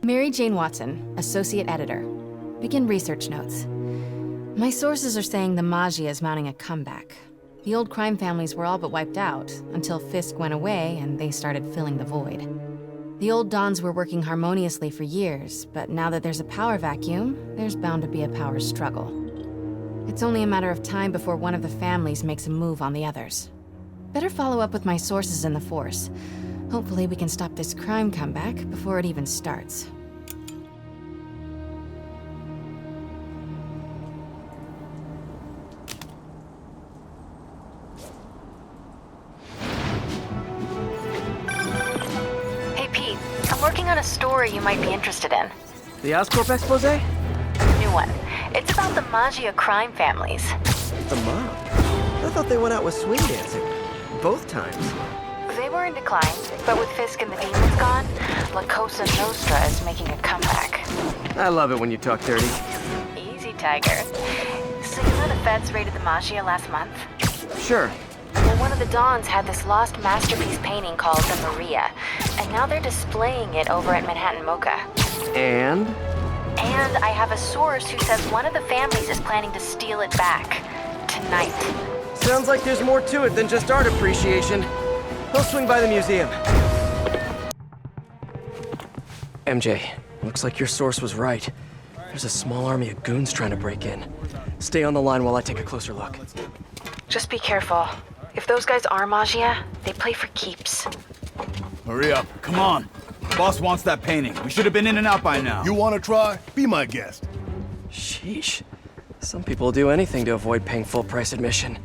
Mary Jane Watson, Associate Editor. Begin research notes. My sources are saying the Maggia is mounting a comeback. The old crime families were all but wiped out, until Fisk went away and they started filling the void. The old Dons were working harmoniously for years, but now that there's a power vacuum, there's bound to be a power struggle. It's only a matter of time before one of the families makes a move on the others. Better follow up with my sources in the Force. Hopefully we can stop this crime comeback before it even starts. Hey Pete, I'm working on a story you might be interested in. The Oscorp expose? New one. It's about the Maggia crime families. The mob? I thought they went out with swing dancing. Both times. They were in decline, but with Fisk and the demons gone, La Cosa Nostra is making a comeback. I love it when you talk dirty. Easy, Tiger. So you know the feds raided the Maggia last month? Sure. Well, one of the Dons had this lost masterpiece painting called the Maria, and now they're displaying it over at Manhattan Mocha. And I have a source who says one of the families is planning to steal it back. Tonight. sounds like there's more to it than just art appreciation. I'll swing by the museum. MJ, looks like your source was right. There's a small army of goons trying to break in. Stay on the line while I take a closer look. Just be careful. If those guys are Maggia, they play for keeps. Hurry up, come on. Boss wants that painting. We should have been in and out by now. You wanna try? Be my guest. Sheesh. Some people do anything to avoid paying full price admission.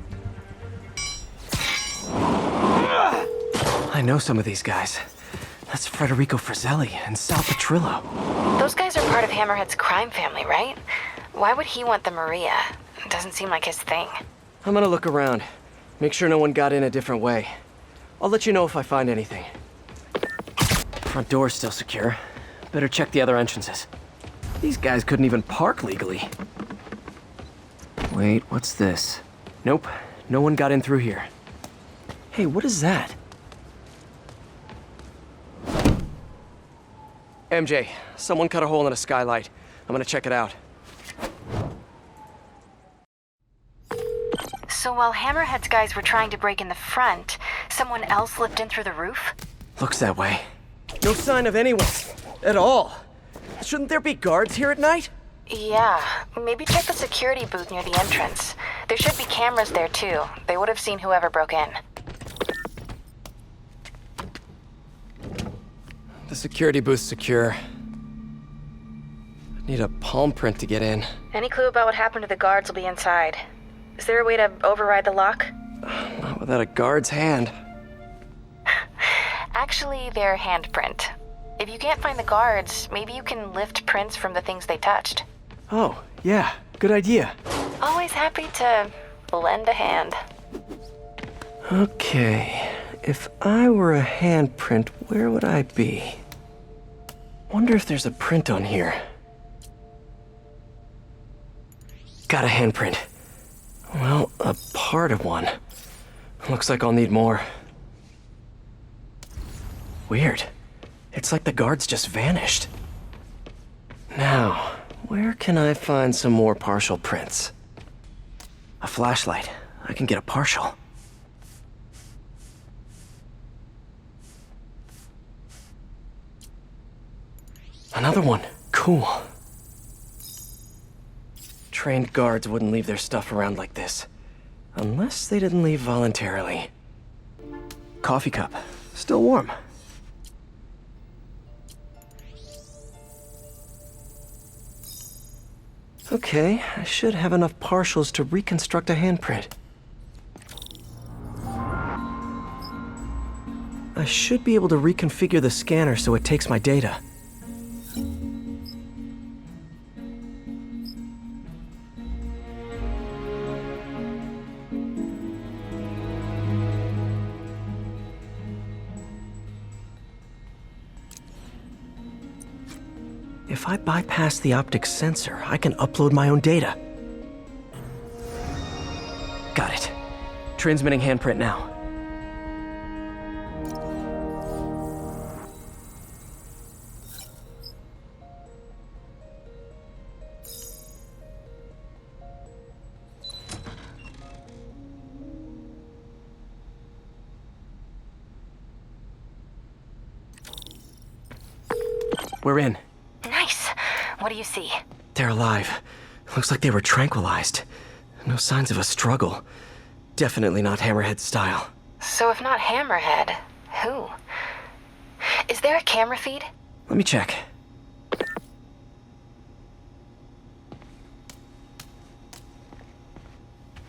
I know some of these guys. That's Federico Frizzelli and Sal Petrillo. Those guys are part of Hammerhead's crime family, right? Why would he want the Maria? It doesn't seem like his thing. I'm gonna look around. Make sure no one got in a different way. I'll let you know if I find anything. Front door's still secure. Better check the other entrances. These guys couldn't even park legally. Wait, what's this? Nope, no one got in through here. Hey, what is that? MJ, someone cut a hole in a skylight. I'm gonna check it out. So while Hammerhead's guys were trying to break in the front, someone else slipped in through the roof? Looks that way. No sign of anyone. At all. Shouldn't there be guards here at night? Yeah, maybe check the security booth near the entrance. There should be cameras there too. They would have seen whoever broke in. The security booth's secure. Need a palm print to get in. Any clue about what happened to the guards will be inside. Is there a way to override the lock? Not without a guard's hand. Actually, their handprint. If you can't find the guards, maybe you can lift prints from the things they touched. Oh, yeah, good idea. Always happy to lend a hand. Okay, if I were a handprint, where would I be? Wonder if there's a print on here. Got a handprint. Well, a part of one. Looks like I'll need more. Weird. It's like the guards just vanished. Now, where can I find some more partial prints? A flashlight. I can get a partial. Another one. Cool. Trained guards wouldn't leave their stuff around like this. Unless they didn't leave voluntarily. Coffee cup. Still warm. Okay, I should have enough partials to reconstruct a handprint. I should be able to reconfigure the scanner so it takes my data. If I bypass the optics sensor, I can upload my own data. Got it. Transmitting handprint now. we're in. Nice. What do you see? They're alive. Looks like they were tranquilized. No signs of a struggle. Definitely not Hammerhead style. So if not Hammerhead, who? Is there a camera feed? Let me check.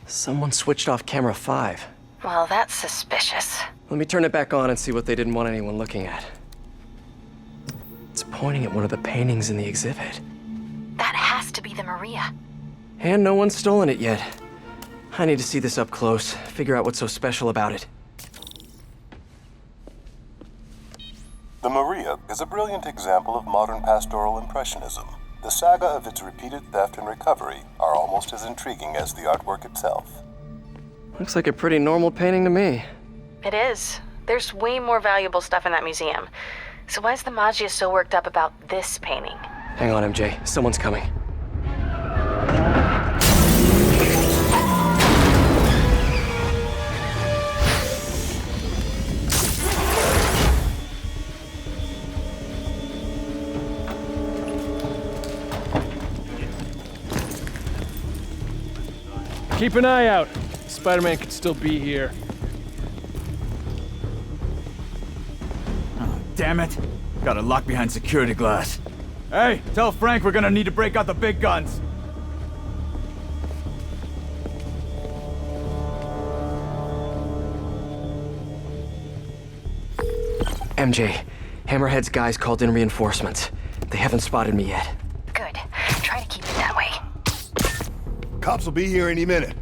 Someone switched off camera 5. Well, that's suspicious. Let me turn it back on and see what they didn't want anyone looking at. It's pointing at one of the paintings in the exhibit. That has to be the Maria. And no one's stolen it yet. I need to see this up close, figure out what's so special about it. The Maria is a brilliant example of modern pastoral impressionism. The saga of its repeated theft and recovery are almost as intriguing as the artwork itself. Looks like a pretty normal painting to me. It is. There's way more valuable stuff in that museum. So why is the Maggia so worked up about this painting? Hang on, MJ. Someone's coming. Keep an eye out. Spider-Man could still be here. Oh, damn it. Got it locked behind security glass. Hey, tell Frank we're gonna need to break out the big guns. MJ, Hammerhead's guys called in reinforcements. They haven't spotted me yet. Good. Try to keep it that way. Cops will be here any minute.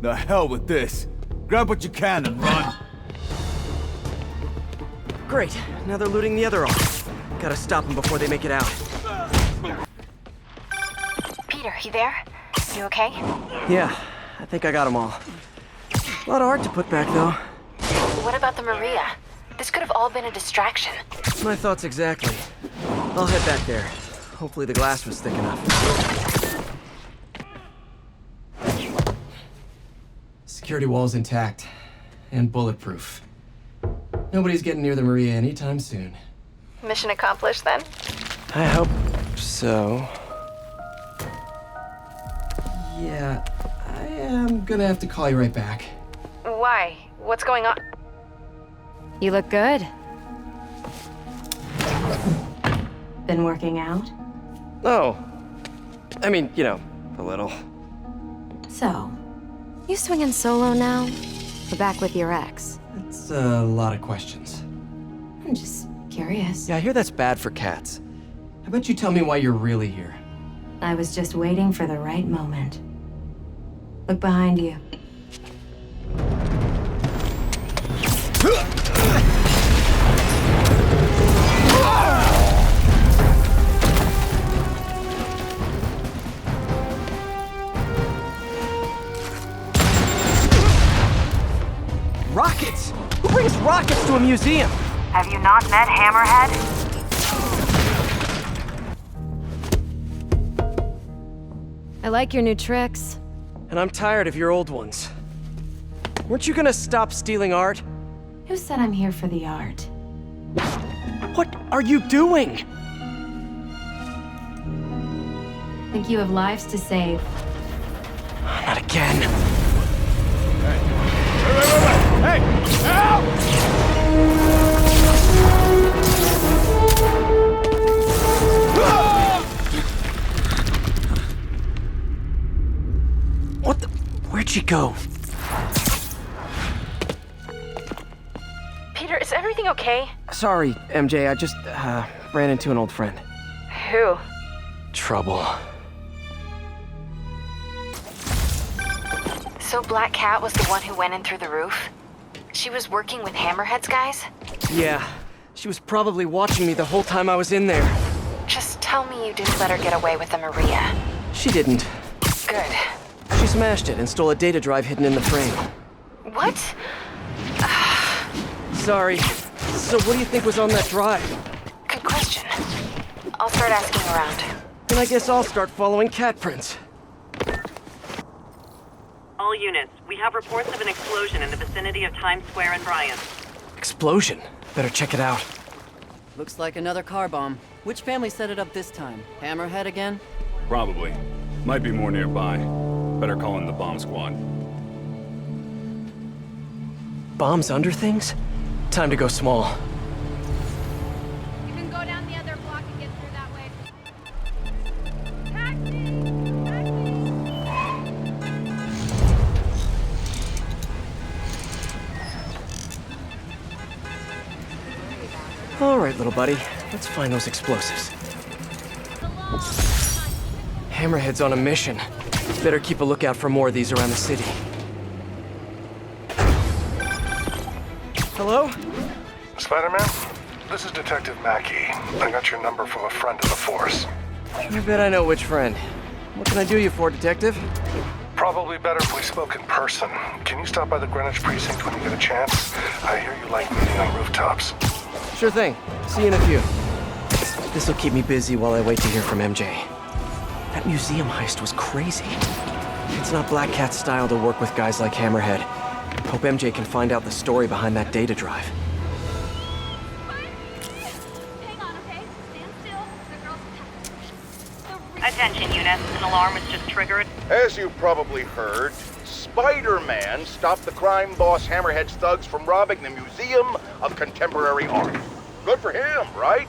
The hell with this. Grab what you can and run. Great. Now they're looting the other office. Gotta stop them before they make it out. Peter, you there? You okay? Yeah, I think I got them all. A lot of art to put back, though. What about the Maria? This could have all been a distraction. My thoughts exactly. I'll head back there. Hopefully the glass was thick enough. Security wall's intact. And bulletproof. Nobody's getting near the Maria anytime soon. Mission accomplished, then? I hope so. Yeah, I am gonna have to call you right back. Why? What's going on? You look good. Been working out? Oh. I mean, you know, a little. So, you swinging solo now? Or back with your ex? That's a lot of questions. I'm just curious. Yeah, I hear that's bad for cats. How about you tell me why you're really here? I was just waiting for the right moment. Look behind you. Rockets? Who brings rockets to a museum? Have you not met Hammerhead? I like your new tricks. And I'm tired of your old ones. Weren't you gonna stop stealing art? Who said I'm here for the art? What are you doing? Think you have lives to save. Not again. Hey! Help! What the? Where'd she go? Peter, is everything okay? Sorry, MJ, I just, ran into an old friend. Who? Trouble. So Black Cat was the one who went in through the roof? She was working with Hammerhead's guys? Yeah, she was probably watching me the whole time I was in there. Just tell me you didn't let her get away with the Maria. She didn't. Good. She smashed it and stole a data drive hidden in the frame. What? Sorry. So what do you think was on that drive? Good question. I'll start asking around. And I guess I'll start following cat prints. All units, we have reports of an explosion in the vicinity of Times Square and Bryant. Explosion. Better check it out. Looks like another car bomb. Which family set it up this time? Hammerhead again? Probably. Might be more nearby. Better call in the bomb squad. Bombs under things? Time to go small. You can go down the other block and get through that way. All right, little buddy. Let's find those explosives. Hammerhead's on a mission. Better keep a lookout for more of these around the city. Hello? Spider-Man? This is Detective Mackey. I got your number from a friend of the Force. I bet I know which friend. What can I do you for, Detective? Probably better if we spoke in person. Can you stop by the Greenwich precinct when you get a chance? I hear you like meeting on rooftops. Sure thing. See you in a few. This'll keep me busy while I wait to hear from MJ. That museum heist was crazy. It's not Black Cat's style to work with guys like Hammerhead. Hope MJ can find out the story behind that data drive. Hang on, okay? Stand still. The girl's Attention, units. An alarm was just triggered. As you've probably heard, Spider-Man stopped the crime boss Hammerhead's thugs from robbing the Museum of Contemporary Art. Good for him, right?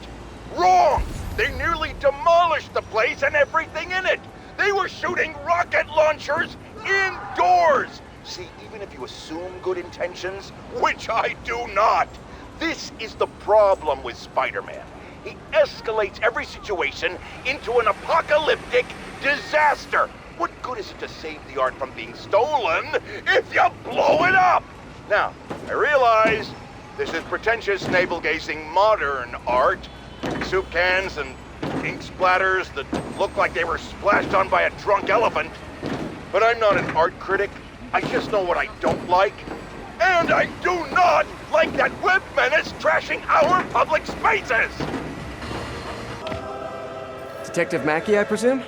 Wrong! They nearly demolished the place and everything in it! They were shooting rocket launchers indoors! See, even if you assume good intentions, which I do not, this is the problem with Spider-Man. He escalates every situation into an apocalyptic disaster. What good is it to save the art from being stolen if you blow it up? Now, I realize this is pretentious, navel-gazing modern art. Soup cans and ink splatters that look like they were splashed on by a drunk elephant. But I'm not an art critic. I just know what I don't like. And I do not like that web menace trashing our public spaces! Detective Mackey, I presume?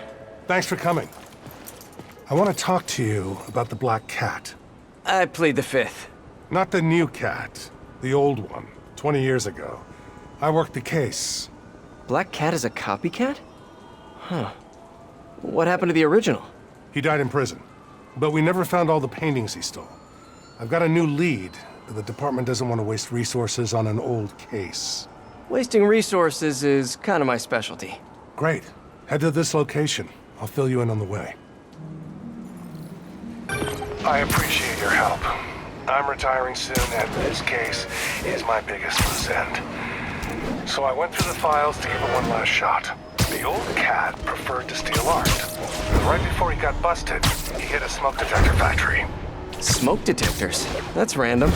Thanks for coming. I want to talk to you about the Black Cat. I plead the fifth. Not the new cat, the old one, 20 years ago. I worked the case. Black Cat is a copycat? Huh. What happened to the original? He died in prison, but we never found all the paintings he stole. I've got a new lead, but the department doesn't want to waste resources on an old case. Wasting resources is kind of my specialty. Great. Head to this location. I'll fill you in on the way. I appreciate your help. I'm retiring soon, and this case is my biggest loose end. So I went through the files to give it one last shot. The old cat preferred to steal art. And right before he got busted, he hit a smoke detector factory. Smoke detectors? That's random.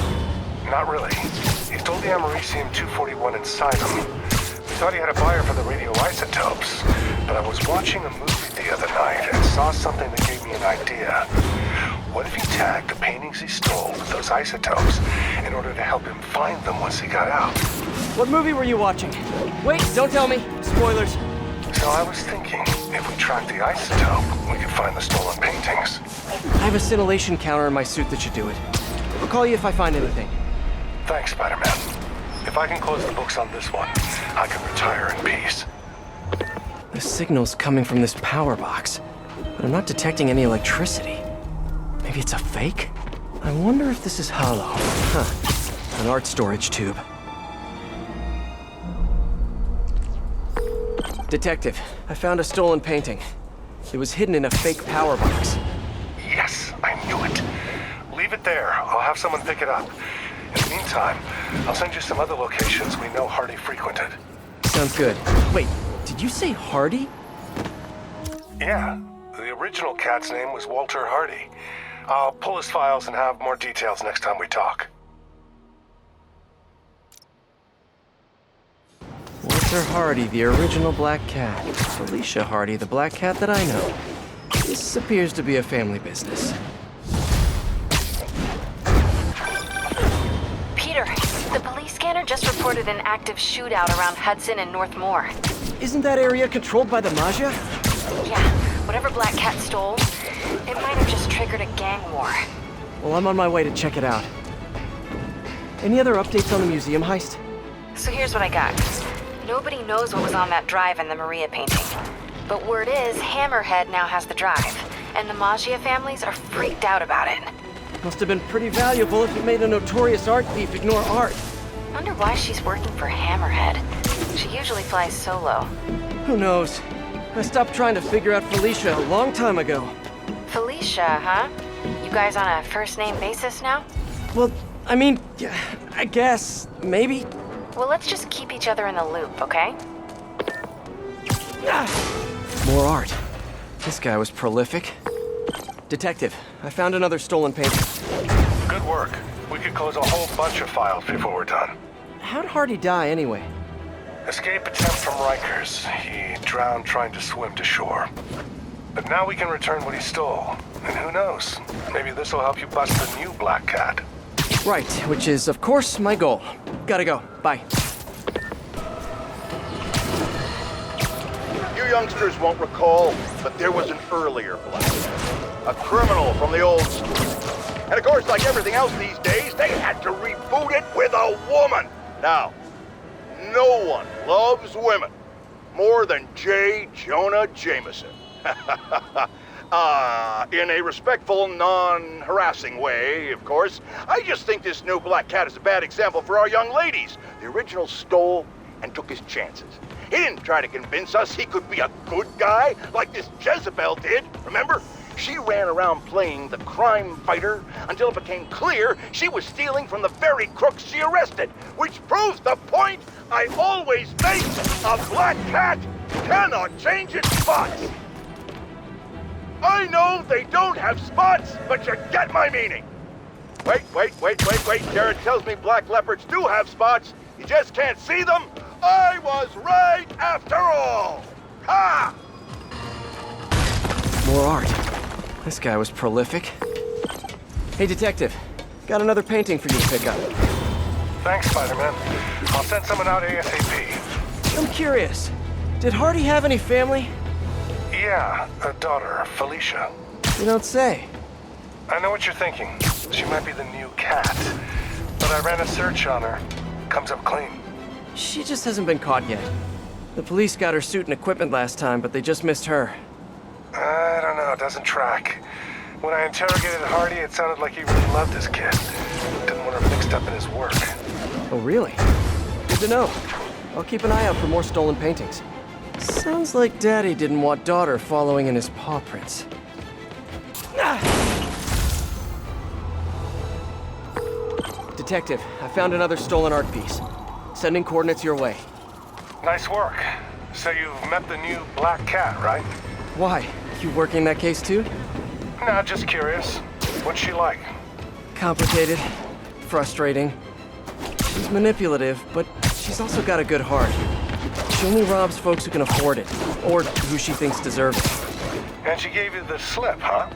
Not really. He stole the Americium-241 inside him. We thought he had a buyer for the radioisotopes, but I was watching a movie the other night and saw something that gave me an idea. What if he tagged the paintings he stole with those isotopes in order to help him find them once he got out? What movie were you watching? Wait, don't tell me. Spoilers. So I was thinking, if we track the isotope, we could find the stolen paintings. I have a scintillation counter in my suit that should do it. I'll call you if I find anything. Thanks, Spider-Man. If I can close the books on this one, I can retire in peace. The signal's coming from this power box, but I'm not detecting any electricity. Maybe it's a fake? I wonder if this is hollow. Huh. An art storage tube. Detective, I found a stolen painting. It was hidden in a fake power box. Yes, I knew it. Leave it there. I'll have someone pick it up. In the meantime, I'll send you some other locations we know Hardy frequented. Sounds good. Wait, did you say Hardy? Yeah, the original cat's name was Walter Hardy. I'll pull his files and have more details next time we talk. Walter Hardy, the original Black Cat. Felicia Hardy, the Black Cat that I know. This appears to be a family business. Peter, the police scanner just reported an active shootout around Hudson and North Moore. Isn't that area controlled by the Mafia? Yeah, whatever Black Cat stole, it might have just triggered a gang war. Well, I'm on my way to check it out. Any other updates on the museum heist? So here's what I got. Nobody knows what was on that drive in the Maria painting. But word is, Hammerhead now has the drive, and the Maggia families are freaked out about it. Must have been pretty valuable if it made a notorious art thief ignore art. Wonder why she's working for Hammerhead. She usually flies solo. Who knows? I stopped trying to figure out Felicia a long time ago. Felicia, huh? You guys on a first-name basis now? Well, I mean, I guess, maybe. Well, let's just keep each other in the loop, okay? More art. This guy was prolific. Detective, I found another stolen painting. Good work. We could close a whole bunch of files before we're done. How'd Hardy die anyway? Escape attempt from Rikers. He drowned trying to swim to shore. But now we can return what he stole. And who knows? Maybe this will help you bust the new Black Cat. Right, which is, of course, my goal. Gotta go. Bye. You youngsters won't recall, but there was an earlier Black Cat. A criminal from the old school. And of course, like everything else these days, they had to reboot it with a woman. Now, no one loves women more than J. Jonah Jameson. In a respectful, non-harassing way, of course. I just think this new Black Cat is a bad example for our young ladies. The original stole and took his chances. He didn't try to convince us he could be a good guy like this Jezebel did, remember? She ran around playing the crime fighter until it became clear she was stealing from the very crooks she arrested, which proves the point I always make: a Black Cat cannot change its spots. I know they don't have spots, but you get my meaning. Wait. Jared tells me black leopards do have spots. You just can't see them. I was right after all. Ha! More art. This guy was prolific. Hey, Detective. Got another painting for you to pick up. Thanks, Spider-Man. I'll send someone out ASAP. I'm curious. Did Hardy have any family? Yeah, a daughter, Felicia. You don't say. I know what you're thinking. She might be the new cat. But I ran a search on her. Comes up clean. She just hasn't been caught yet. The police got her suit and equipment last time, but they just missed her. I don't know, it doesn't track. When I interrogated Hardy, it sounded like he really loved his kid. Didn't want her mixed up in his work. Oh, really? Good to know. I'll keep an eye out for more stolen paintings. Sounds like Daddy didn't want daughter following in his paw prints. Detective, I found another stolen art piece. Sending coordinates your way. Nice work. So you've met the new Black Cat, right? Why? You working that case too? Nah, just curious. What's she like? Complicated. Frustrating. She's manipulative, but she's also got a good heart. She only robs folks who can afford it, or who she thinks deserve it. And she gave you the slip, huh?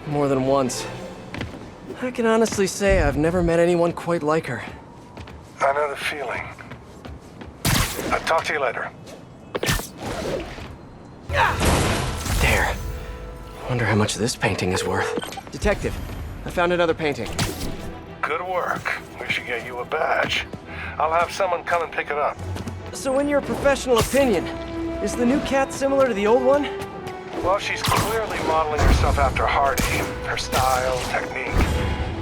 More than once. I can honestly say I've never met anyone quite like her. I know the feeling. I'll talk to you later. There. Wonder how much this painting is worth. Detective, I found another painting. Good work. We should get you a badge. I'll have someone come and pick it up. So in your professional opinion, is the new cat similar to the old one? Well, she's clearly modeling herself after Hardy. Her style, technique.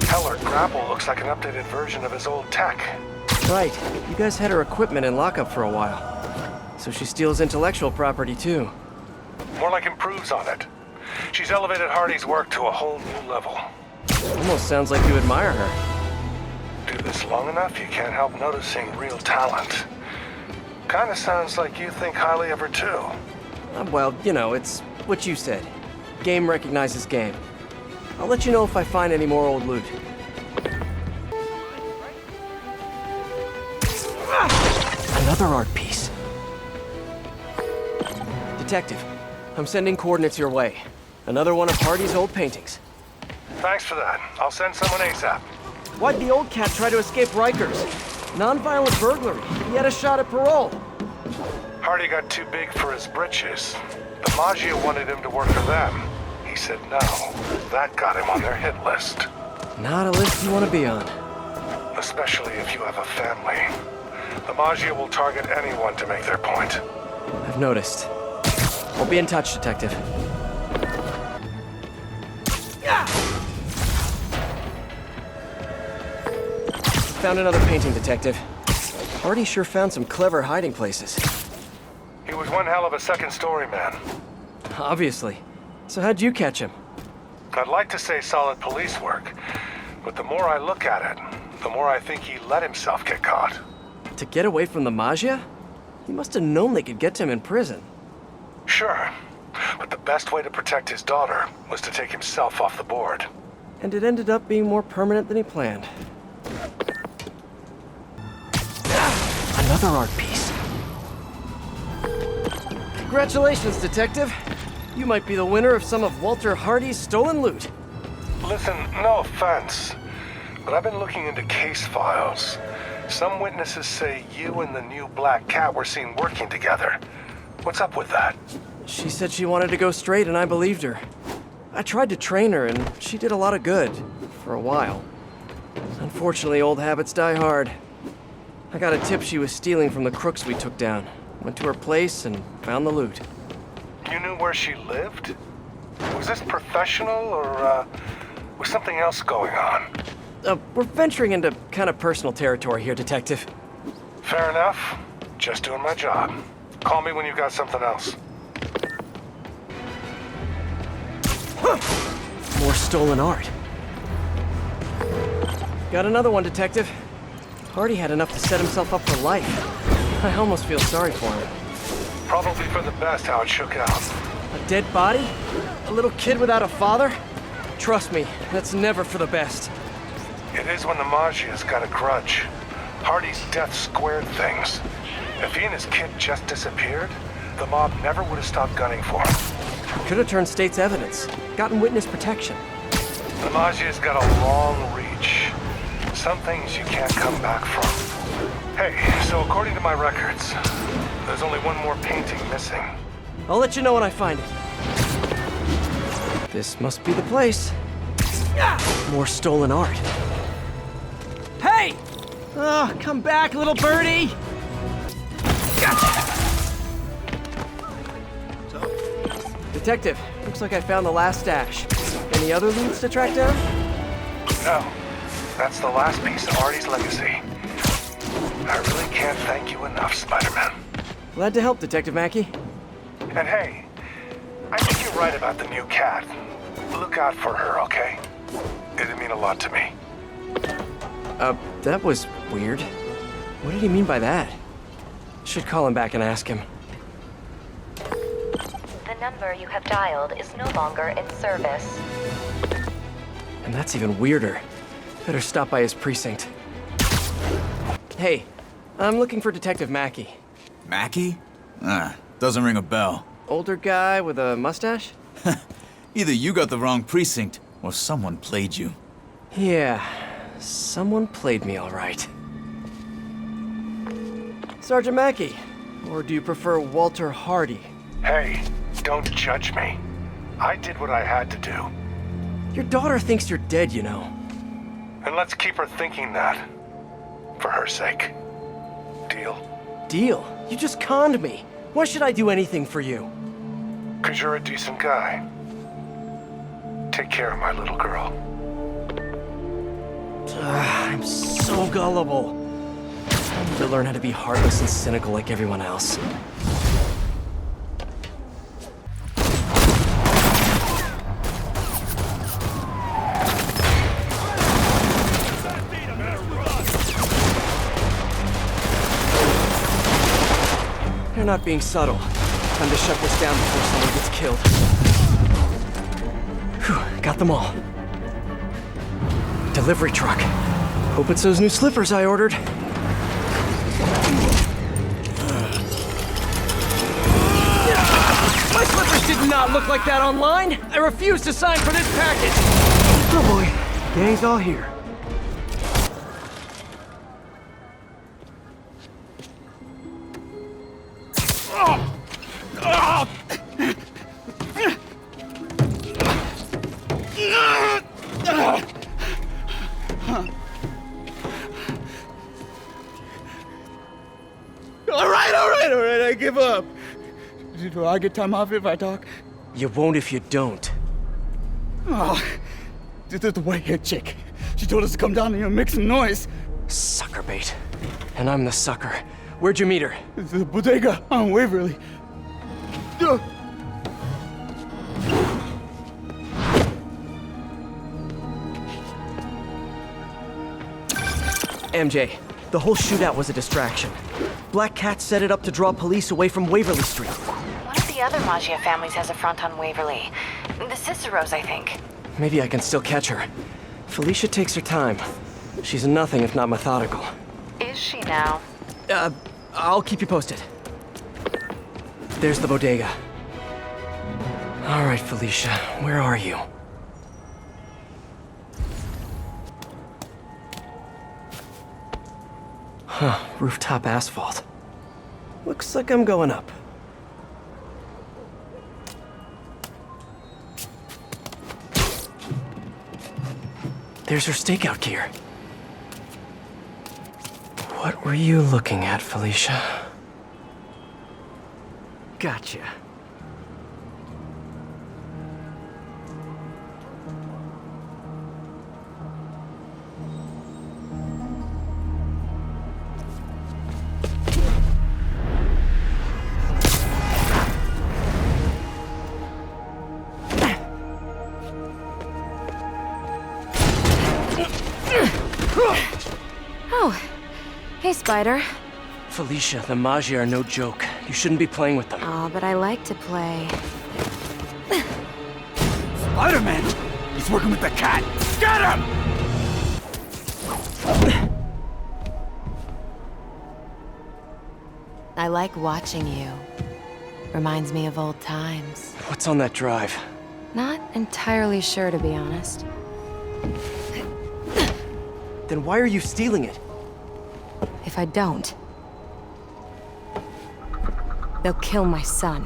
Hell, her grapple looks like an updated version of his old tech. Right. You guys had her equipment in lockup for a while. So she steals intellectual property too. More like improves on it. She's elevated Hardy's work to a whole new level. Almost sounds like you admire her. Do this long enough, you can't help noticing real talent. Kinda sounds like you think highly of her too. Well, you know, it's what you said. Game recognizes game. I'll let you know if I find any more old loot. Another art piece. Detective, I'm sending coordinates your way. Another one of Hardy's old paintings. Thanks for that. I'll send someone ASAP. Why'd the old cat try to escape Rikers? Non-violent burglary. He had a shot at parole. Hardy got too big for his britches. The Maggia wanted him to work for them. He said no. That got him on their hit list. Not a list you want to be on. Especially if you have a family. The Maggia will target anyone to make their point. I've noticed. We'll be in touch, Detective. Found another painting, Detective. Hardy sure found some clever hiding places. He was one hell of a second-story man. Obviously. So how'd you catch him? I'd like to say solid police work, but the more I look at it, the more I think he let himself get caught. To get away from the Maggia? He must have known they could get to him in prison. Sure, but the best way to protect his daughter was to take himself off the board. And it ended up being more permanent than he planned. Another art piece. Congratulations, Detective. You might be the winner of some of Walter Hardy's stolen loot. Listen, no offense, but I've been looking into case files. Some witnesses say you and the new Black Cat were seen working together. What's up with that? She said she wanted to go straight, and I believed her. I tried to train her, and she did a lot of good. For a while. Unfortunately, old habits die hard. I got a tip she was stealing from the crooks we took down. Went to her place and found the loot. You knew where she lived? Was this professional, or, was something else going on? We're venturing into kind of personal territory here, Detective. Fair enough. Just doing my job. Call me when you've got something else. More stolen art. Got another one, Detective. Hardy had enough to set himself up for life. I almost feel sorry for him. Probably for the best how it shook out. A dead body? A little kid without a father? Trust me, that's never for the best. It is when the Maggia's got a grudge. Hardy's death squared things. If he and his kid just disappeared, the mob never would have stopped gunning for him. Could have turned state's evidence, gotten witness protection. The Maggia's got a long reach. Some things you can't come back from. Hey, so according to my records, there's only one more painting missing. I'll let you know when I find it. This must be the place. More stolen art. Hey! Oh, come back, little birdie! Gotcha! Detective, looks like I found the last stash. Any other loots to track down? No. That's the last piece of Artie's legacy. I really can't thank you enough, Spider-Man. Glad to help, Detective Mackey. And hey, I think you're right about the new cat. Look out for her, okay? It'd mean a lot to me. That was weird. What did he mean by that? Should call him back and ask him. The number you have dialed is no longer in service. And that's even weirder. Better stop by his precinct. Hey, I'm looking for Detective Mackey. Mackey? Doesn't ring a bell. Older guy with a mustache? Either you got the wrong precinct, or someone played you. Yeah, someone played me all right. Sergeant Mackey, or do you prefer Walter Hardy? Hey, don't judge me. I did what I had to do. Your daughter thinks you're dead, you know. And let's keep her thinking that. For her sake. Deal? Deal? You just conned me. Why should I do anything for you? 'Cause you're a decent guy. Take care of my little girl. I'm so gullible. I need to learn how to be heartless and cynical like everyone else. They're not being subtle. Time to shut this down before someone gets killed. Whew, got them all. Delivery truck. Hope it's those new slippers I ordered. My slippers did not look like that online! I refuse to sign for this package! Oh boy, gang's all here. give up. Do I get time off if I talk? You won't if you don't. Oh, the white-haired chick. She told us to come down here and make some noise. Sucker bait. And I'm the sucker. Where'd you meet her? The bodega on Waverly. MJ, the whole shootout was a distraction. Black Cat set it up to draw police away from Waverly Street. One of the other Maggia families has a front on Waverly. The Ciceros, I think. Maybe I can still catch her. Felicia takes her time. She's nothing if not methodical. Is she now? I'll keep you posted. There's the bodega. All right, Felicia, where are you? Huh, rooftop asphalt. Looks like I'm going up. There's her stakeout gear. What were you looking at, Felicia? Gotcha. Oh, hey, Spider. Felicia, the Maggia are no joke. You shouldn't be playing with them. Oh, but I like to play. Spider-Man! He's working with the cat! Get him! I like watching you. Reminds me of old times. What's on that drive? Not entirely sure, to be honest. Then why are you stealing it? If I don't, they'll kill my son.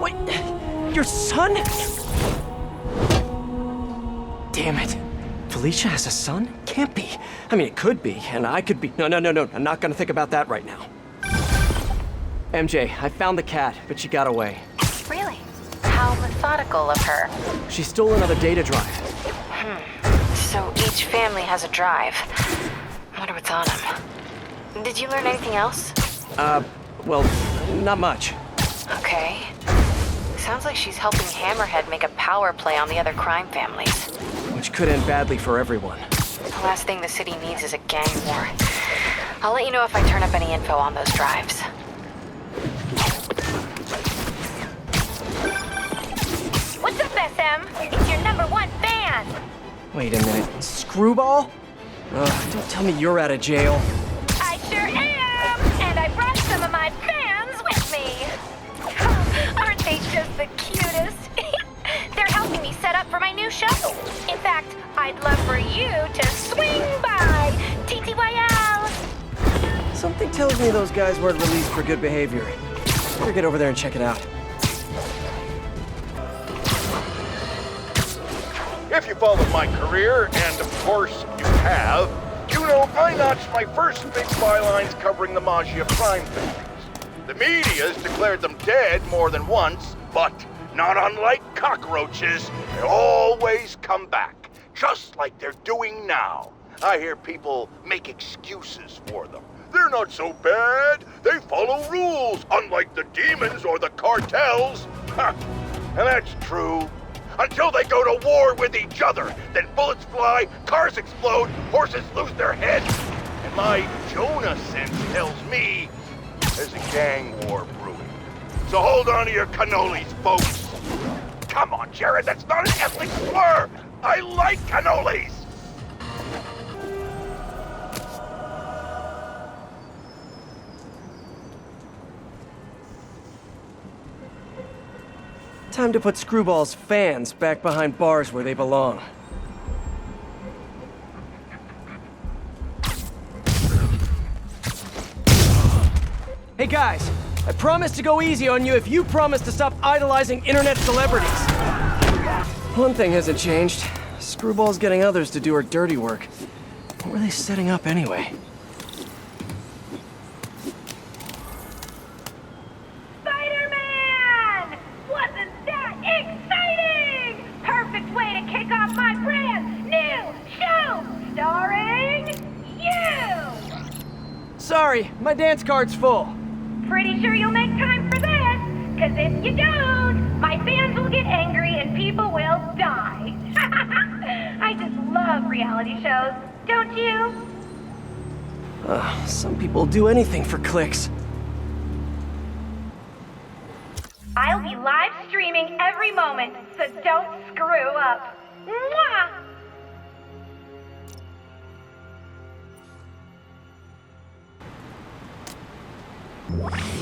Wait, your son? Damn it. Felicia has a son? Can't be. I mean, it could be, and I could be. No. I'm not gonna think about that right now. MJ, I found the cat, but she got away. Really? How methodical of her. She stole another data drive. So each family has a drive. I wonder what's on them. Did you learn anything else? Well, not much. Okay. Sounds like she's helping Hammerhead make a power play on the other crime families. Which could end badly for everyone. The last thing the city needs is a gang war. I'll let you know if I turn up any info on those drives. What's up, SM? It's your #1 fan! Wait a minute. Screwball? Ugh, don't tell me you're out of jail. I sure am! And I brought some of my fans with me! Aren't they just the cutest? They're helping me set up for my new show. In fact, I'd love for you to swing by! TTYL! Something tells me those guys weren't released for good behavior. Better get over there and check it out. If you followed my career, and of course you have, you know I notched my first big bylines covering the Maggia crime families. The media's declared them dead more than once, but not unlike cockroaches, they always come back, just like they're doing now. I hear people make excuses for them. They're not so bad. They follow rules, unlike the demons or the cartels. Ha! And that's true. Until they go to war with each other. Then bullets fly, cars explode, horses lose their heads. And my Jonah sense tells me there's a gang war brewing. So hold on to your cannolis, folks. Come on, Jared, that's not an ethnic slur. I like cannolis. Time to put Screwball's fans back behind bars where they belong. Hey guys, I promised to go easy on you if you promise to stop idolizing internet celebrities. One thing hasn't changed. screwball's getting others to do her dirty work. What were they setting up anyway? Spider-Man! Wasn't that exciting? Perfect way to kick off my brand new show, starring you! Sorry, my dance card's full. Pretty sure you'll make time for this, because if you don't, my fans will get angry and people will die. I just love reality shows, don't you? Some people do anything for clicks. I'll be live streaming every moment, so don't screw up. Mwah!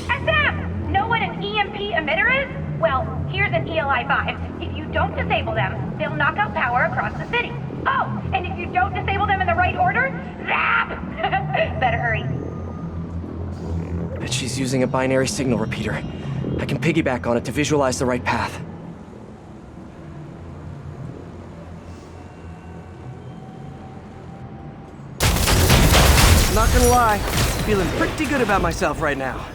SM! Know what an EMP emitter is? Well, here's an ELI-5. If you don't disable them, they'll knock out power across the city. Oh, and if you don't disable them in the right order, zap! Better hurry. Bet she's using a binary signal repeater. I can piggyback on it to visualize the right path. Not gonna lie, feeling pretty good about myself right now.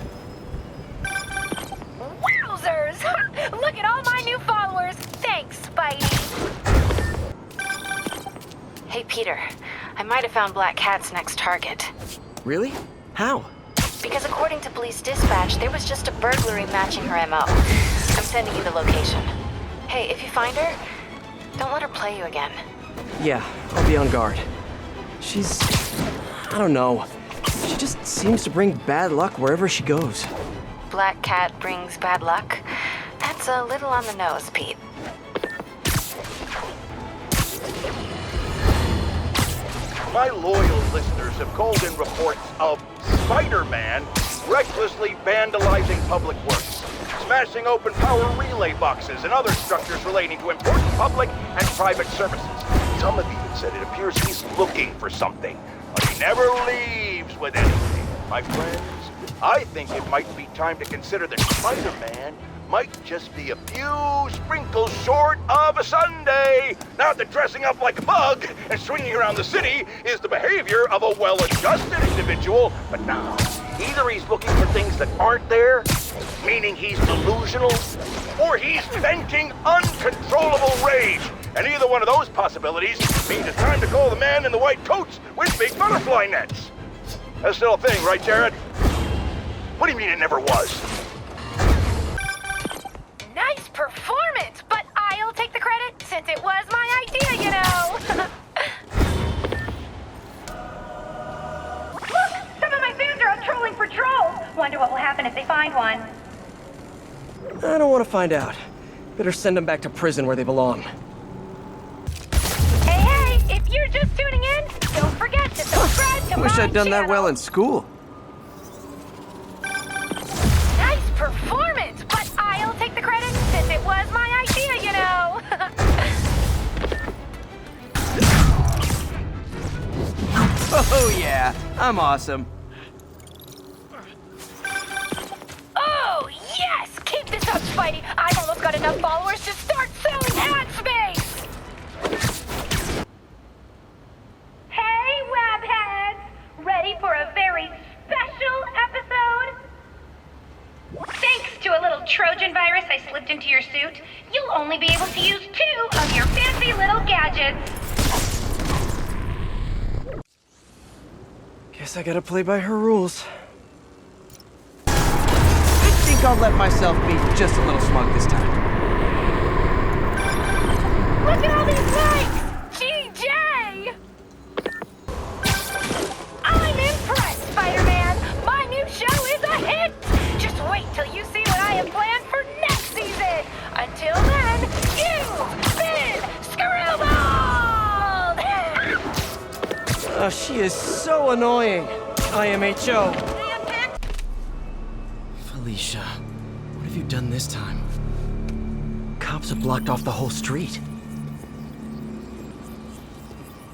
Wowzers! Look at all my new followers! Thanks, Spidey! Hey, Peter. I might have found Black Cat's next target. Really? How? Because according to police dispatch, there was just a burglary matching her MO. I'm sending you the location. Hey, if you find her, don't let her play you again. Yeah, I'll be on guard. She's... I don't know. She just seems to bring bad luck wherever she goes. Black Cat brings bad luck? That's a little on the nose, Pete. My loyal listeners have called in reports of Spider-Man recklessly vandalizing public works, smashing open power relay boxes and other structures relating to important public and private services. Some have even said it appears he's looking for something, but he never leaves with anything. My friends, I think it might be time to consider that Spider-Man might just be a few sprinkles short of a sundae. Not that dressing up like a bug and swinging around the city is the behavior of a well-adjusted individual, but now, either he's looking for things that aren't there, meaning he's delusional, or he's venting uncontrollable rage. And either one of those possibilities means it's time to call the man in the white coats with big butterfly nets. That's still a thing, right, Jared? What do you mean it never was? Nice performance, but I'll take the credit since it was my idea, you know. Look, some of my fans are out trolling for trolls. Wonder what will happen if they find one. I don't want to find out. Better send them back to prison where they belong. Hey, if you're just tuning in, don't forget to subscribe to my Wish I'd done that channel. well in school. Nice performance, but I'll take the credit since it was my idea, you know. Oh yeah, I'm awesome. Oh, yes! Keep this up, Spidey. I've almost got enough followers to start selling ad space! Hey, webheads! Ready for a very special episode? Thanks to a little Trojan virus I slipped into your suit, you'll only be able to use 2 of your fancy little gadgets. Guess I gotta play by her rules. I think I'll let myself be just a little smug this time. Look at all these likes! GJ! I'm impressed, Spider-Man! My new show is a hit! Just wait till you see what I have planned for next season! Until then, you've been screwballed! She is so annoying. IMHO. Felicia, what have you done this time? Cops have blocked off the whole street.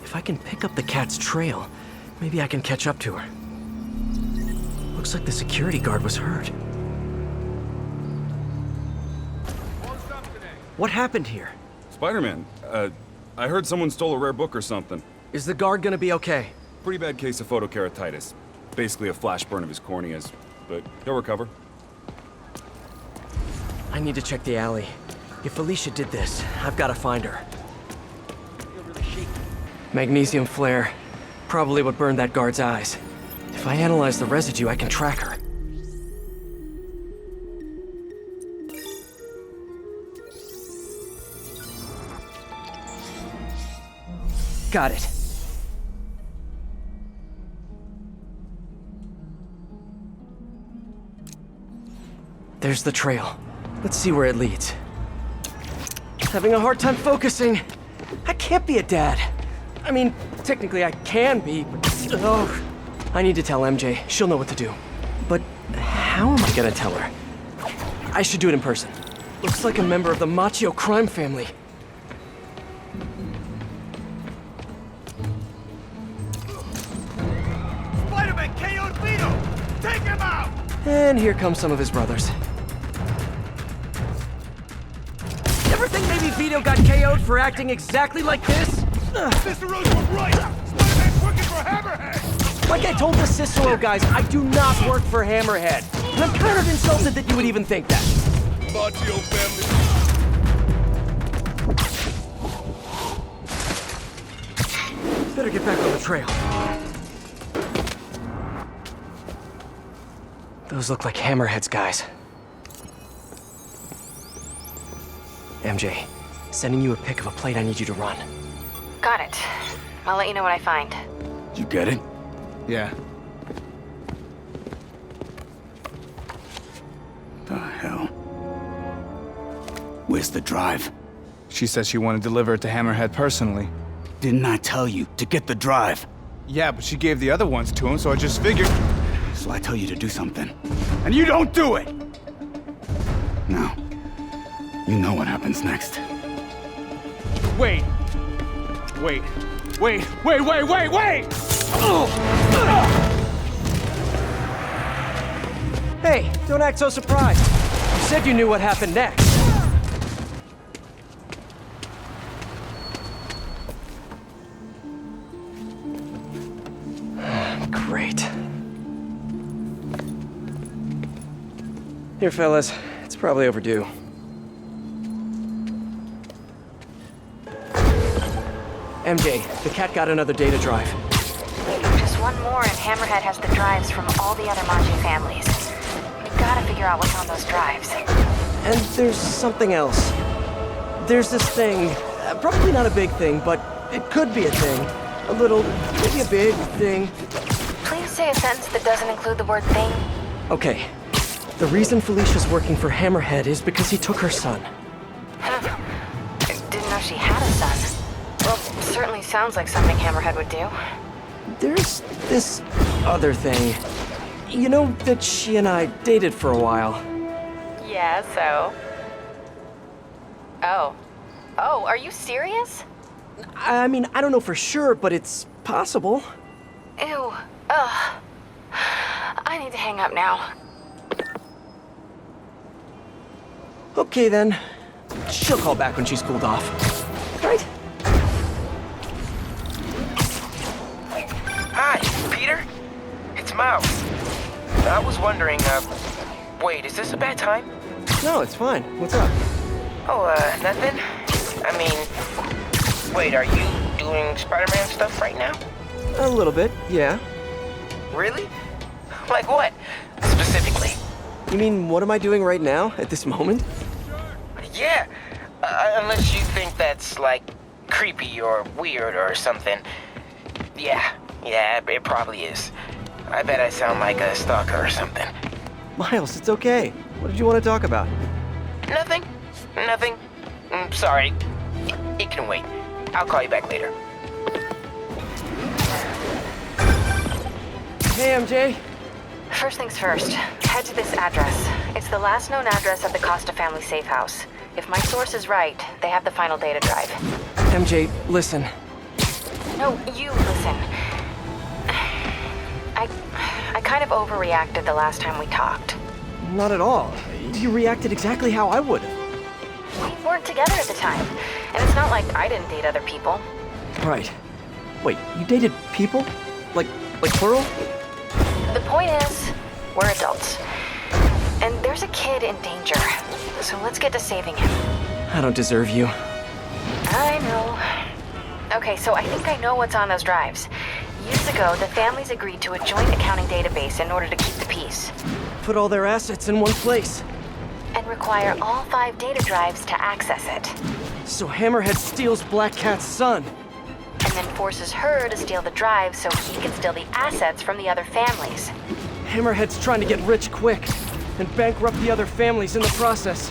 If I can pick up the cat's trail, maybe I can catch up to her. Looks like the security guard was hurt. What happened here? Spider-Man, I heard someone stole a rare book or something. Is the guard gonna be okay? Pretty bad case of photokeratitis. Basically a flash burn of his corneas, but he'll recover. I need to check the alley. If Felicia did this, I've got to find her. Magnesium flare. Probably what burned that guard's eyes. If I analyze the residue, I can track her. Got it. There's the trail. Let's see where it leads. Having a hard time focusing. I can't be a dad. I mean, technically I can be, but I need to tell MJ. She'll know what to do. But how am I gonna tell her? I should do it in person. Looks like a member of the Machio crime family. Spider-Man KO'd Vito! Take him out! And here come some of his brothers. Ever think maybe Vito got KO'd for acting exactly like this? Cicero's right! Spider-Man's working for Hammerhead! Like I told the Cicero guys, I do not work for Hammerhead. And I'm kind of insulted that you would even think that. Machio family. Better get back on the trail. Those look like Hammerhead's guys. MJ, sending you a pic of a plate I need you to run. Got it. I'll let you know what I find. You get it? Yeah. The hell? Where's the drive? She said she wanted to deliver it to Hammerhead personally. Didn't I tell you to get the drive? Yeah, but she gave the other ones to him, so I just figured... So I tell you to do something, and you don't do it! Now, you know what happens next. Wait! Hey, don't act so surprised. You said you knew what happened next. Great. Here, fellas. It's probably overdue. MJ, the cat got another data drive. Just one more and Hammerhead has the drives from all the other Maji families. We gotta figure out what's on those drives. And there's something else. There's this thing. Probably not a big thing, but it could be a thing. A little, maybe a big thing. Please say a sentence that doesn't include the word thing. Okay. The reason Felicia's working for Hammerhead is because he took her son. I didn't know she had a son. Well, certainly sounds like something Hammerhead would do. There's this other thing. You know that she and I dated for a while. Yeah, so? Oh, are you serious? I mean, I don't know for sure, but it's possible. Ew, ugh. I need to hang up now. Okay then. She'll call back when she's cooled off. Right? Hi, Peter? It's Miles. I was wondering, wait, is this a bad time? No, it's fine. What's up? Oh, nothing? I mean, wait, are you doing Spider-Man stuff right now? A little bit, yeah. Really? Like what, specifically? You mean, what am I doing right now, at this moment? Yeah, unless you think that's, like, creepy or weird or something. Yeah, it probably is. I bet I sound like a stalker or something. Miles, it's okay. What did you want to talk about? Nothing. Sorry. It can wait. I'll call you back later. Hey, MJ. First things first, head to this address. It's the last known address of the Costa family safe house. If my source is right, they have the final data drive. MJ, listen. No, you listen. I kind of overreacted the last time we talked. Not at all. You reacted exactly how I would. We weren't together at the time. And it's not like I didn't date other people. Right. Wait, you dated people? Like plural? The point is, we're adults. And there's a kid in danger. So let's get to saving him. I don't deserve you. I know. Okay, so I think I know what's on those drives. Years ago, the families agreed to a joint accounting database in order to keep the peace. Put all their assets in one place. And require all 5 data drives to access it. So Hammerhead steals Black Cat's son. And then forces her to steal the drives so he can steal the assets from the other families. Hammerhead's trying to get rich quick and bankrupt the other families in the process.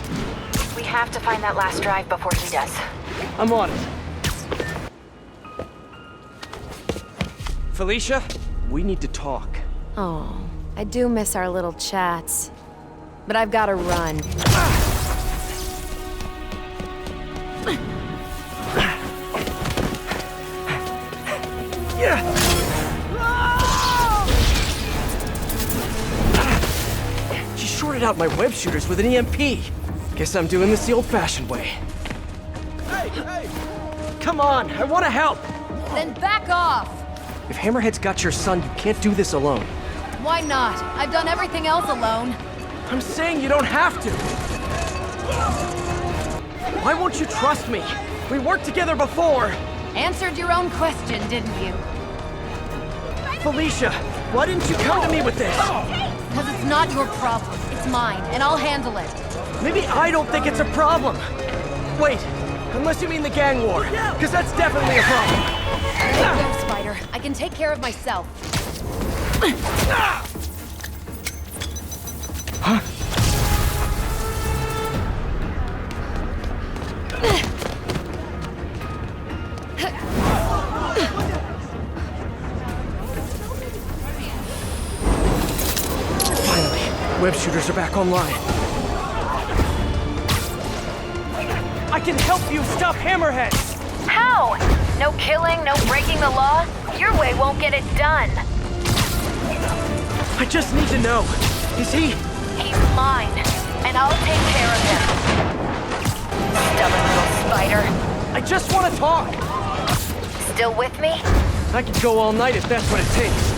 We have to find that last drive before he does. I'm on it. Felicia, we need to talk. Oh, I do miss our little chats. But I've got to run. She shorted out my web shooters with an EMP. Guess I'm doing this the old-fashioned way. Hey! Come on, I want to help! Then back off! If Hammerhead's got your son, you can't do this alone. Why not? I've done everything else alone. I'm saying you don't have to. Why won't you trust me? We worked together before. Answered your own question, didn't you? Felicia, why didn't you come to me with this? Because it's not your problem. It's mine, and I'll handle it. Maybe I don't think it's a problem. Wait, unless you mean the gang war, because that's definitely a problem. There you go, Spider. I can take care of myself. Huh? Finally, web shooters are back online. I can help you stop Hammerhead! How? No killing, no breaking the law? Your way won't get it done. I just need to know. Is he? He's mine, and I'll take care of him. Stubborn little spider. I just want to talk. Still with me? I could go all night if that's what it takes.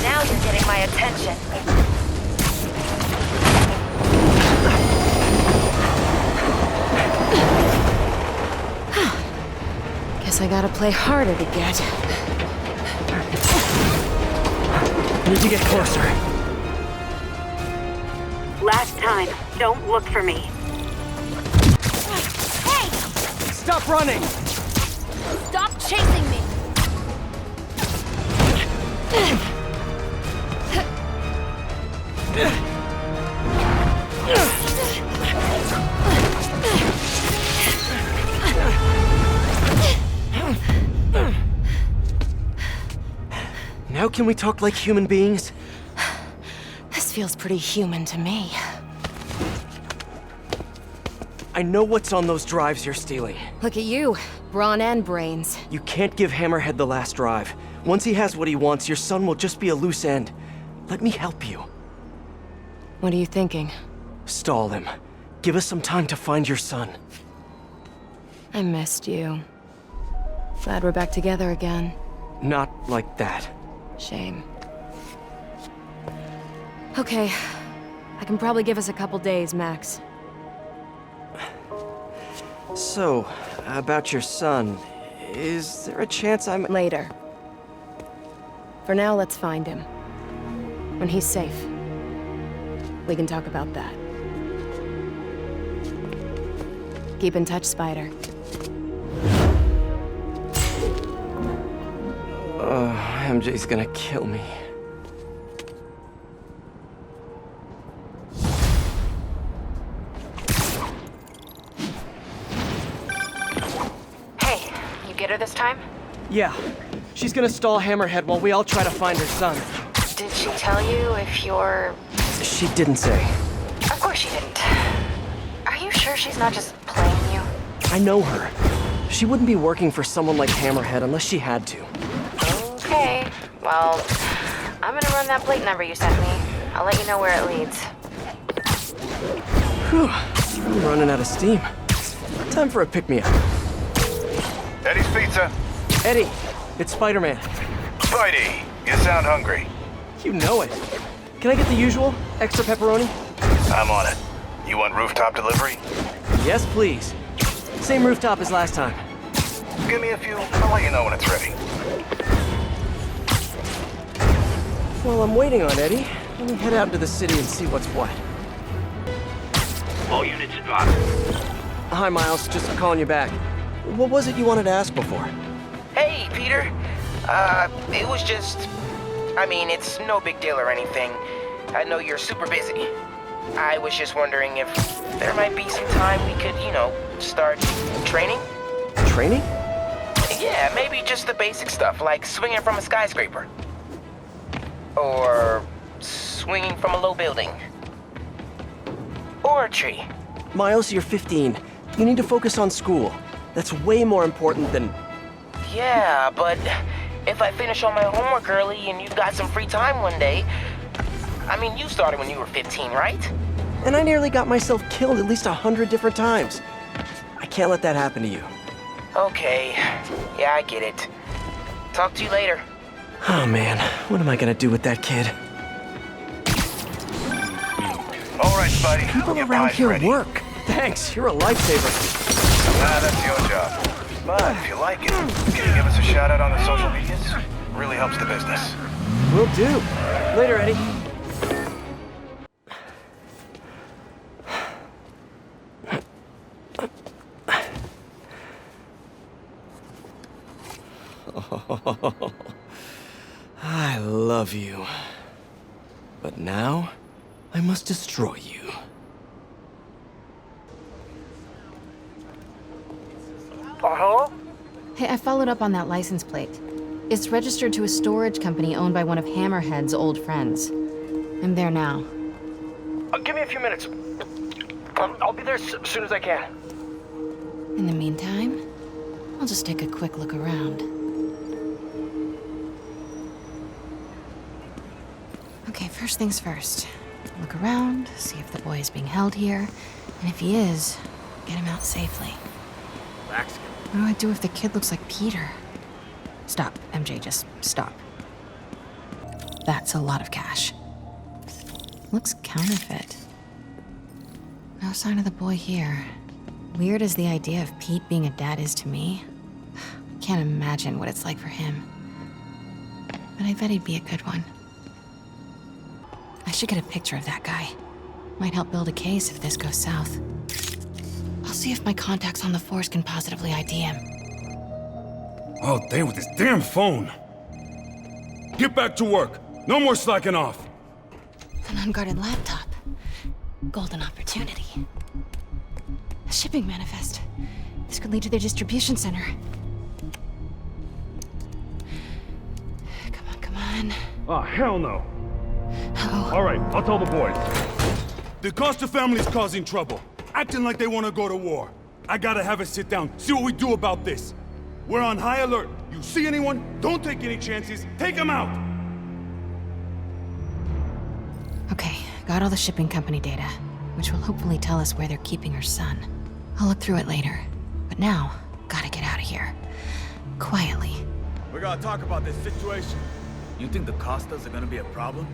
Now you're getting my attention. Guess I gotta play harder to get. Need to get closer. Last time, don't look for me. Hey! Stop running! Stop chasing me! Now can we talk like human beings? This feels pretty human to me. I know what's on those drives you're stealing. Look at you, brawn and brains. You can't give Hammerhead the last drive. Once he has what he wants, your son will just be a loose end. Let me help you. What are you thinking? Stall him. Give us some time to find your son. I missed you. Glad we're back together again. Not like that. Shame. Okay. I can probably give us a couple days, max. So, about your son, is there a chance I'm... Later. For now, let's find him. When he's safe, we can talk about that. Keep in touch, Spider. MJ's gonna kill me. Hey, you get her this time? Yeah. She's gonna stall Hammerhead while we all try to find her son. Did she tell you if you're... She didn't say. Of course she didn't. Are you sure she's not just playing you? I know her. She wouldn't be working for someone like Hammerhead unless she had to. Okay, well, I'm gonna run that plate number you sent me. I'll let you know where it leads. Whew, I'm running out of steam. Time for a pick-me-up. Eddie's Pizza. Eddie, it's Spider-Man. Spidey, you sound hungry. You know it. Can I get the usual? Extra pepperoni? I'm on it. You want rooftop delivery? Yes, please. Same rooftop as last time. Give me a few. I'll let you know when it's ready. While I'm waiting on Eddie, let me head out into the city and see what's what. All units advise. Hi, Miles. Just calling you back. What was it you wanted to ask before? Hey, Peter. It was just... I mean, it's no big deal or anything. I know you're super busy. I was just wondering if there might be some time we could, start training? Training? Yeah, maybe just the basic stuff, like swinging from a skyscraper. Or swinging from a low building. Or a tree. Miles, you're 15. You need to focus on school. That's way more important than... Yeah, but if I finish all my homework early and you've got some free time one day... I mean, you started when you were 15, right? And I nearly got myself killed at least 100 different times. I can't let that happen to you. Okay. Yeah, I get it. Talk to you later. Oh man, what am I gonna do with that kid? All right, Spidey. People around here work. Thanks, you're a lifesaver. That's your job. But if you like it, can you give us a shout out on the social medias? Really helps the business. Will do. Later, Eddie. Oh, I love you. But now, I must destroy you. Hello? Hey, I followed up on that license plate. It's registered to a storage company owned by one of Hammerhead's old friends. I'm there now. Give me a few minutes. I'll be there as soon as I can. In the meantime, I'll just take a quick look around. Okay, first things first. Look around, see if the boy is being held here, and if he is, get him out safely. Relax. What do I do if the kid looks like Peter? Stop, MJ, just stop. That's a lot of cash. Looks counterfeit. No sign of the boy here. Weird as the idea of Pete being a dad is to me. Can't imagine what it's like for him. But I bet he'd be a good one. I should get a picture of that guy. Might help build a case if this goes south. I'll see if my contacts on the force can positively ID him. Oh, damn, with this damn phone. Get back to work. No more slacking off. An unguarded laptop. Golden opportunity. A shipping manifest. This could lead to their distribution center. Come on, come on. Oh, hell no. Uh-oh. All right, I'll tell the boys. The Costa family's causing trouble, acting like they want to go to war. I gotta have a sit down, see what we do about this. We're on high alert. You see anyone? Don't take any chances. Take them out. Okay, got all the shipping company data, which will hopefully tell us where they're keeping her son. I'll look through it later. But now, gotta get out of here. Quietly. We gotta talk about this situation. You think the Costas are gonna be a problem?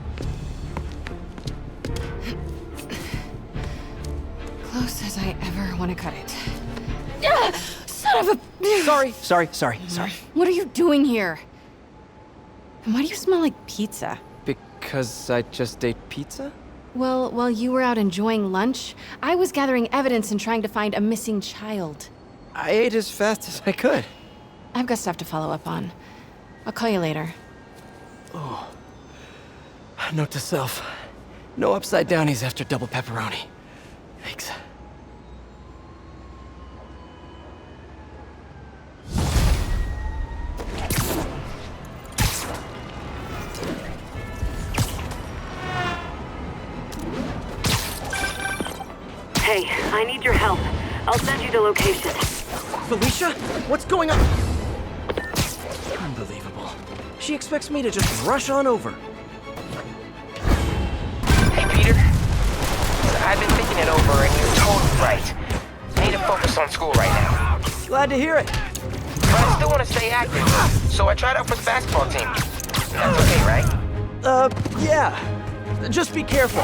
Close as I ever want to cut it. Ah, son of a... Sorry. What are you doing here? And why do you smell like pizza? Because I just ate pizza? Well, while you were out enjoying lunch, I was gathering evidence and trying to find a missing child. I ate as fast as I could. I've got stuff to follow up on. I'll call you later. Oh. Note to self. No upside downies after double pepperoni. Thanks. Hey, I need your help. I'll send you the location. Felicia? What's going on? Unbelievable. She expects me to just rush on over. Hey, Peter. I've been thinking it over, and you're totally right. I need to focus on school right now. Glad to hear it. but I still want to stay active. So I tried out for the basketball team. That's okay, right? Yeah. Just be careful.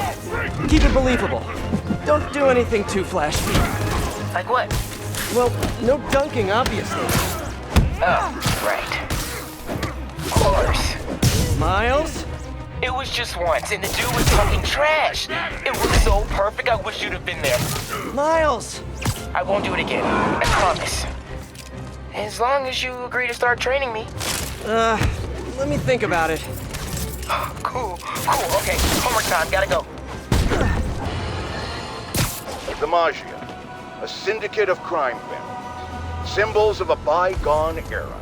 Keep it believable. Don't do anything too flashy. Like what? Well, no dunking, obviously. Oh, right. Of course. Miles? It was just once, and the dude was talking trash. It was so perfect, I wish you'd have been there. Miles! I won't do it again, I promise. As long as you agree to start training me. Let me think about it. Cool, okay, homework time, gotta go. The Magia, a syndicate of crime families, symbols of a bygone era.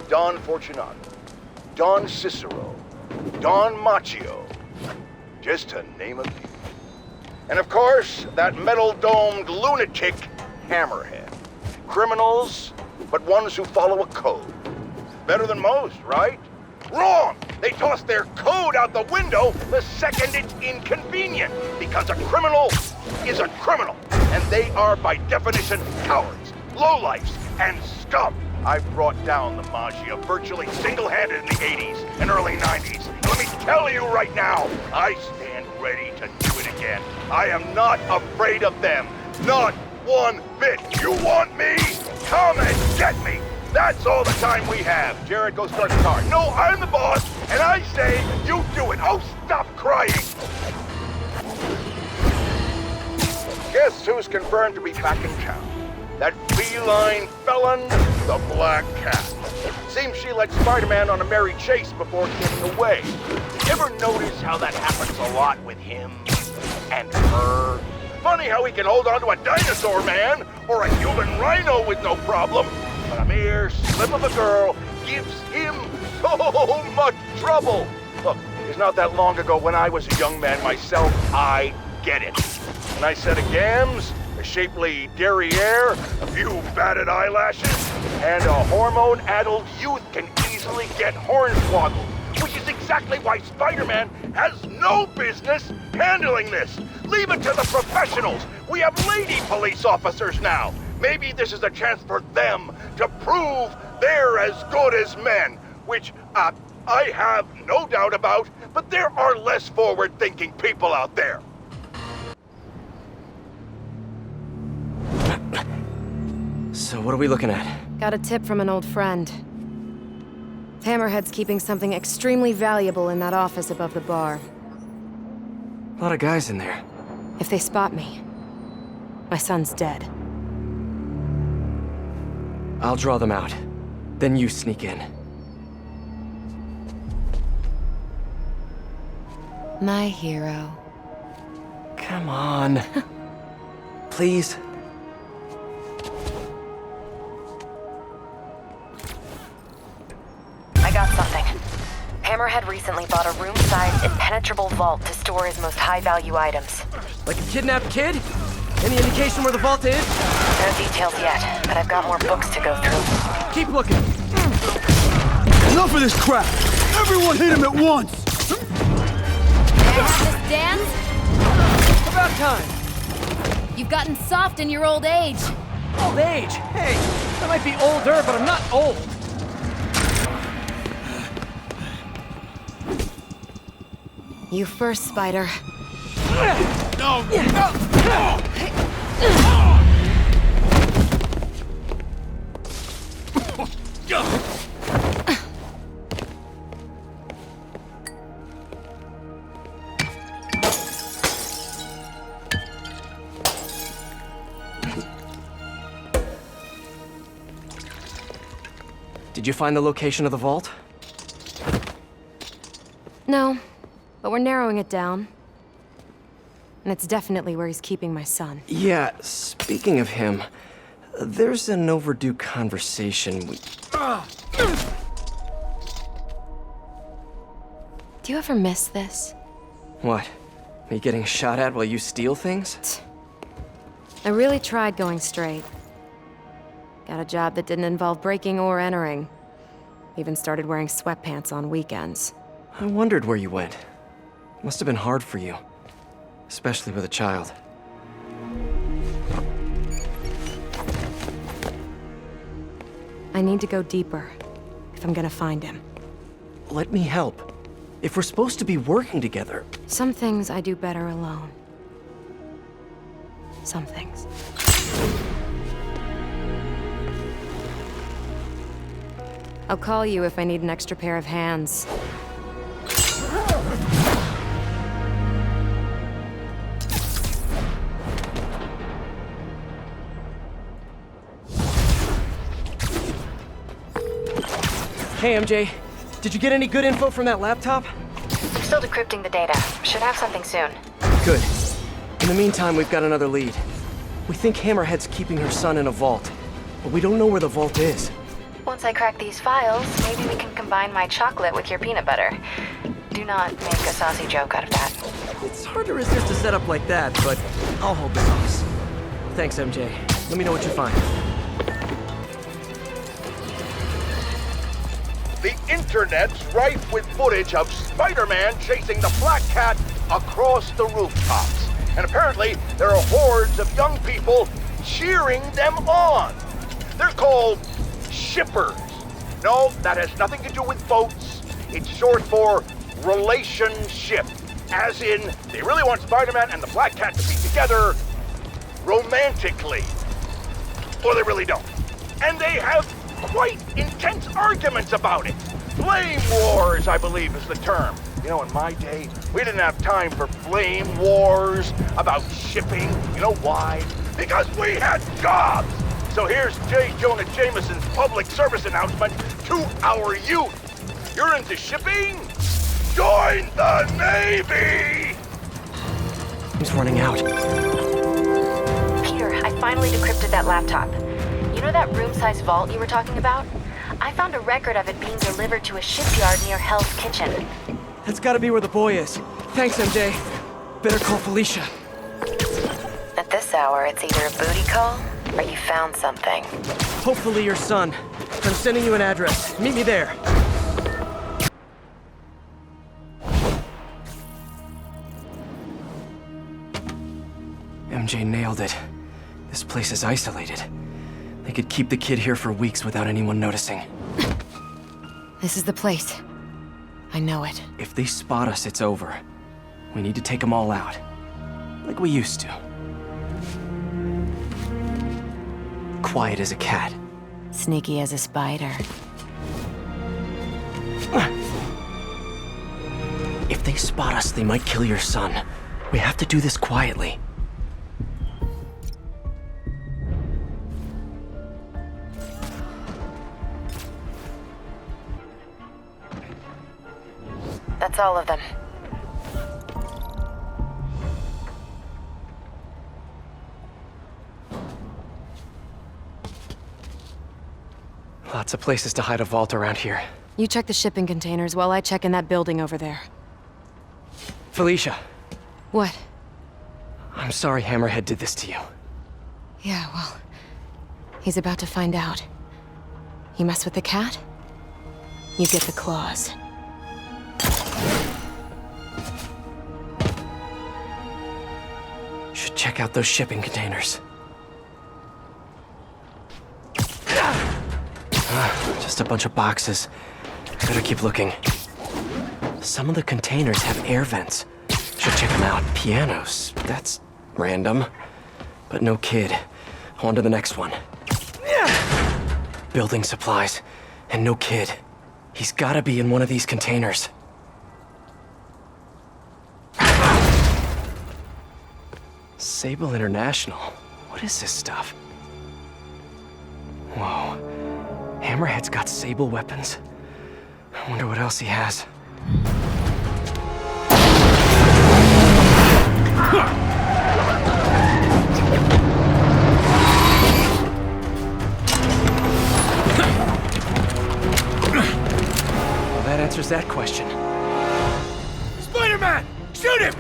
Don Fortunato, Don Cicero, Don Macchio, just to name a few. And of course, that metal-domed lunatic, Hammerhead. Criminals, but ones who follow a code. Better than most, right? Wrong! They toss their code out the window the second it's inconvenient, because a criminal is a criminal, and they are by definition cowards, lowlifes, and scum. I brought down the Magia virtually single-handed in the 80s and early 90s. And let me tell you right now, I stand ready to do it again. I am not afraid of them, not one bit. You want me? Come and get me. That's all the time we have. Jared, go start the car. No, I'm the boss, and I say you do it. Oh, stop crying. Guess who's confirmed to be back in town? That feline felon, the Black Cat. Seems she let Spider-Man on a merry chase before getting away. Ever notice how that happens a lot with him and her? Funny how he can hold on to a dinosaur man or a human rhino with no problem, but a mere slip of a girl gives him so much trouble. Look, it's not that long ago when I was a young man myself, I get it. When I said a gams, a shapely derriere, a few batted eyelashes, and a hormone-addled youth can easily get hornswoggled, which is exactly why Spider-Man has no business handling this. Leave it to the professionals. We have lady police officers now. Maybe this is a chance for them to prove they're as good as men, which I have no doubt about, but there are less forward-thinking people out there. So what are we looking at? Got a tip from an old friend. Hammerhead's keeping something extremely valuable in that office above the bar. A lot of guys in there. If they spot me, my son's dead. I'll draw them out. Then you sneak in. My hero. Come on. Please. I got something. Hammerhead recently bought a room-sized, impenetrable vault to store his most high-value items. Like a kidnapped kid? Any indication where the vault is? No details yet, but I've got more books to go through. Keep looking. Enough of this crap! Everyone hit him at once! May I have this dance? About time. You've gotten soft in your old age. Old age? Hey, I might be older, but I'm not old. You first, Spider. No! No! Did you find the location of the vault? No, but we're narrowing it down. And it's definitely where he's keeping my son. Yeah, speaking of him, there's an overdue conversation we... Do you ever miss this? What? Me getting shot at while you steal things? I really tried going straight. Got a job that didn't involve breaking or entering. Even started wearing sweatpants on weekends. I wondered where you went. Must have been hard for you. Especially with a child. I need to go deeper if I'm gonna find him. Let me help. If we're supposed to be working together... Some things I do better alone. Some things. I'll call you if I need an extra pair of hands. Hey, MJ. Did you get any good info from that laptop? I'm still decrypting the data. Should have something soon. Good. In the meantime, we've got another lead. We think Hammerhead's keeping her son in a vault, but we don't know where the vault is. Once I crack these files, maybe we can combine my chocolate with your peanut butter. Do not make a saucy joke out of that. It's hard to resist a setup like that, but I'll hold the sauce. Thanks, MJ. Let me know what you find. The internet's rife with footage of Spider-Man chasing the Black Cat across the rooftops. And apparently, there are hordes of young people cheering them on. They're called shippers. No, that has nothing to do with boats. It's short for relationship. As in, they really want Spider-Man and the Black Cat to be together romantically. Or they really don't. And they have quite intense arguments about it. Flame wars, I believe is the term. You know, in my day, we didn't have time for flame wars about shipping. You know why? Because we had jobs! So here's J. Jonah Jameson's public service announcement to our youth. You're into shipping? Join the Navy! He's running out. Peter, I finally decrypted that laptop. You know that room-sized vault you were talking about? I found a record of it being delivered to a shipyard near Hell's Kitchen. That's gotta be where the boy is. Thanks, MJ. Better call Felicia. At this hour, it's either a booty call or you found something. Hopefully your son. I'm sending you an address. Meet me there. MJ nailed it. This place is isolated. They could keep the kid here for weeks without anyone noticing. This is the place. I know it. If they spot us, it's over. We need to take them all out. Like we used to. Quiet as a cat. Sneaky as a spider. If they spot us, they might kill your son. We have to do this quietly. That's all of them. Lots of places to hide a vault around here. You check the shipping containers while I check in that building over there. Felicia. What? I'm sorry Hammerhead did this to you. Yeah, well, he's about to find out. You mess with the cat, you get the claws. Should check out those shipping containers. Just a bunch of boxes. I better keep looking. Some of the containers have air vents. Should check them out. Pianos. That's random. But no kid. On to the next one. Building supplies. And no kid. He's gotta be in one of these containers. Sable International. What is this stuff? Whoa. Hammerhead's got Sable weapons. I wonder what else he has. Well, that answers that question. Spider-Man! Shoot him!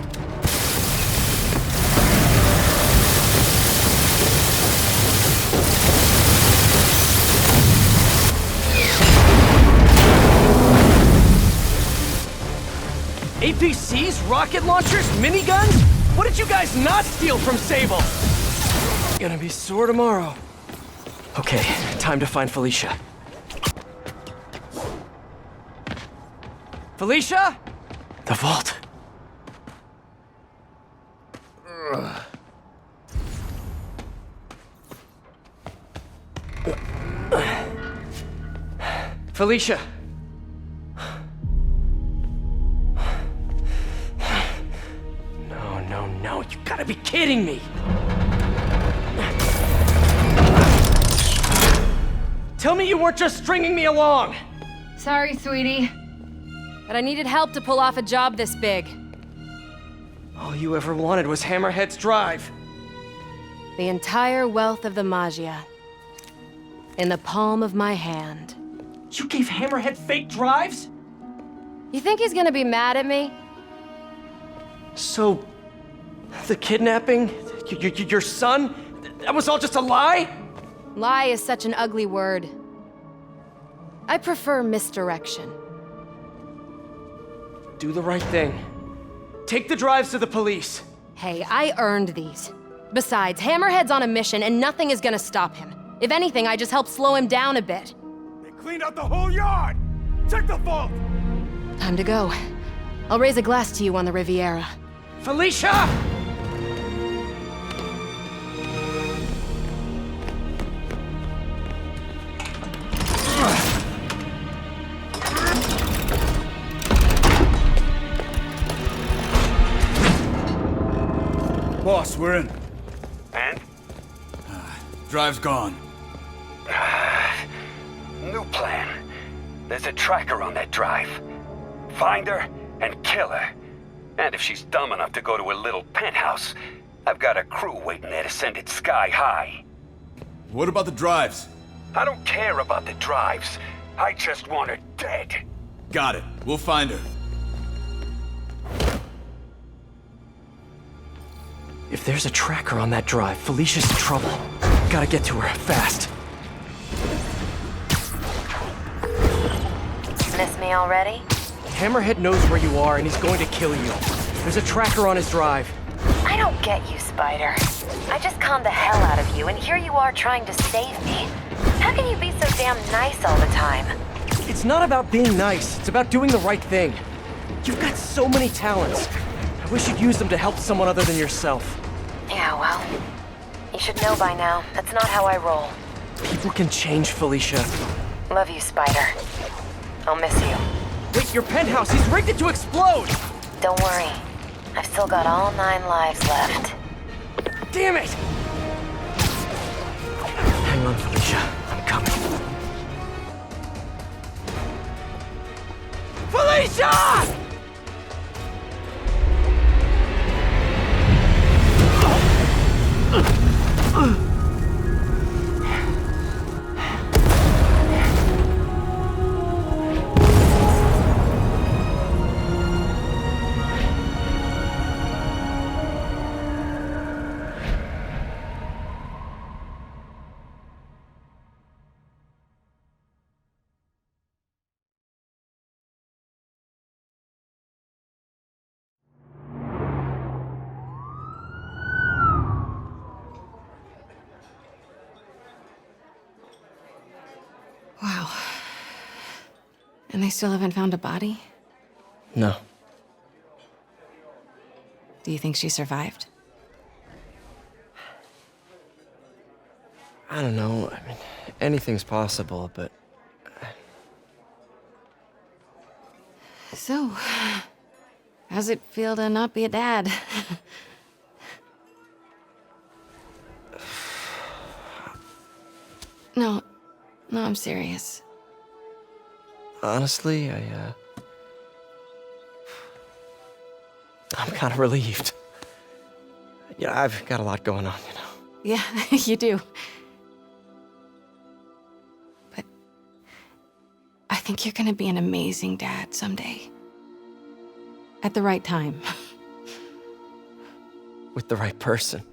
APCs? Rocket launchers? Miniguns? What did you guys not steal from Sable? Gonna be sore tomorrow. Okay, time to find Felicia. Felicia? The vault. Felicia. No, you gotta be kidding me! Tell me you weren't just stringing me along! Sorry, sweetie. But I needed help to pull off a job this big. All you ever wanted was Hammerhead's drive. The entire wealth of the Magia. In the palm of my hand. You gave Hammerhead fake drives? You think he's gonna be mad at me? So, the kidnapping? Your son? That was all just a lie? Lie is such an ugly word. I prefer misdirection. Do the right thing. Take the drives to the police. Hey, I earned these. Besides, Hammerhead's on a mission and nothing is gonna stop him. If anything, I just help slow him down a bit. They cleaned out the whole yard! Check the vault! Time to go. I'll raise a glass to you on the Riviera. Felicia! Boss, we're in. And? Drive's gone. New plan. There's a tracker on that drive. Find her and kill her. And if she's dumb enough to go to a little penthouse, I've got a crew waiting there to send it sky high. What about the drives? I don't care about the drives. I just want her dead. Got it. We'll find her. If there's a tracker on that drive, Felicia's in trouble. Gotta get to her, fast. Miss me already? Hammerhead knows where you are, and he's going to kill you. There's a tracker on his drive. I don't get you, Spider. I just conned the hell out of you, and here you are trying to save me. How can you be so damn nice all the time? It's not about being nice. It's about doing the right thing. You've got so many talents. I wish you'd use them to help someone other than yourself. Yeah, well, you should know by now. That's not how I roll. People can change, Felicia. Love you, Spider. I'll miss you. Wait, your penthouse! He's rigged it to explode! Don't worry. I've still got all 9 lives left. Damn it! Hang on, Felicia. I'm coming. Felicia! Wow. And they still haven't found a body? No. Do you think she survived? I don't know. I mean, anything's possible, but... So, how's it feel to not be a dad? No, I'm serious. Honestly, I'm kind of relieved. Yeah, I've got a lot going on, you know. Yeah, you do. But I think you're gonna be an amazing dad someday. At the right time. With the right person.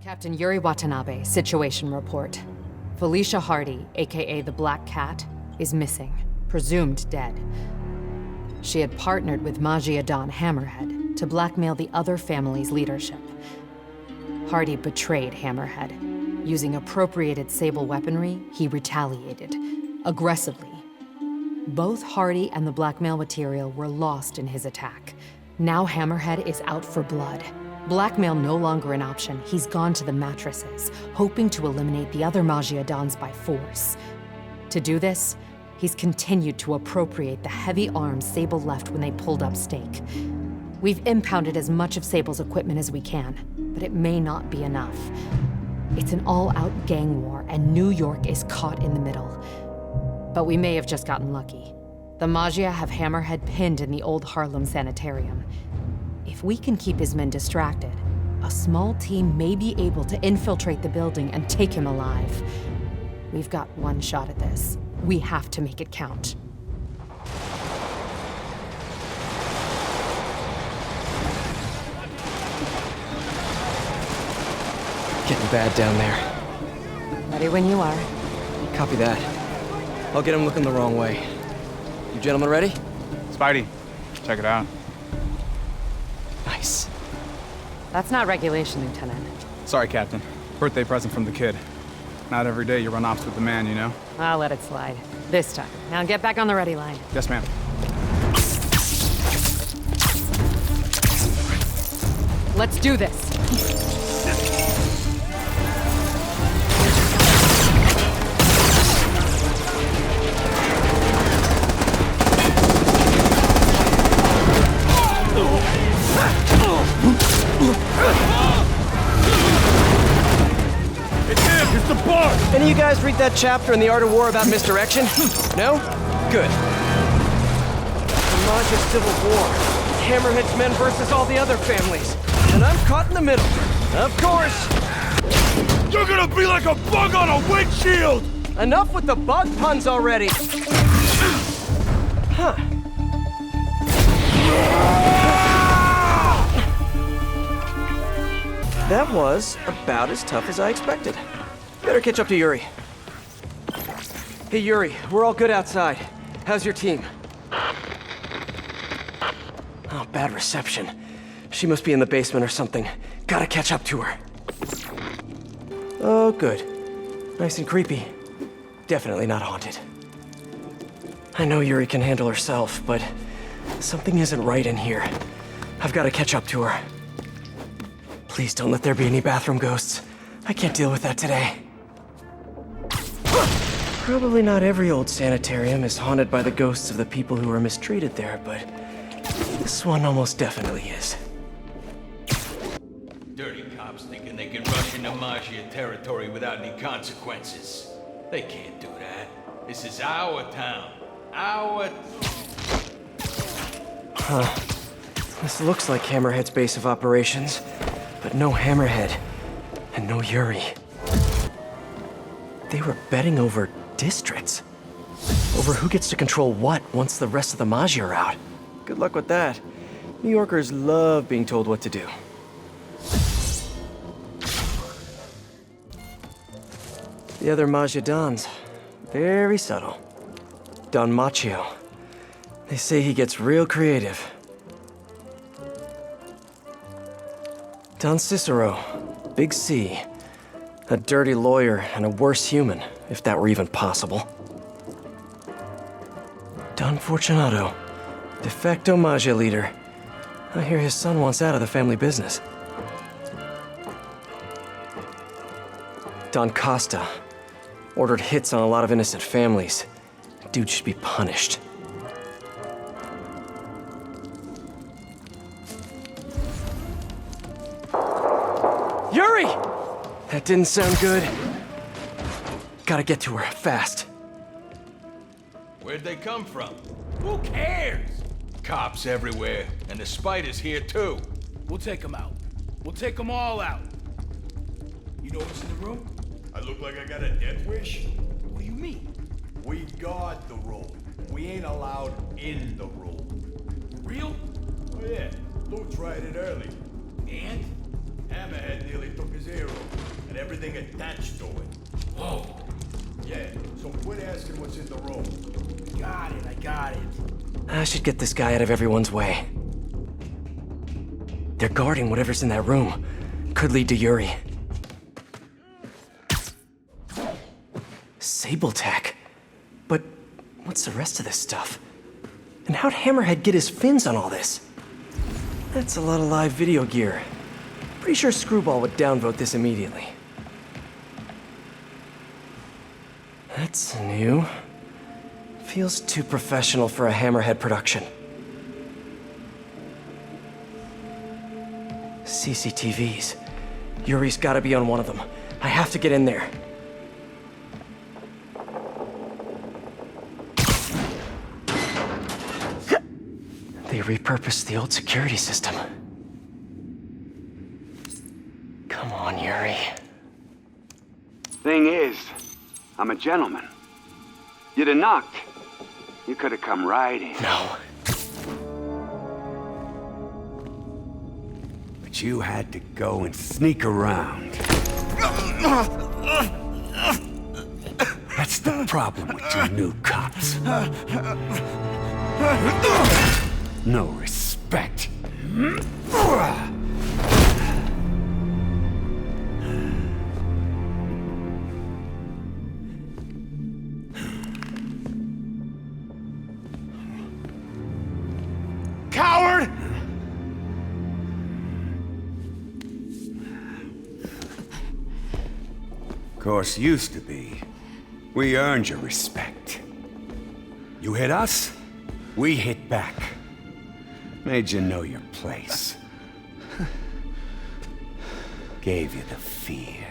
Captain Yuri Watanabe, situation report. Felicia Hardy, aka the Black Cat, is missing, presumed dead. She had partnered with Magia Don Hammerhead to blackmail the other family's leadership. Hardy betrayed Hammerhead, Using appropriated Sable weaponry, he retaliated, aggressively. Both Hardy and the blackmail material were lost in his attack. Now Hammerhead is out for blood. Blackmail no longer an option. He's gone to the mattresses, hoping to eliminate the other Magia Dons by force. To do this, he's continued to appropriate the heavy arms Sable left when they pulled up stake. We've impounded as much of Sable's equipment as we can, but it may not be enough. It's an all-out gang war, and New York is caught in the middle. But we may have just gotten lucky. The Magia have Hammerhead pinned in the old Harlem sanitarium. If we can keep his men distracted, a small team may be able to infiltrate the building and take him alive. We've got one shot at this. We have to make it count. Getting bad down there. Ready when you are. Copy that. I'll get him looking the wrong way. You gentlemen ready? Spidey, check it out. Nice. That's not regulation, Lieutenant. Sorry, Captain. Birthday present from the kid. Not every day you run ops with the man, you know? I'll let it slide. This time. Now get back on the ready line. Yes, ma'am. Let's do this. It's the bar! Any of you guys read that chapter in The Art of War about misdirection? No? Good. The Magia Civil War. Hammerhead's men versus all the other families. And I'm caught in the middle. Of course. You're gonna be like a bug on a windshield! Enough with the bug puns already. Huh. That was about as tough as I expected. Better catch up to Yuri. Hey, Yuri, we're all good outside. How's your team? Oh, bad reception. She must be in the basement or something. Gotta catch up to her. Oh, good. Nice and creepy. Definitely not haunted. I know Yuri can handle herself, but something isn't right in here. I've gotta catch up to her. Please don't let there be any bathroom ghosts. I can't deal with that today. Probably not every old sanitarium is haunted by the ghosts of the people who were mistreated there, but this one almost definitely is. Dirty cops thinking they can rush into Magia territory without any consequences. They can't do that. This is our town. Our... Huh. This looks like Hammerhead's base of operations. But no Hammerhead, and no Yuri. They were betting over districts. Over who gets to control what once the rest of the Magia are out. Good luck with that. New Yorkers love being told what to do. The other Magia Dons, very subtle. Don Machio. They say he gets real creative. Don Cicero, Big C. A dirty lawyer and a worse human, if that were even possible. Don Fortunato, de facto Magia leader. I hear his son wants out of the family business. Don Costa, ordered hits on a lot of innocent families. Dude should be punished. Yuri! That didn't sound good. Gotta get to her, fast. Where'd they come from? Who cares? Cops everywhere, and the spider's here too. We'll take them out. We'll take them all out. You know what's in the room? I look like I got a death wish? What do you mean? We guard the room. We ain't allowed in the room. Real? Oh yeah, Lou tried it early. And? Hammerhead nearly took his hero, and everything attached to it. Whoa. Yeah, so quit asking what's in the room. Got it, I got it. I should get this guy out of everyone's way. They're guarding whatever's in that room. Could lead to Yuri. Sable tech. But what's the rest of this stuff? And how'd Hammerhead get his fins on all this? That's a lot of live video gear. Pretty sure Screwball would downvote this immediately. That's new. Feels too professional for a Hammerhead production. CCTVs. Yuri's gotta be on one of them. I have to get in there. They repurposed the old security system. Come on, Yuri. Thing is, I'm a gentleman. You'd have knocked. You could have come right in. No. But you had to go and sneak around. That's the problem with you new cops. No respect. Coward! Of course, used to be. We earned your respect. You hit us, we hit back. Made you know your place. Gave you the fear.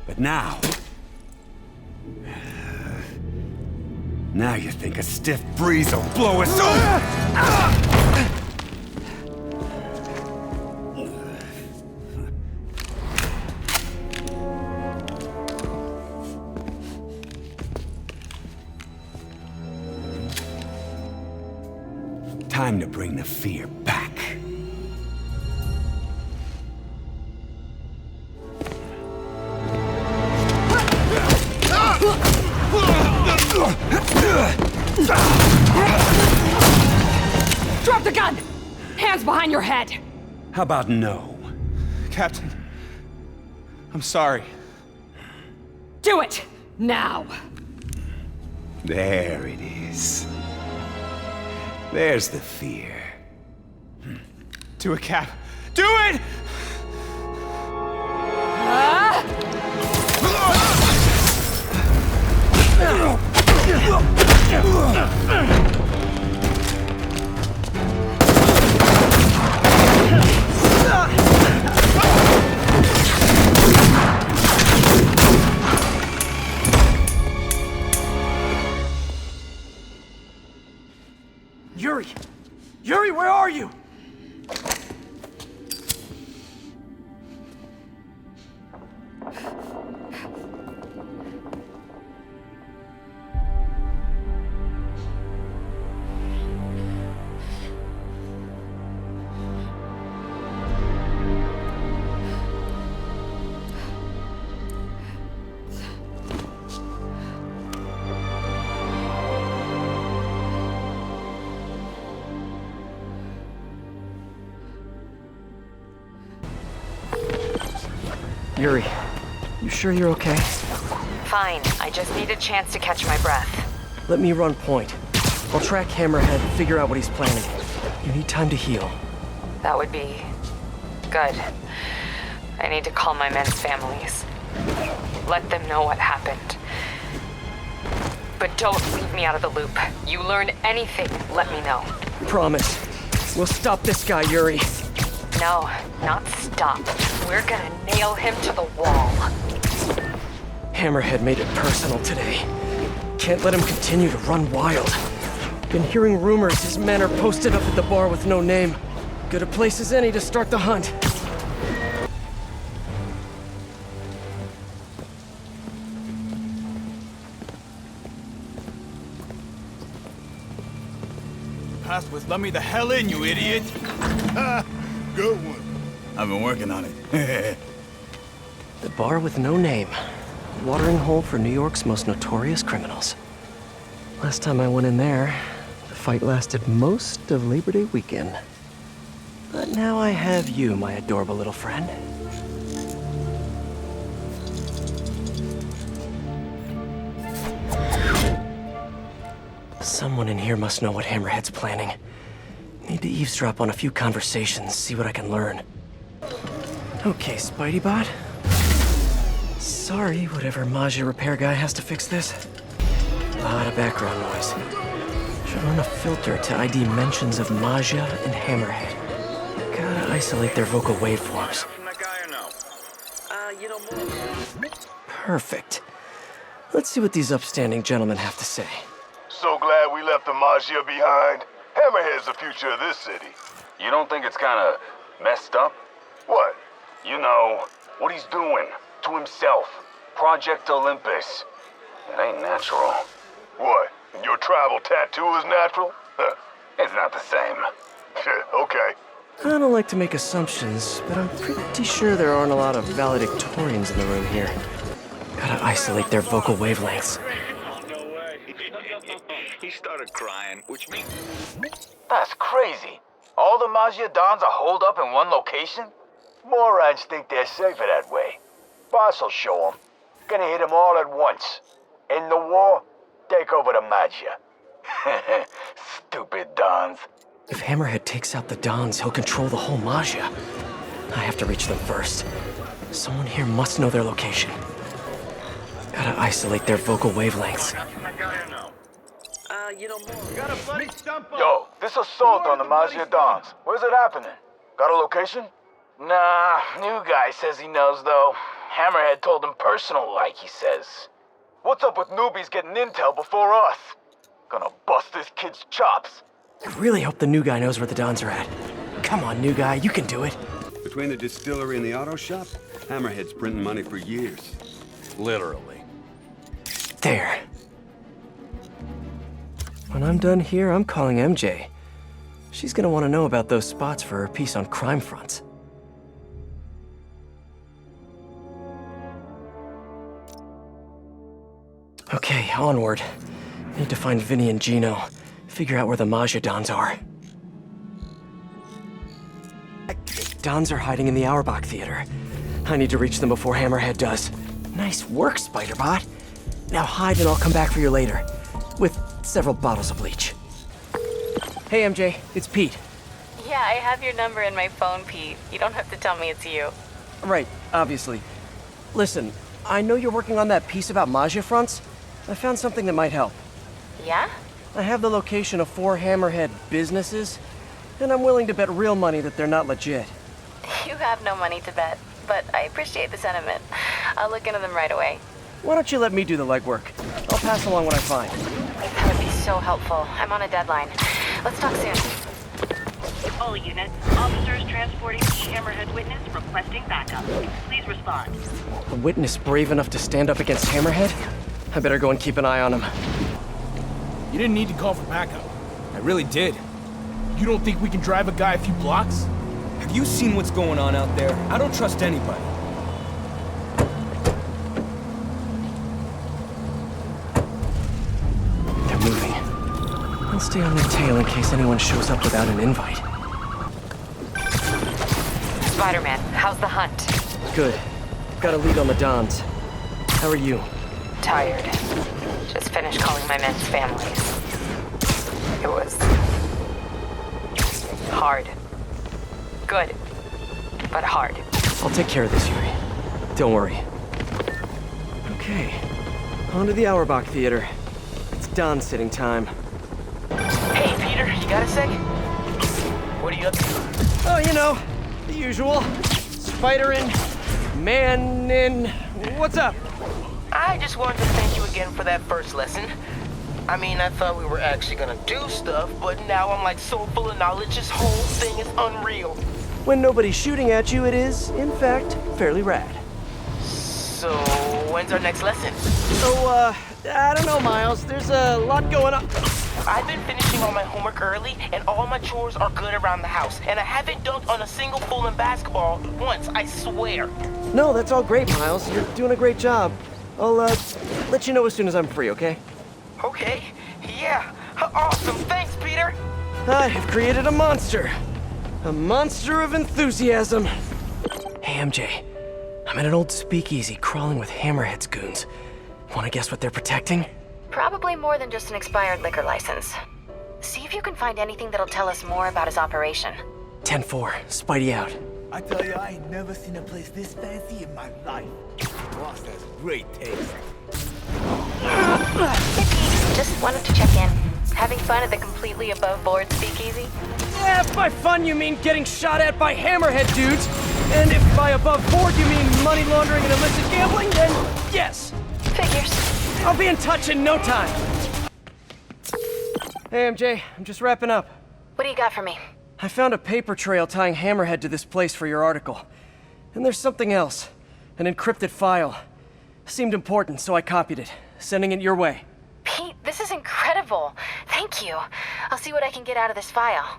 But now you think a stiff breeze will blow us over? Time to bring the fear back. Drop the gun! Hands behind your head! How about no? Captain, I'm sorry. Do it! Now! There it is. There's the fear. Do it, Cap. Do it! Yuri! Yuri, where are you? Yuri, you sure you're okay? Fine. I just need a chance to catch my breath. Let me run point. I'll track Hammerhead and figure out what he's planning. You need time to heal. That would be good. I need to call my men's families. Let them know what happened. But don't leave me out of the loop. You learn anything, let me know. Promise. We'll stop this guy, Yuri. No, not stop. We're gonna nail him to the wall. Hammerhead made it personal today. Can't let him continue to run wild. Been hearing rumors his men are posted up at the bar with no name. Good a place as any to start the hunt. Passed with let me the hell in, you idiot! Good one. I've been working on it. The bar with no name. Watering hole for New York's most notorious criminals. Last time I went in there, the fight lasted most of Labor Day weekend. But now I have you, my adorable little friend. Someone in here must know what Hammerhead's planning. Need to eavesdrop on a few conversations, see what I can learn. Okay, Spidey-Bot. Sorry, whatever Maggia repair guy has to fix this. A lot of background noise. Should run a filter to ID mentions of Maggia and Hammerhead. Gotta isolate their vocal waveforms. Perfect. Let's see what these upstanding gentlemen have to say. So glad we left the Maggia behind. Hammerhead's the future of this city. You don't think it's kinda messed up? What? You know, what he's doing to himself. Project Olympus. It ain't natural. What? Your tribal tattoo is natural? It's not the same. Okay. I don't like to make assumptions, but I'm pretty sure there aren't a lot of valedictorians in the room here. Gotta isolate their vocal wavelengths. He started crying, which means... That's crazy. All the Maggia Dons are holed up in one location? Morons think they're safer that way. Boss will show them. Gonna hit them all at once. End the war, take over the Maggia. Stupid Dons. If Hammerhead takes out the Dons, he'll control the whole Maggia. I have to reach them first. Someone here must know their location. Gotta isolate their vocal wavelengths. Yo, this assault on the Maggia Dons. Where's it happening? Got a location? Nah, new guy says he knows though. Hammerhead told him personal like, he says. What's up with newbies getting intel before us? Gonna bust this kid's chops. I really hope the new guy knows where the Dons are at. Come on, new guy, you can do it. Between the distillery and the auto shop, Hammerhead's printing money for years. Literally. There. When I'm done here, I'm calling MJ. She's gonna want to know about those spots for her piece on crime fronts. Okay, onward. Need to find Vinny and Gino. Figure out where the Maggia Dons are. Dons are hiding in the Auerbach Theater. I need to reach them before Hammerhead does. Nice work, Spider-Bot. Now hide and I'll come back for you later. With several bottles of bleach. Hey, MJ, it's Pete. Yeah, I have your number in my phone, Pete. You don't have to tell me it's you. Right, obviously. Listen, I know you're working on that piece about Maggia fronts. I found something that might help. Yeah? I have the location of 4 Hammerhead businesses, and I'm willing to bet real money that they're not legit. You have no money to bet, but I appreciate the sentiment. I'll look into them right away. Why don't you let me do the legwork? I'll pass along what I find. That would be so helpful. I'm on a deadline. Let's talk soon. All units, officers transporting key Hammerhead witness requesting backup. Please respond. A witness brave enough to stand up against Hammerhead? I better go and keep an eye on him. You didn't need to call for backup. I really did. You don't think we can drive a guy a few blocks? Have you seen what's going on out there? I don't trust anybody. They're moving. I'll stay on their tail in case anyone shows up without an invite. Spider-Man, how's the hunt? Good. Got a lead on the Dons. How are you? Tired. Just finished calling my men's families. It was... hard. Good. But hard. I'll take care of this, Yuri. Don't worry. Okay. On to the Auerbach Theater. It's Don sitting time. Hey, Peter, you got a sec? What are you up to? Oh, you know, the usual. Spider-in, man-in... What's up? I just wanted to thank you again for that first lesson. I mean, I thought we were actually gonna do stuff, but now I'm like so full of knowledge, this whole thing is unreal. When nobody's shooting at you, it is, in fact, fairly rad. So, when's our next lesson? Oh, I don't know, Miles. There's a lot going on. I've been finishing all my homework early, and all my chores are good around the house, and I haven't dunked on a single fool in basketball once, I swear. No, that's all great, Miles. You're doing a great job. I'll, let you know as soon as I'm free, okay? Okay, yeah. Awesome, thanks, Peter. I have created a monster. A monster of enthusiasm. Hey, MJ. I'm at an old speakeasy crawling with Hammerhead's goons. Wanna guess what they're protecting? Probably more than just an expired liquor license. See if you can find anything that'll tell us more about his operation. 10-4, Spidey out. I tell you, I ain't never seen a place this fancy in my life. Boss has great taste. Hey Pete, just wanted to check in. Having fun at the completely above-board speakeasy? Yeah, if by fun you mean getting shot at by Hammerhead dudes, and if by above board you mean money laundering and illicit gambling, then yes. Figures. I'll be in touch in no time. Hey MJ, I'm just wrapping up. What do you got for me? I found a paper trail tying Hammerhead to this place for your article. And there's something else. An encrypted file. Seemed important, so I copied it. Sending it your way. Pete, this is incredible. Thank you. I'll see what I can get out of this file.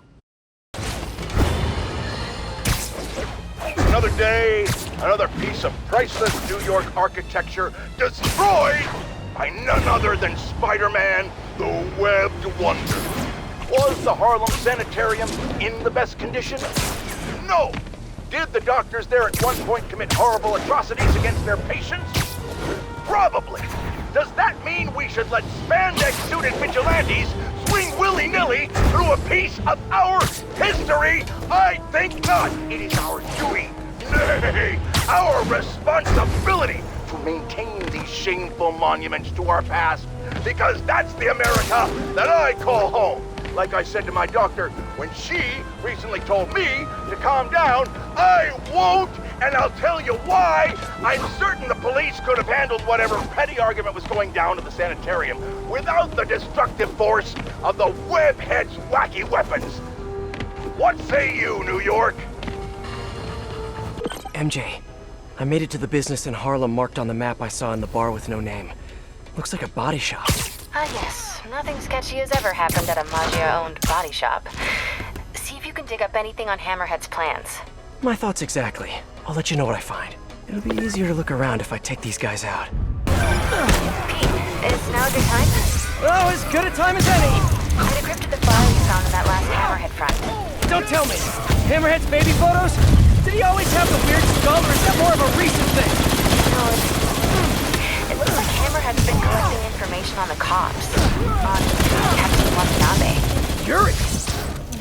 Another day, another piece of priceless New York architecture destroyed by none other than Spider-Man, the Webbed Wonder. Was the Harlem Sanitarium in the best condition? No. Did the doctors there at one point commit horrible atrocities against their patients? Probably. Does that mean we should let spandex-suited vigilantes swing willy-nilly through a piece of our history? I think not. It is our duty, nay, our responsibility to maintain these shameful monuments to our past, because that's the America that I call home. Like I said to my doctor, when she recently told me to calm down, I won't, and I'll tell you why. I'm certain the police could have handled whatever petty argument was going down at the sanitarium without the destructive force of the Webhead's wacky weapons. What say you, New York? MJ, I made it to the business in Harlem marked on the map I saw in the bar with no name. Looks like a body shop. Ah, yes. Nothing sketchy has ever happened at a Magia-owned body shop. See if you can dig up anything on Hammerhead's plans. My thoughts exactly. I'll let you know what I find. It'll be easier to look around if I take these guys out. Pete, is now a good time? Oh, as good a time as any! I decrypted the file you found in that last Hammerhead front. Don't tell me! Hammerhead's baby photos? Did he always have the weird skull, or is that more of a recent thing? No, it looks like Hammerhead's been collecting information on the cops. On Captain Watanabe. Yuri?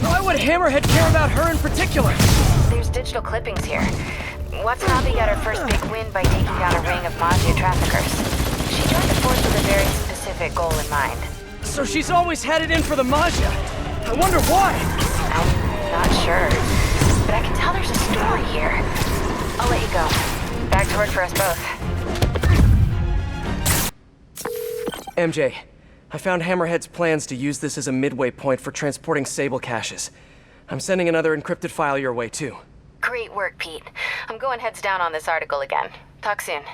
Why would Hammerhead care about her in particular? There's digital clippings here. Watanabe got her first big win by taking down a ring of Magia traffickers. She joined the force with a very specific goal in mind. So she's always had it in for the Magia. I wonder why. I'm not sure. But I can tell there's a story here. I'll let you go. Back to work for us both. MJ, I found Hammerhead's plans to use this as a midway point for transporting Sable caches. I'm sending another encrypted file your way, too. Great work, Pete. I'm going heads down on this article again. Talk soon.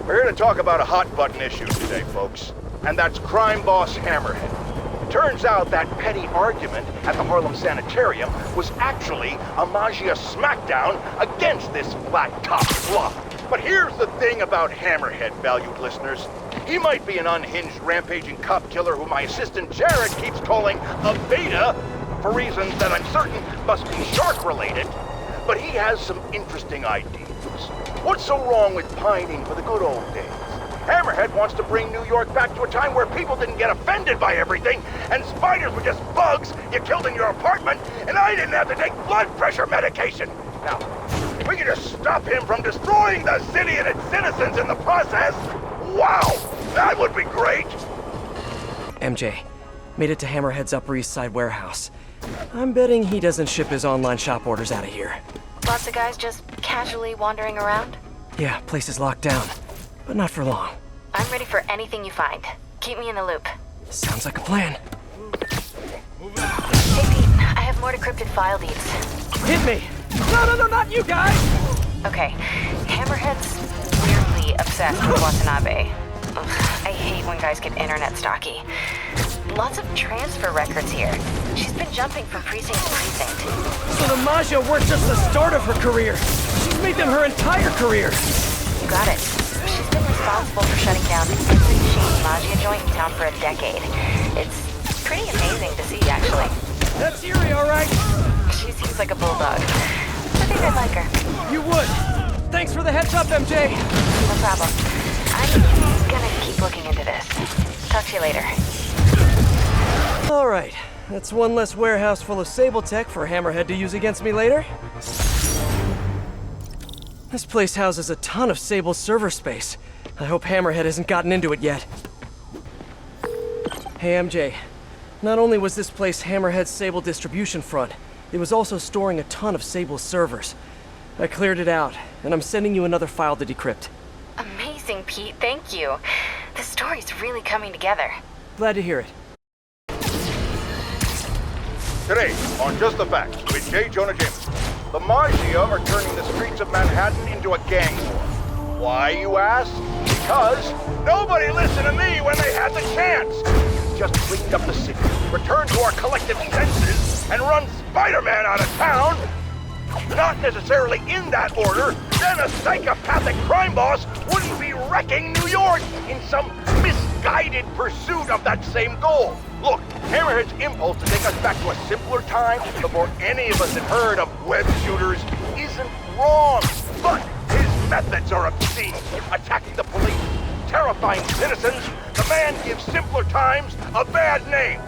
We're here to talk about a hot-button issue today, folks. And that's crime boss Hammerhead. Turns out that petty argument at the Harlem Sanitarium was actually a Magia smackdown against this flat-top fluff. But here's the thing about Hammerhead, valued listeners. He might be an unhinged, rampaging cop killer who my assistant Jared keeps calling a beta, for reasons that I'm certain must be shark-related, but he has some interesting ideas. What's so wrong with pining for the good old days? Hammerhead wants to bring New York back to a time where people didn't get offended by everything, and spiders were just bugs you killed in your apartment, and I didn't have to take blood pressure medication. Now, if we could just stop him from destroying the city and its citizens in the process, wow, that would be great. MJ, made it to Hammerhead's Upper East Side warehouse. I'm betting he doesn't ship his online shop orders out of here. Lots of guys just casually wandering around? Yeah, place is locked down, but not for long. I'm ready for anything you find. Keep me in the loop. Sounds like a plan. Hey Pete, I have more decrypted file deeds. Hit me! No, not you guys! Okay, Hammerhead's weirdly obsessed with Watanabe. Ugh, I hate when guys get internet stocky. Lots of transfer records here. She's been jumping from precinct to precinct. So the Magia weren't just the start of her career. She's made them her entire career. You got it. She's been responsible for shutting down every shady Magia joint in town for a decade. It's pretty amazing to see, actually. That's Yuri, all right. She seems like a bulldog. I think I'd like her. You would. Thanks for the heads up, MJ. No problem. I'm gonna keep looking into this. Talk to you later. All right. That's one less warehouse full of Sable tech for Hammerhead to use against me later. This place houses a ton of Sable server space. I hope Hammerhead hasn't gotten into it yet. Hey, MJ. Not only was this place Hammerhead's Sable distribution front, it was also storing a ton of Sable servers. I cleared it out, and I'm sending you another file to decrypt. Amazing, Pete. Thank you. The story's really coming together. Glad to hear it. Today, on Just the Facts, with J. Jonah Jameson, the Mafia are turning the streets of Manhattan into a gang war. Why, you ask? Because nobody listened to me when they had the chance. Just cleaned up the city, returned to our collective senses, and run Spider-Man out of town. Not necessarily in that order, then a psychopathic crime boss wouldn't be wrecking New York in some misguided pursuit of that same goal. Look, Hammerhead's impulse to take us back to a simpler time before any of us had heard of web shooters isn't wrong. But his methods are obscene. Attacking the police, terrifying citizens, the man gives simpler times a bad name.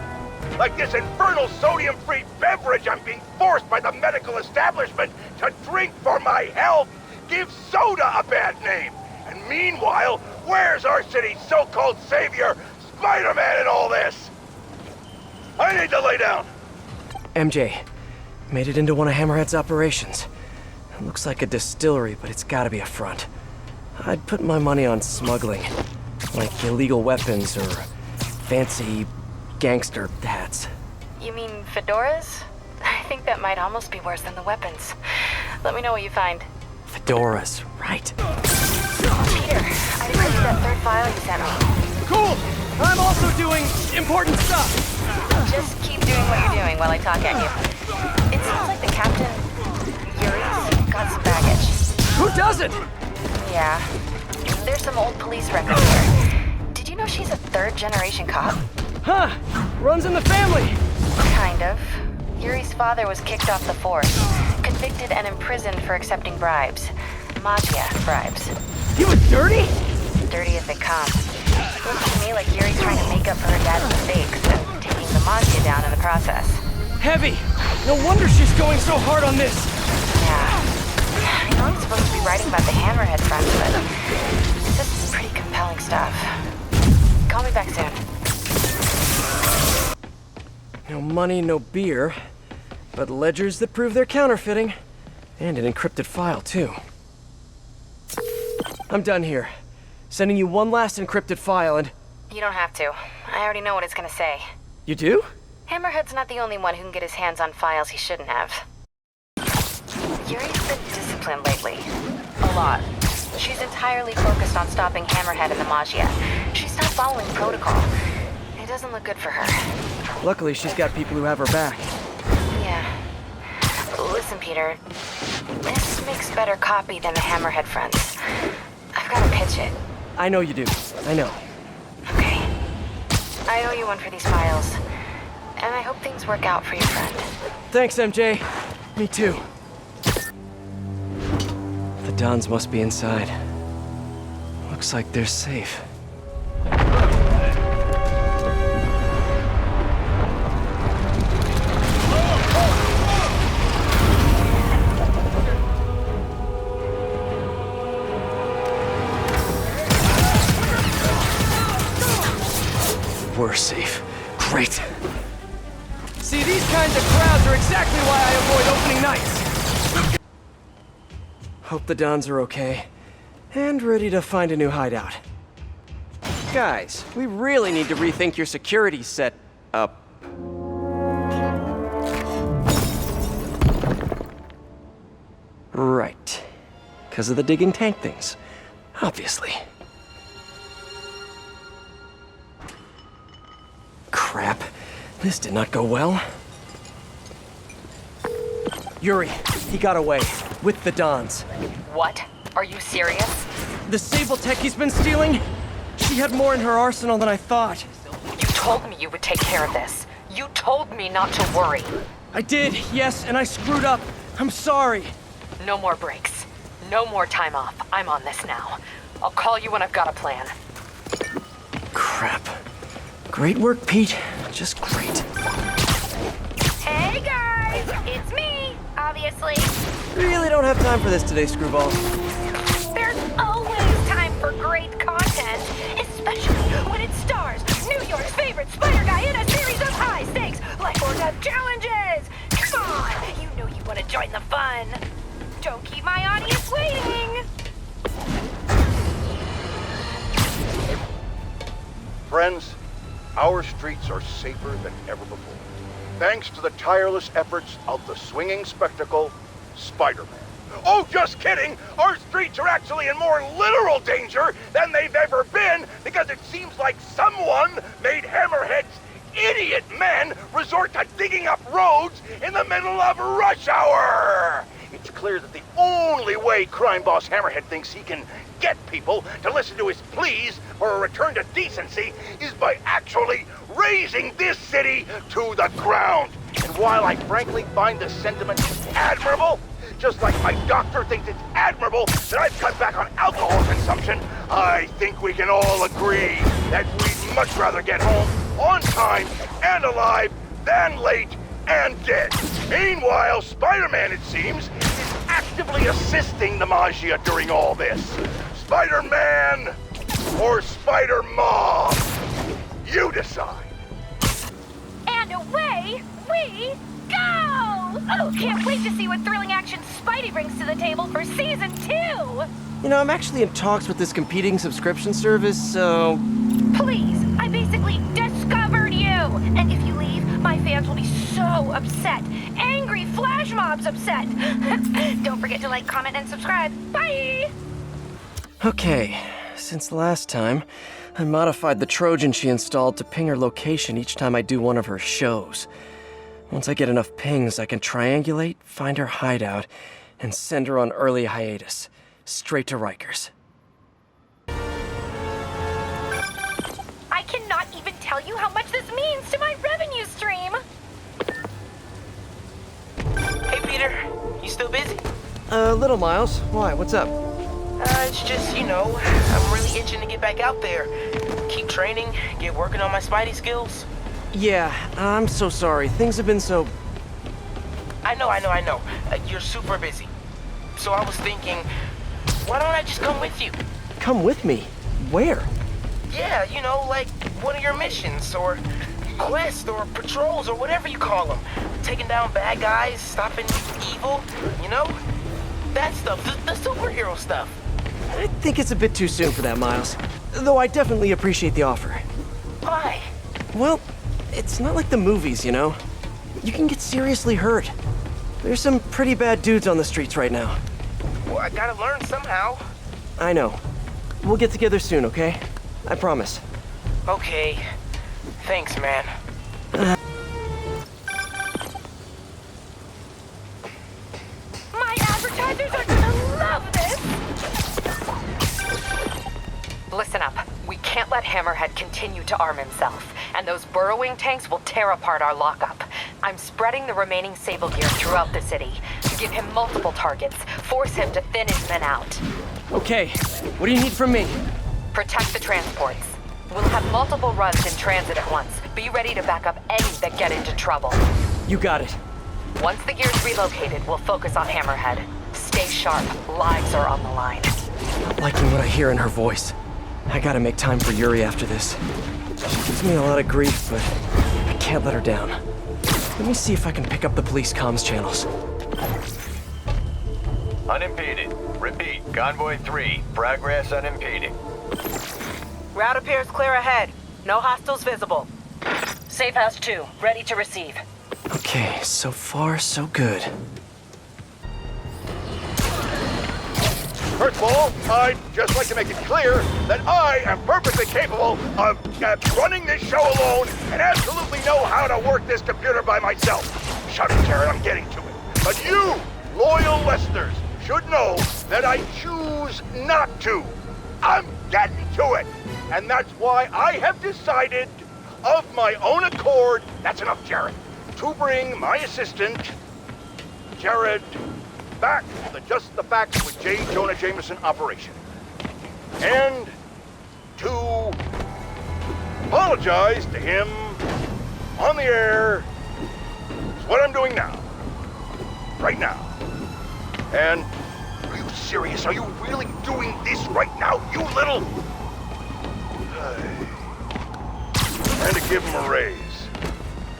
Like this infernal sodium-free beverage I'm being forced by the medical establishment to drink for my health gives soda a bad name. And meanwhile, where's our city's so-called savior, Spider-Man, in all this? I need to lay down. MJ, made it into one of Hammerhead's operations. It looks like a distillery, but it's gotta be a front. I'd put my money on smuggling, like illegal weapons or fancy gangster hats. You mean fedoras? I think that might almost be worse than the weapons. Let me know what you find. Fedoras, right. Peter, I printed that third file you sent me. Cool! I'm also doing important stuff! Just keep doing what you're doing while I talk at you. It sounds like the captain, Yuri's, got some baggage. Who doesn't? Yeah. There's some old police records here. Did you know she's a third-generation cop? Huh! Runs in the family! Kind of. Yuri's father was kicked off the force, convicted and imprisoned for accepting bribes. Mafia bribes. He was dirty? Dirty as they come. Looks to me like Yuri's trying to make up for her dad's mistakes and taking the Mafia down in the process. Heavy! No wonder she's going so hard on this! Yeah. I know I'm supposed to be writing about the Hammerhead front, but this is pretty compelling stuff. Call me back soon. No money, no beer, but ledgers that prove they're counterfeiting. And an encrypted file, too. I'm done here. Sending you one last encrypted file and... You don't have to. I already know what it's gonna say. You do? Hammerhead's not the only one who can get his hands on files he shouldn't have. Yuri's been disciplined lately. A lot. She's entirely focused on stopping Hammerhead and the Mafia. She's not following protocol. It doesn't look good for her. Luckily, she's got people who have her back. Yeah. Listen, Peter. This makes better copy than the Hammerhead fronts. I've got to pitch it. I know you do. I know. Okay. I owe you one for these files. And I hope things work out for your friend. Thanks, MJ. Me too. The Dons must be inside. Looks like they're safe. We're safe. Great. See, these kinds of crowds are exactly why I avoid opening nights. Hope the Dons are okay. And ready to find a new hideout. Guys, we really need to rethink your security set up. Right. Because of the digging tank things. Obviously. Crap. This did not go well. Yuri, he got away. With the Dons. What? Are you serious? The Sable tech he's been stealing? She had more in her arsenal than I thought. You told me you would take care of this. You told me not to worry. I did, yes, and I screwed up. I'm sorry. No more breaks. No more time off. I'm on this now. I'll call you when I've got a plan. Crap. Great work, Pete. Just great. Hey guys, it's me, obviously. Really don't have time for this today, Screwball. There's always time for great content, especially when it stars New York's favorite spider guy in a series of high-stakes life or death challenges. Come on, you know you want to join the fun. Don't keep my audience waiting. Friends, our streets are safer than ever before, thanks to the tireless efforts of the swinging spectacle, Spider-Man. Oh, just kidding! Our streets are actually in more literal danger than they've ever been, because it seems like someone made Hammerhead's idiot men resort to digging up roads in the middle of rush hour! It's clear that the only way crime boss Hammerhead thinks he can get people to listen to his pleas for a return to decency is by actually razing this city to the ground. And while I frankly find this sentiment admirable, just like my doctor thinks it's admirable that I've cut back on alcohol consumption, I think we can all agree that we'd much rather get home on time and alive than late and dead. Meanwhile, Spider-Man, it seems, is actively assisting the Magia during all this. Spider-Man or Spider-Mom? You decide. And away we go! Oh, can't wait to see what thrilling action Spidey brings to the table for season 2! You know, I'm actually in talks with this competing subscription service, so... Please, I basically discovered you! And if you leave, my fans will be so upset. Angry flash mobs upset. Don't forget to like, comment, and subscribe. Bye! Okay, since last time, I modified the Trojan she installed to ping her location each time I do one of her shows. Once I get enough pings, I can triangulate, find her hideout, and send her on early hiatus, straight to Rikers. I cannot even tell you how much this means to my revenue stream! Hey, Peter. You still busy? Little Miles. Why? What's up? It's just, you know, I'm really itching to get back out there. Keep training, get working on my Spidey skills. Yeah, I'm so sorry. Things have been so... I know. You're super busy. So I was thinking, why don't I just come with you? Come with me? Where? Yeah, you know, like one of your missions, or quests, or patrols, or whatever you call them. Taking down bad guys, stopping evil, you know? That stuff, the superhero stuff. I think it's a bit too soon for that, Miles. Though I definitely appreciate the offer. Why? Well, it's not like the movies, you know? You can get seriously hurt. There's some pretty bad dudes on the streets right now. Well, I gotta learn somehow. I know. We'll get together soon, okay? I promise. Okay. Thanks, man. My advertisers are gonna love this! Listen up. We can't let Hammerhead continue to arm himself, and those burrowing tanks will tear apart our lockup. I'm spreading the remaining Sable gear throughout the city. Give him multiple targets. Force him to thin his men out. Okay. What do you need from me? Protect the transports. We'll have multiple runs in transit at once. Be ready to back up any that get into trouble. You got it. Once the gear's relocated, we'll focus on Hammerhead. Stay sharp. Lives are on the line. Not liking what I hear in her voice. I gotta make time for Yuri after this. She gives me a lot of grief, but I can't let her down. Let me see if I can pick up the police comms channels. Unimpeded. Repeat, Convoy 3, progress unimpeded. Route appears clear ahead. No hostiles visible. Safe House 2, ready to receive. Okay, so far, so good. First of all, I'd just like to make it clear that I am perfectly capable of running this show alone and absolutely know how to work this computer by myself. Shut up, Jared, I'm getting to it. But you, loyal listeners, should know that I choose not to. I'm getting to it. And that's why I have decided of my own accord, that's enough, Jared, to bring my assistant, Jared, back to the Just the Facts with J. Jonah Jameson operation. And to apologize to him on the air is what I'm doing now. Right now. And are you serious? Are you really doing this right now, you little... And to give him a raise.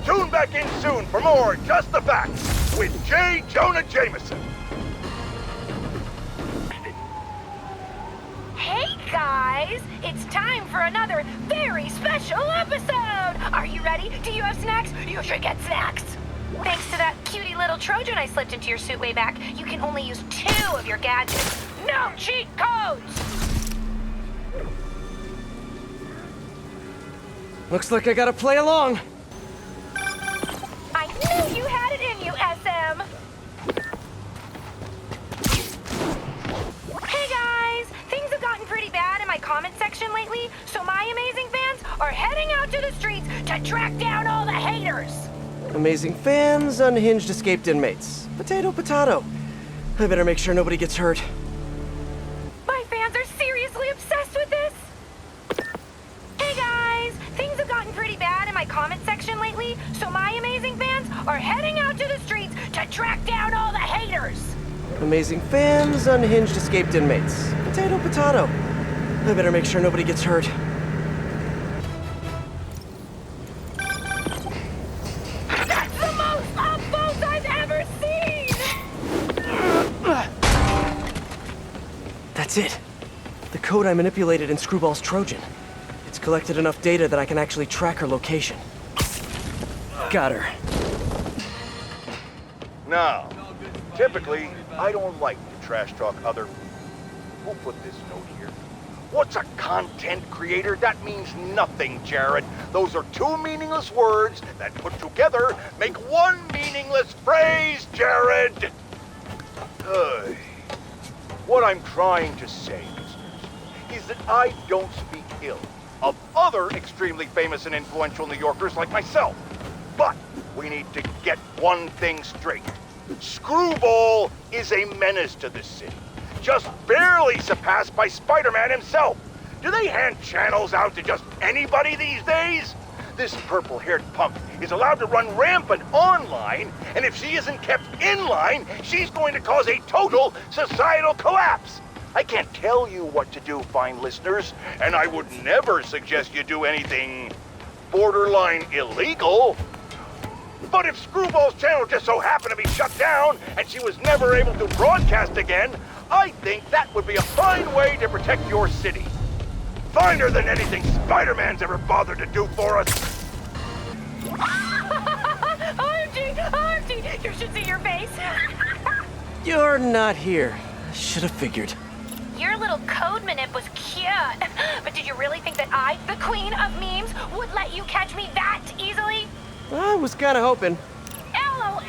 Tune back in soon for more Just the Facts with J. Jonah Jameson. Hey guys, it's time for another very special episode! Are you ready? Do you have snacks? You should get snacks! Thanks to that cutie little Trojan I slipped into your suit way back, you can only use 2 of your gadgets. No cheat codes! Looks like I gotta play along. I knew you had it in you, SM! Hey guys! Things have gotten pretty bad in my comment section lately, so my amazing fans are heading out to the streets to track down all the haters! Amazing fans, unhinged escaped inmates. Potato, potato. I better make sure nobody gets hurt. My fans are seriously obsessed with this! Hey guys! Things have gotten pretty bad in my comment section lately, so my amazing fans are heading out to the streets to track down all the haters! Amazing fans, unhinged escaped inmates. Potato, potato. I better make sure nobody gets hurt. That's the most up-votes I've ever seen! That's it. The code I manipulated in Screwball's Trojan. It's collected enough data that I can actually track her location. Got her. Now, typically, I don't like to trash talk other... Who put this note here? What's a content creator? That means nothing, Jared. Those are 2 meaningless words that put together make 1 meaningless phrase, Jared! What I'm trying to say, listeners, is that I don't speak ill of other extremely famous and influential New Yorkers like myself. But we need to get one thing straight. Screwball is a menace to this city. Just barely surpassed by Spider-Man himself. Do they hand channels out to just anybody these days? This purple-haired punk is allowed to run rampant online, and if she isn't kept in line, she's going to cause a total societal collapse. I can't tell you what to do, fine listeners, and I would never suggest you do anything borderline illegal. But if Screwball's channel just so happened to be shut down and she was never able to broadcast again, I think that would be a fine way to protect your city. Finer than anything Spider-Man's ever bothered to do for us. OMG! OMG! You should see your face! You're not here. Should have figured. Your little code manip was cute. But did you really think that I, the queen of memes, would let you catch me that easily? I was kind of hoping. LOL,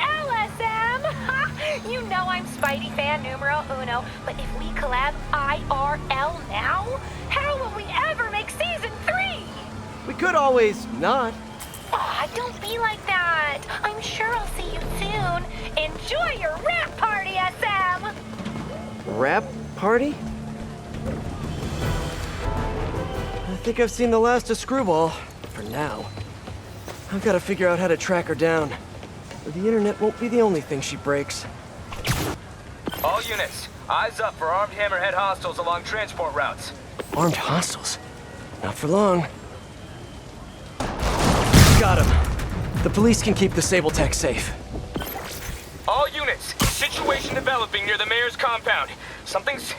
SM! You know I'm Spidey fan numero uno, but if we collab IRL now, how will we ever make season 3? We could always not. Aw, don't be like that. I'm sure I'll see you soon. Enjoy your rap party, SM! Rap party? I think I've seen the last of Screwball. For now. I've got to figure out how to track her down. The internet won't be the only thing she breaks. All units, eyes up for armed Hammerhead hostiles along transport routes. Armed hostiles? Not for long. Got him. The police can keep the Sable tech safe. All units, situation developing near the mayor's compound. Something's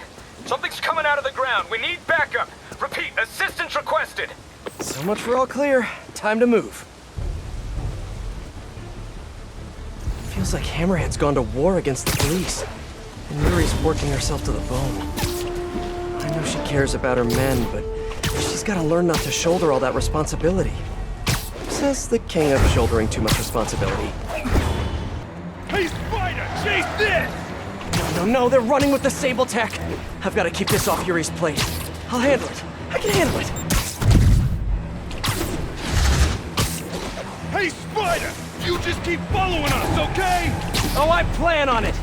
coming out of the ground. We need backup. Repeat, assistance requested. So much for all clear. Time to move. Feels like Hammerhead's gone to war against the police. And Yuri's working herself to the bone. I know she cares about her men, but she's got to learn not to shoulder all that responsibility. Says the king of shouldering too much responsibility. Hey, Spider! Chase this! No, they're running with the Sable tech! I've got to keep this off Yuri's plate. I'll handle it. I can handle it. Hey, Spider! You just keep following us, okay? Oh, I plan on it!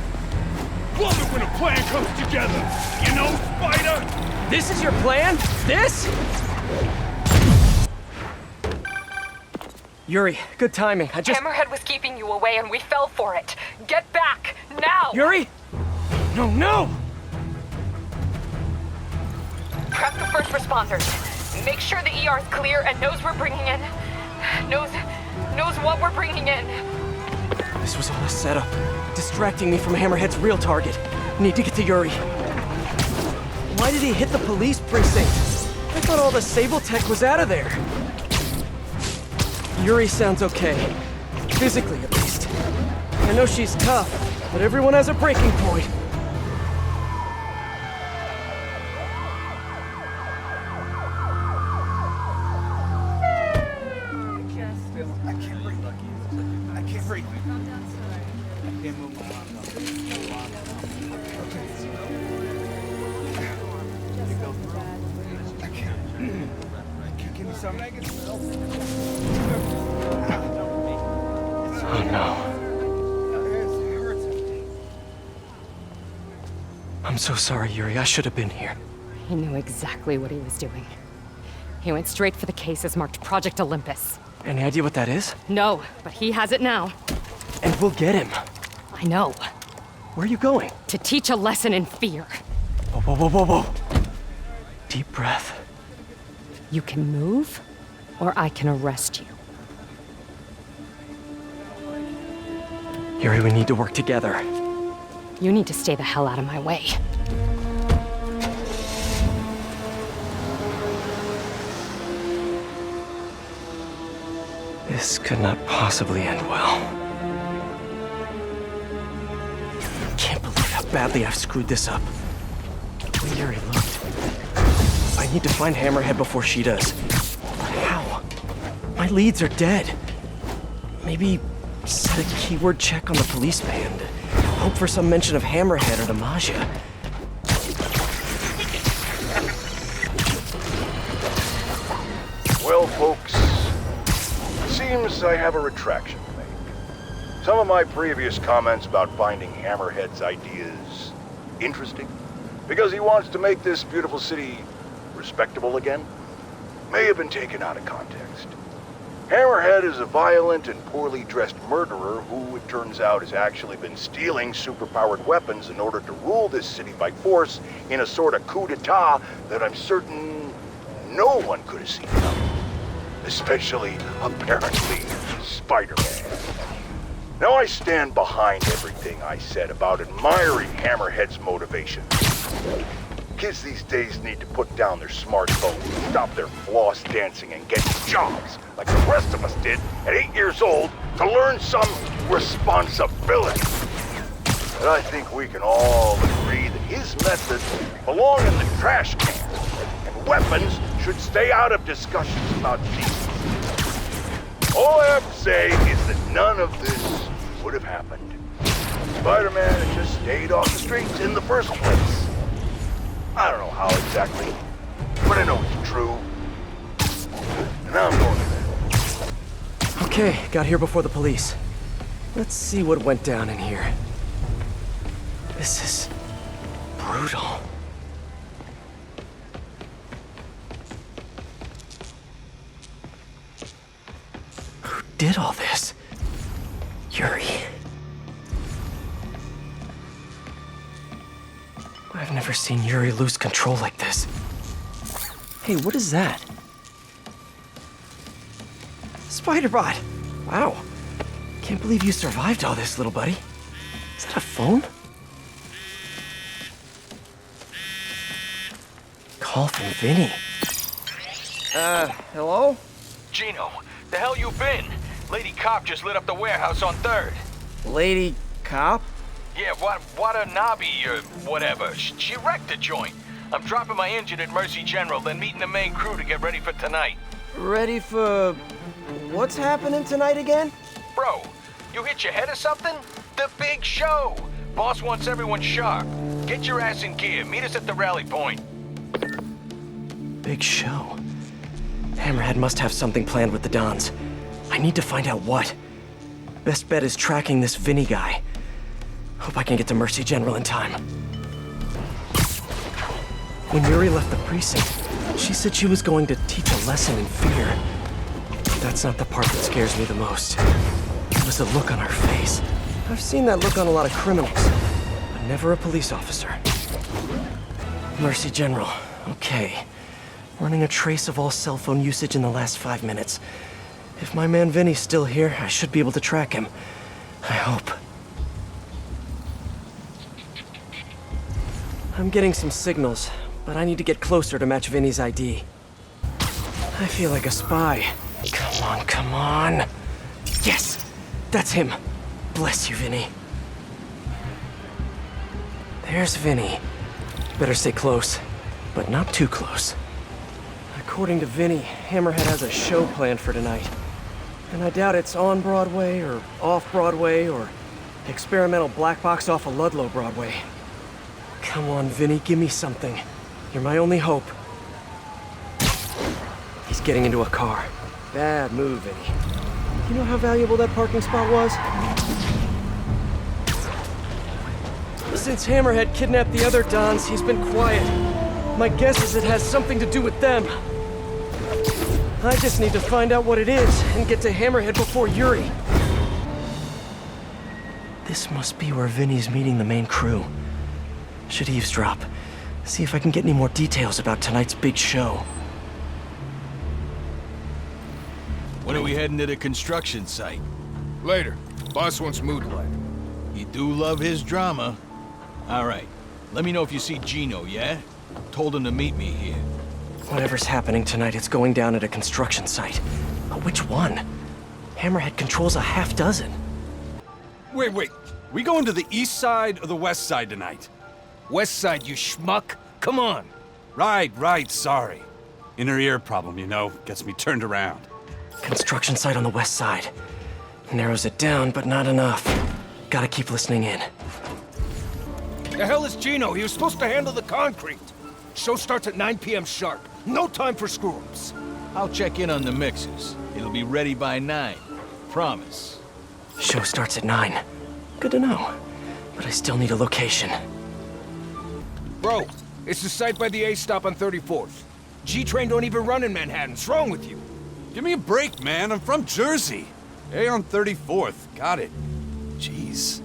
Love it when a plan comes together! You know, Spider? This is your plan? This? Yuri, good timing. Hammerhead was keeping you away and we fell for it. Get back, now! Yuri? No! Prep the first responders. Make sure the ER is clear and knows we're bringing in. Knows what we're bringing in. This was all a setup. Distracting me from Hammerhead's real target. Need to get to Yuri. Why did he hit the police precinct? I thought all the Sable tech was out of there. Yuri sounds okay. Physically, at least. I know she's tough, but everyone has a breaking point. Oh no. I'm so sorry, Yuri. I should have been here. He knew exactly what he was doing. He went straight for the cases marked Project Olympus. Any idea what that is? No, but he has it now. And we'll get him. I know. Where are you going? To teach a lesson in fear. Whoa. Deep breath. You can move, or I can arrest you. Yuri, we need to work together. You need to stay the hell out of my way. This could not possibly end well. I can't believe how badly I've screwed this up. When Yuri looked. I need to find Hammerhead before she does. But how? My leads are dead. Maybe set a keyword check on the police band. Hope for some mention of Hammerhead or Demacia. Well, folks, seems I have a retraction to make. Some of my previous comments about finding Hammerhead's ideas interesting, because he wants to make this beautiful city respectable again, may have been taken out of context. Hammerhead is a violent and poorly dressed murderer who, it turns out, has actually been stealing superpowered weapons in order to rule this city by force in a sort of coup d'etat that I'm certain no one could have seen coming. Especially, apparently, Spider-Man. Now I stand behind everything I said about admiring Hammerhead's motivation. Kids these days need to put down their smartphones, stop their floss dancing, and get jobs, like the rest of us did at 8 years old, to learn some responsibility. And I think we can all agree that his methods belong in the trash can, and weapons should stay out of discussions about peace. All I have to say is that none of this would have happened. Spider-Man had just stayed off the streets in the first place. I don't know how exactly, but I know it's true. And now I'm going to bed. Okay, got here before the police. Let's see what went down in here. This is brutal. Who did all this? Yuri. I've never seen Yuri lose control like this. Hey, what is that? Spider-Bot! Wow. Can't believe you survived all this, little buddy. Is that a phone? Call from Vinny. Hello? Gino, the hell you been? Lady Cop just lit up the warehouse on 3rd. Lady Cop? Yeah, Watanabe or whatever. She wrecked the joint. I'm dropping my engine at Mercy General, then meeting the main crew to get ready for tonight. Ready for... what's happening tonight again? Bro, you hit your head or something? The big show! Boss wants everyone sharp. Get your ass in gear. Meet us at the rally point. Big show. Hammerhead must have something planned with the Dons. I need to find out what. Best bet is tracking this Vinny guy. Hope I can get to Mercy General in time. When Yuri left the precinct, she said she was going to teach a lesson in fear. That's not the part that scares me the most. It was the look on her face. I've seen that look on a lot of criminals, but never a police officer. Mercy General. Okay. Running a trace of all cell phone usage in the last 5 minutes. If my man Vinny's still here, I should be able to track him. I hope. I'm getting some signals, but I need to get closer to match Vinny's ID. I feel like a spy. Come on, come on. Yes! That's him. Bless you, Vinny. There's Vinny. Better stay close, but not too close. According to Vinny, Hammerhead has a show planned for tonight. And I doubt it's on Broadway, or off Broadway, or experimental black box off of Ludlow Broadway. Come on, Vinny, give me something. You're my only hope. He's getting into a car. Bad move, Vinny. You know how valuable that parking spot was? Since Hammerhead kidnapped the other Dons, he's been quiet. My guess is it has something to do with them. I just need to find out what it is and get to Hammerhead before Yuri. This must be where Vinny's meeting the main crew. Should eavesdrop. See if I can get any more details about tonight's big show. When are we heading to the construction site? Later. Boss wants mood light. You do love his drama. All right. Let me know if you see Gino, yeah? Told him to meet me here. Whatever's happening tonight, it's going down at a construction site. But which one? Hammerhead controls a half dozen. Wait. We going to the east side or the west side tonight? West side, you schmuck. Come on. Right, sorry. Inner ear problem, you know, gets me turned around. Construction site on the west side. Narrows it down, but not enough. Gotta keep listening in. The hell is Gino? He was supposed to handle the concrete. Show starts at 9 p.m. sharp. No time for screw-ups. I'll check in on the mixers. It'll be ready by 9. Promise. Show starts at 9. Good to know. But I still need a location. Bro, it's the site by the A stop on 34th. G-Train don't even run in Manhattan. What's wrong with you? Give me a break, man. I'm from Jersey. A on 34th. Got it. Jeez.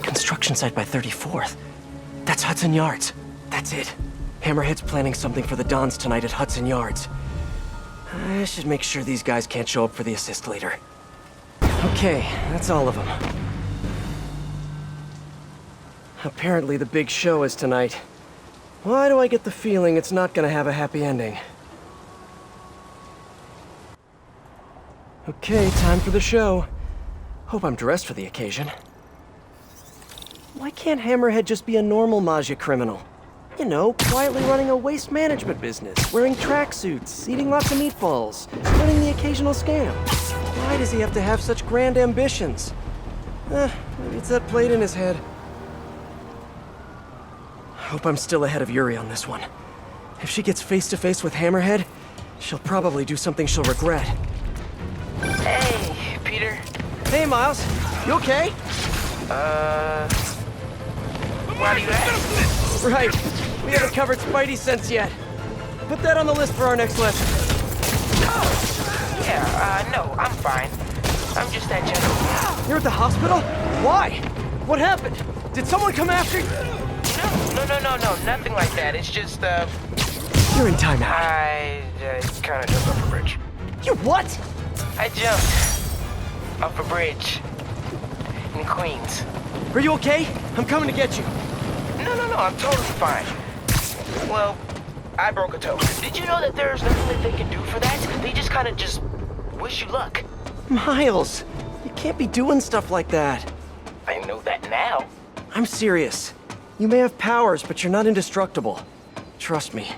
Construction site by 34th. That's Hudson Yards. That's it. Hammerhead's planning something for the Dons tonight at Hudson Yards. I should make sure these guys can't show up for the assist later. Okay, that's all of them. Apparently the big show is tonight. Why do I get the feeling it's not gonna have a happy ending? Okay, time for the show. Hope I'm dressed for the occasion. Why can't Hammerhead just be a normal Maggia criminal? You know, quietly running a waste management business, wearing tracksuits, eating lots of meatballs, running the occasional scam. Why does he have to have such grand ambitions? Maybe it's that plate in his head. Hope I'm still ahead of Yuri on this one. If she gets face to face with Hammerhead, she'll probably do something she'll regret. Hey, Peter. Hey, Miles. You okay? Why do you ask? Right. We haven't covered Spidey sense yet. Put that on the list for our next lesson. Yeah, no, I'm fine. I'm just that gentle. You're at the hospital? Why? What happened? Did someone come after you? No, nothing like that. It's just, You're in timeout. I kinda jumped off a bridge. You what? I jumped off a bridge in Queens. Are you okay? I'm coming to get you. No, I'm totally fine. Well, I broke a toe. Did you know that there's nothing that they can do for that? They just kinda just wish you luck. Miles, you can't be doing stuff like that. I know that now. I'm serious. You may have powers, but you're not indestructible. Trust me.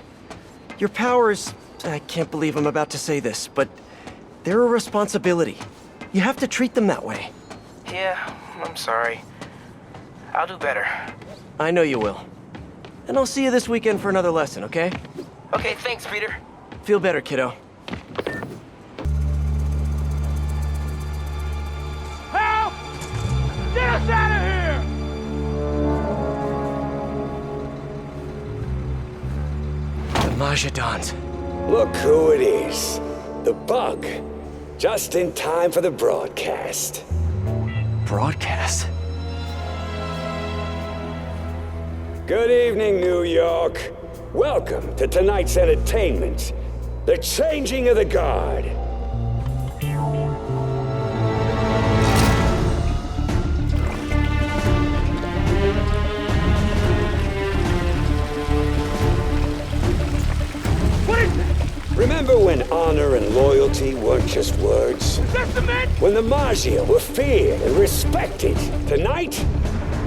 Your powers, I can't believe I'm about to say this, but they're a responsibility. You have to treat them that way. Yeah, I'm sorry. I'll do better. I know you will. And I'll see you this weekend for another lesson, okay? Okay, thanks, Peter. Feel better, kiddo. Majidons. Look who it is. The Bug. Just in time for the broadcast. Broadcast? Good evening, New York. Welcome to tonight's entertainment. The Changing of the Guard. Remember when honor and loyalty weren't just words? When the Maggia were feared and respected? Tonight,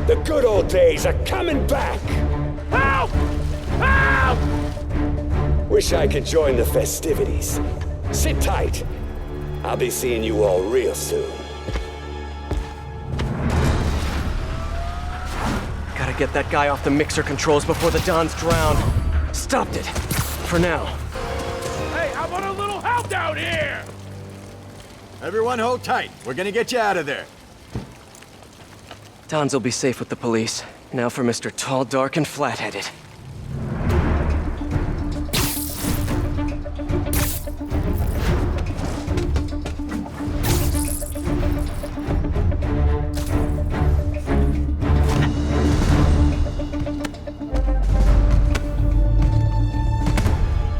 the good old days are coming back! Help! Help! Wish I could join the festivities. Sit tight. I'll be seeing you all real soon. Gotta get that guy off the mixer controls before the Dons drown. Stopped it. For now. Hey, how about a little help down here? Everyone hold tight. We're gonna get you out of there. Dons will be safe with the police. Now for Mr. Tall, Dark, and Flat-Headed.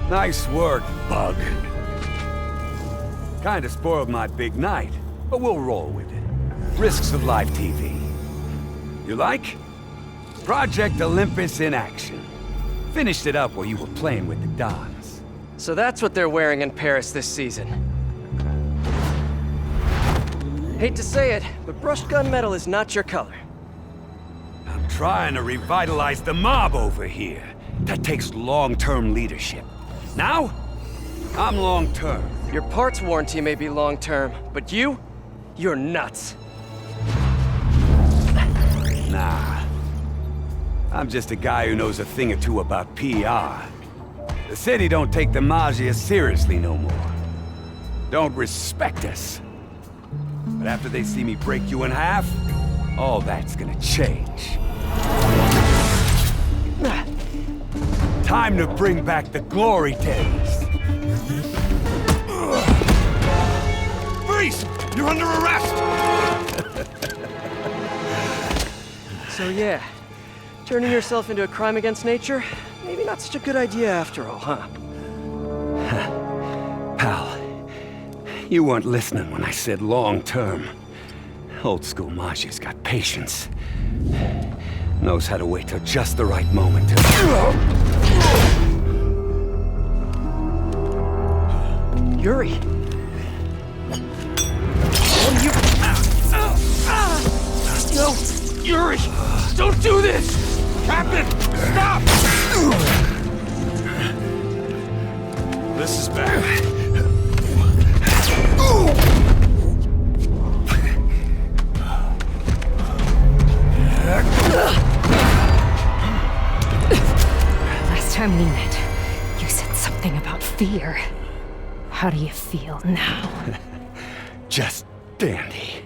Nice work, Bug. Kinda spoiled my big night, but we'll roll with it. Risks of live TV. You like? Project Olympus in action. Finished it up while you were playing with the Dons. So that's what they're wearing in Paris this season. Hate to say it, but brushed gunmetal is not your color. I'm trying to revitalize the mob over here. That takes long-term leadership. Now, I'm long-term. Your parts warranty may be long-term, but you're nuts. Nah. I'm just a guy who knows a thing or two about PR. The city don't take the Maggia seriously no more. Don't respect us. But after they see me break you in half, all that's gonna change. Time to bring back the glory days. Freeze! You're under arrest! So yeah, turning yourself into a crime against nature? Maybe not such a good idea after all, huh? Pal, you weren't listening when I said long-term. Old school Maggia's got patience. Knows how to wait till just the right moment to... Yuri! What are you... No! Yuri! Don't do this! Captain! Stop! This is bad. Last time we met, you said something about fear. How do you feel now? Just dandy.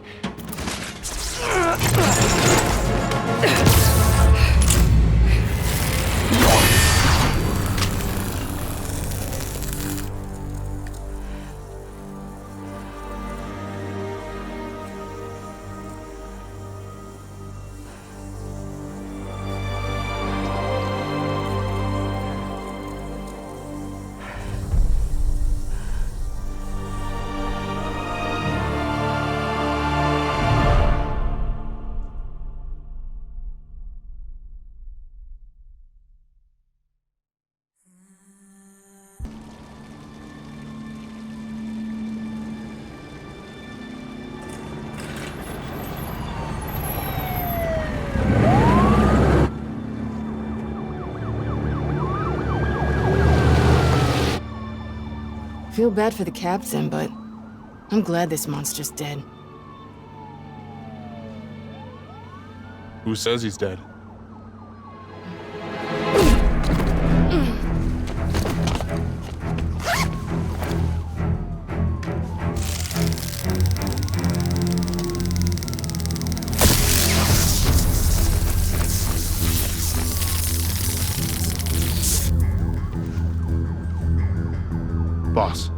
Feel bad for the captain, but I'm glad this monster's dead. Who says he's dead? Boss.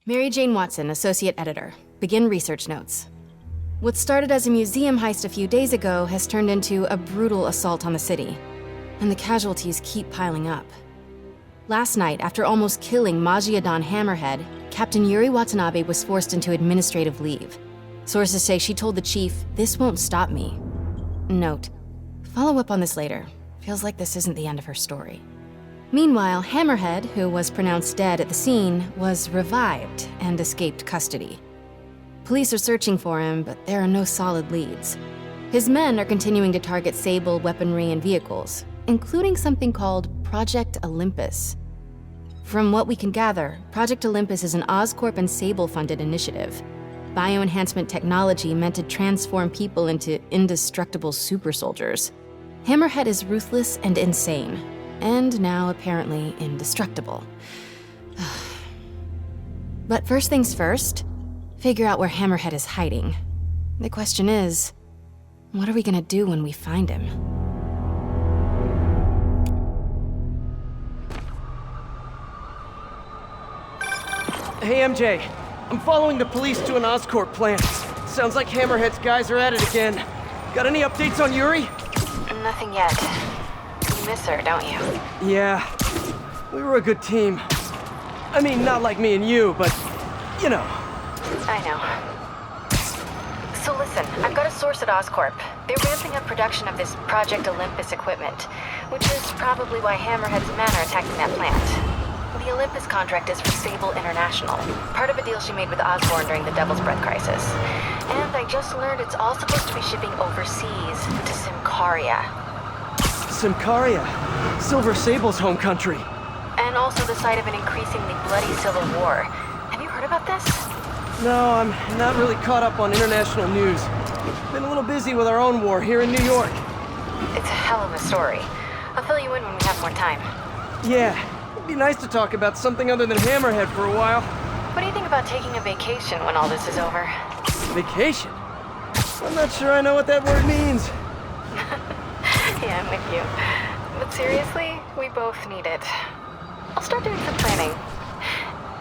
Mary Jane Watson, Associate Editor. Begin research notes. What started as a museum heist a few days ago has turned into a brutal assault on the city, and the casualties keep piling up. Last night, after almost killing Majia-don Hammerhead, Captain Yuri Watanabe was forced into administrative leave. Sources say she told the chief, "This won't stop me." Note, follow up on this later. Feels like this isn't the end of her story. Meanwhile, Hammerhead, who was pronounced dead at the scene, was revived and escaped custody. Police are searching for him, but there are no solid leads. His men are continuing to target Sable weaponry and vehicles, including something called Project Olympus. From what we can gather, Project Olympus is an Oscorp and Sable-funded initiative. Bioenhancement technology meant to transform people into indestructible super soldiers. Hammerhead is ruthless and insane, and now apparently indestructible. But first things first, figure out where Hammerhead is hiding. The question is, what are we gonna do when we find him? Hey, MJ. I'm following the police to an Oscorp plant. Sounds like Hammerhead's guys are at it again. Got any updates on Yuri? Nothing yet. You miss her, don't you? Yeah. We were a good team. I mean, not like me and you, but, you know. I know. So listen, I've got a source at Oscorp. They're ramping up production of this Project Olympus equipment, which is probably why Hammerhead's men are attacking that plant. The Olympus contract is for Sable International, part of a deal she made with Osborn during the Devil's Breath crisis. And I just learned it's all supposed to be shipping overseas to Symkaria. Symkaria? Silver Sable's home country. And also the site of an increasingly bloody civil war. Have you heard about this? No, I'm not really caught up on international news. Been a little busy with our own war here in New York. It's a hell of a story. I'll fill you in when we have more time. Yeah, it'd be nice to talk about something other than Hammerhead for a while. What do you think about taking a vacation when all this is over? Vacation? I'm not sure I know what that word means. Yeah, I'm with you. But seriously, we both need it. I'll start doing some planning.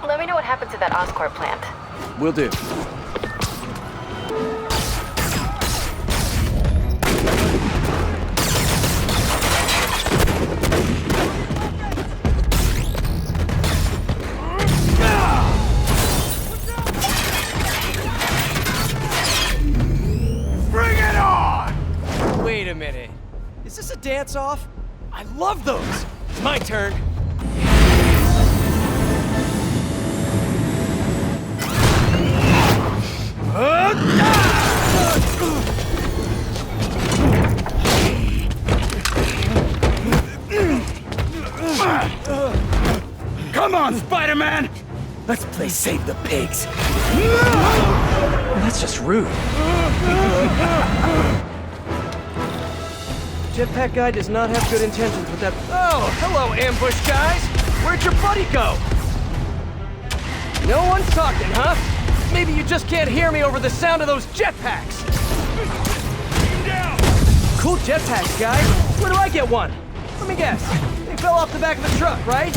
Let me know what happens at that Oscorp plant. Will do. Bring it on! Wait a minute. Is this a dance-off? I love those! My turn. Come on, Spider-Man! Let's play Save the Pigs. That's just rude. Jetpack guy does not have good intentions with that. Oh, hello, ambush guys! Where'd your buddy go? No one's talking, huh? Maybe you just can't hear me over the sound of those jetpacks. Cool jetpacks, guys. Where do I get one? Let me guess. They fell off the back of the truck, right?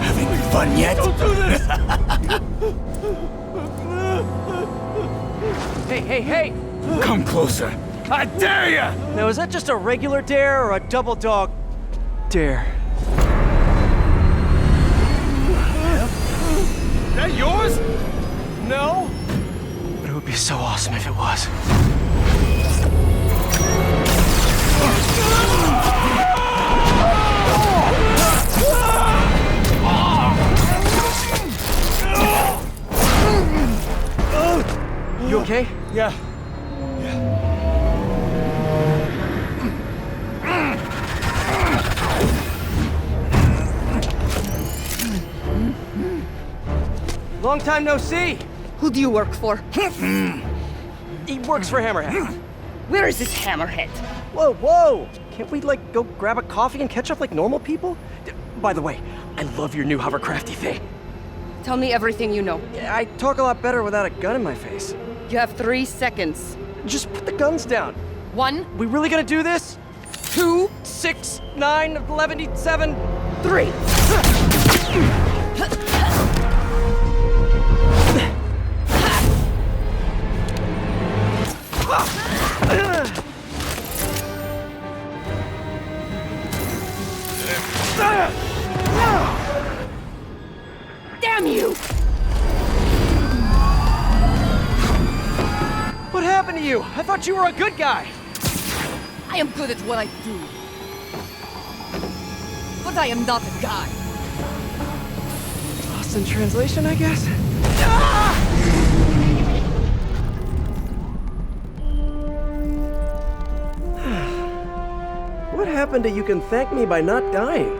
Having fun yet? Don't do this! Hey! Come closer. I dare ya! Now, is that just a regular dare or a double dog dare? Is that yours? No? But it would be so awesome if it was. You okay? Yeah. Long time no see! Who do you work for? He works for Hammerhead. Where is this Hammerhead? Whoa, whoa! Can't we, like, go grab a coffee and catch up like normal people? By the way, I love your new hovercrafty thing. Tell me everything you know. Yeah, I talk a lot better without a gun in my face. You have 3 seconds. Just put the guns down. 1. We really gonna do this? 2. 6, 9, 11, 7, 3. Damn you! What happened to you? I thought you were a good guy. I am good at what I do. But I am not a guy. Lost in translation, I guess? What happened to you can thank me by not dying?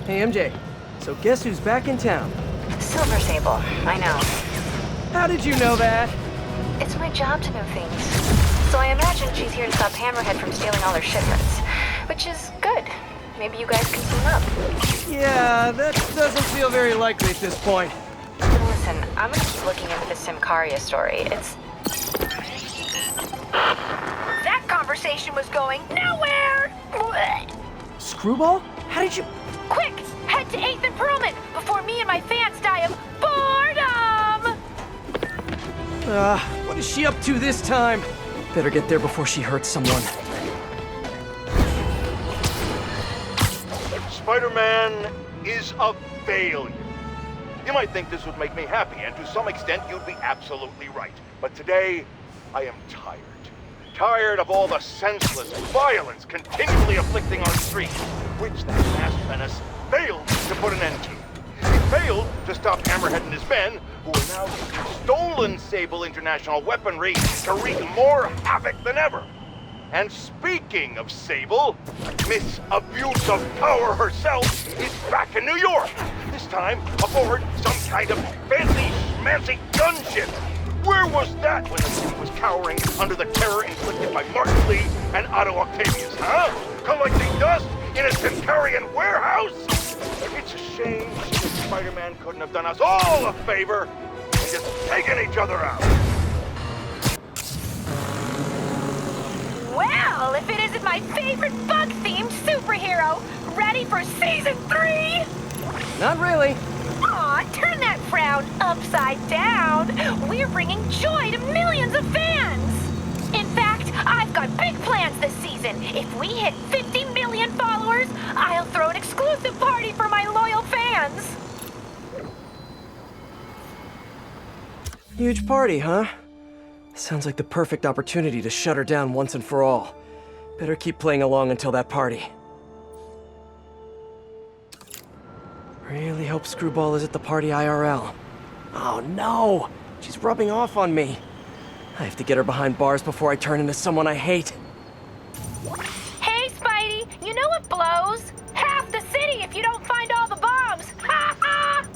Hey, MJ. So guess who's back in town? Silver Sable, I know. How did you know that? It's my job to know things. So I imagine she's here to stop Hammerhead from stealing all her shipments. Which is good. Maybe you guys can team up. Yeah, that doesn't feel very likely at this point. Listen, I'm gonna keep looking into the Simcaria story. It's... That conversation was going nowhere! Screwball? How did you... Quick! Head to 8th and Perlman before me and my fans die of boredom! What is she up to this time? Better get there before she hurts someone. Spider-Man is a failure. You might think this would make me happy, and to some extent you'd be absolutely right. But today, I am tired. Tired of all the senseless violence continually afflicting our streets, which that masked menace failed to put an end to. He failed to stop Hammerhead and his men, who are now using stolen Sable International weaponry to wreak more havoc than ever. And speaking of Sable, Miss Abuse of Power herself is back in New York. This time aboard some kind of fancy schmancy gunship. Where was that when the city was cowering under the terror inflicted by Martin Lee and Otto Octavius, huh? Collecting dust in a Simcarian warehouse? It's a shame that Spider-Man couldn't have done us all a favor and just taken each other out. Well, if it isn't my favorite bug-themed superhero, ready for Season 3? Not really. Aw, turn that frown upside down. We're bringing joy to millions of fans. In fact, I've got big plans this season. If we hit 50 million followers, I'll throw an exclusive party for my loyal fans. Huge party, huh? Sounds like the perfect opportunity to shut her down once and for all. Better keep playing along until that party. Really hope Screwball is at the party IRL. Oh no! She's rubbing off on me. I have to get her behind bars before I turn into someone I hate. Hey, Spidey, you know what blows? Half the city if you don't find all the bombs. Ha ha!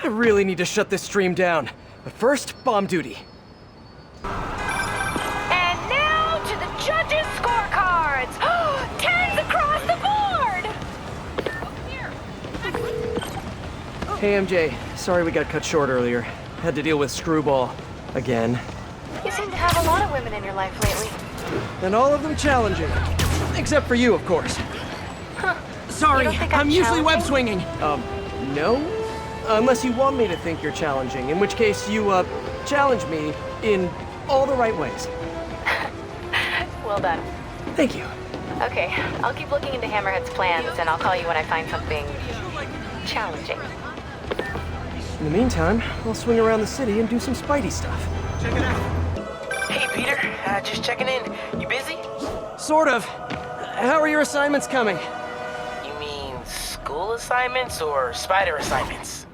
I really need to shut this stream down. But first, bomb duty. And now to the judges' scorecards. 10s across the board. Hey MJ, sorry we got cut short earlier. Had to deal with Screwball. Again. You seem to have a lot of women in your life lately. And all of them challenging. Except for you, of course. Huh. Sorry, I'm usually web challenging? swinging. No? Unless you want me to think you're challenging, in which case you, challenge me in all the right ways. Well done. Thank you. Okay, I'll keep looking into Hammerhead's plans, and I'll call you when I find something challenging. In the meantime, I'll swing around the city and do some Spidey stuff. Check it out. Hey, Peter. Just checking in. You busy? Sort of. How are your assignments coming? You mean school assignments or spider assignments?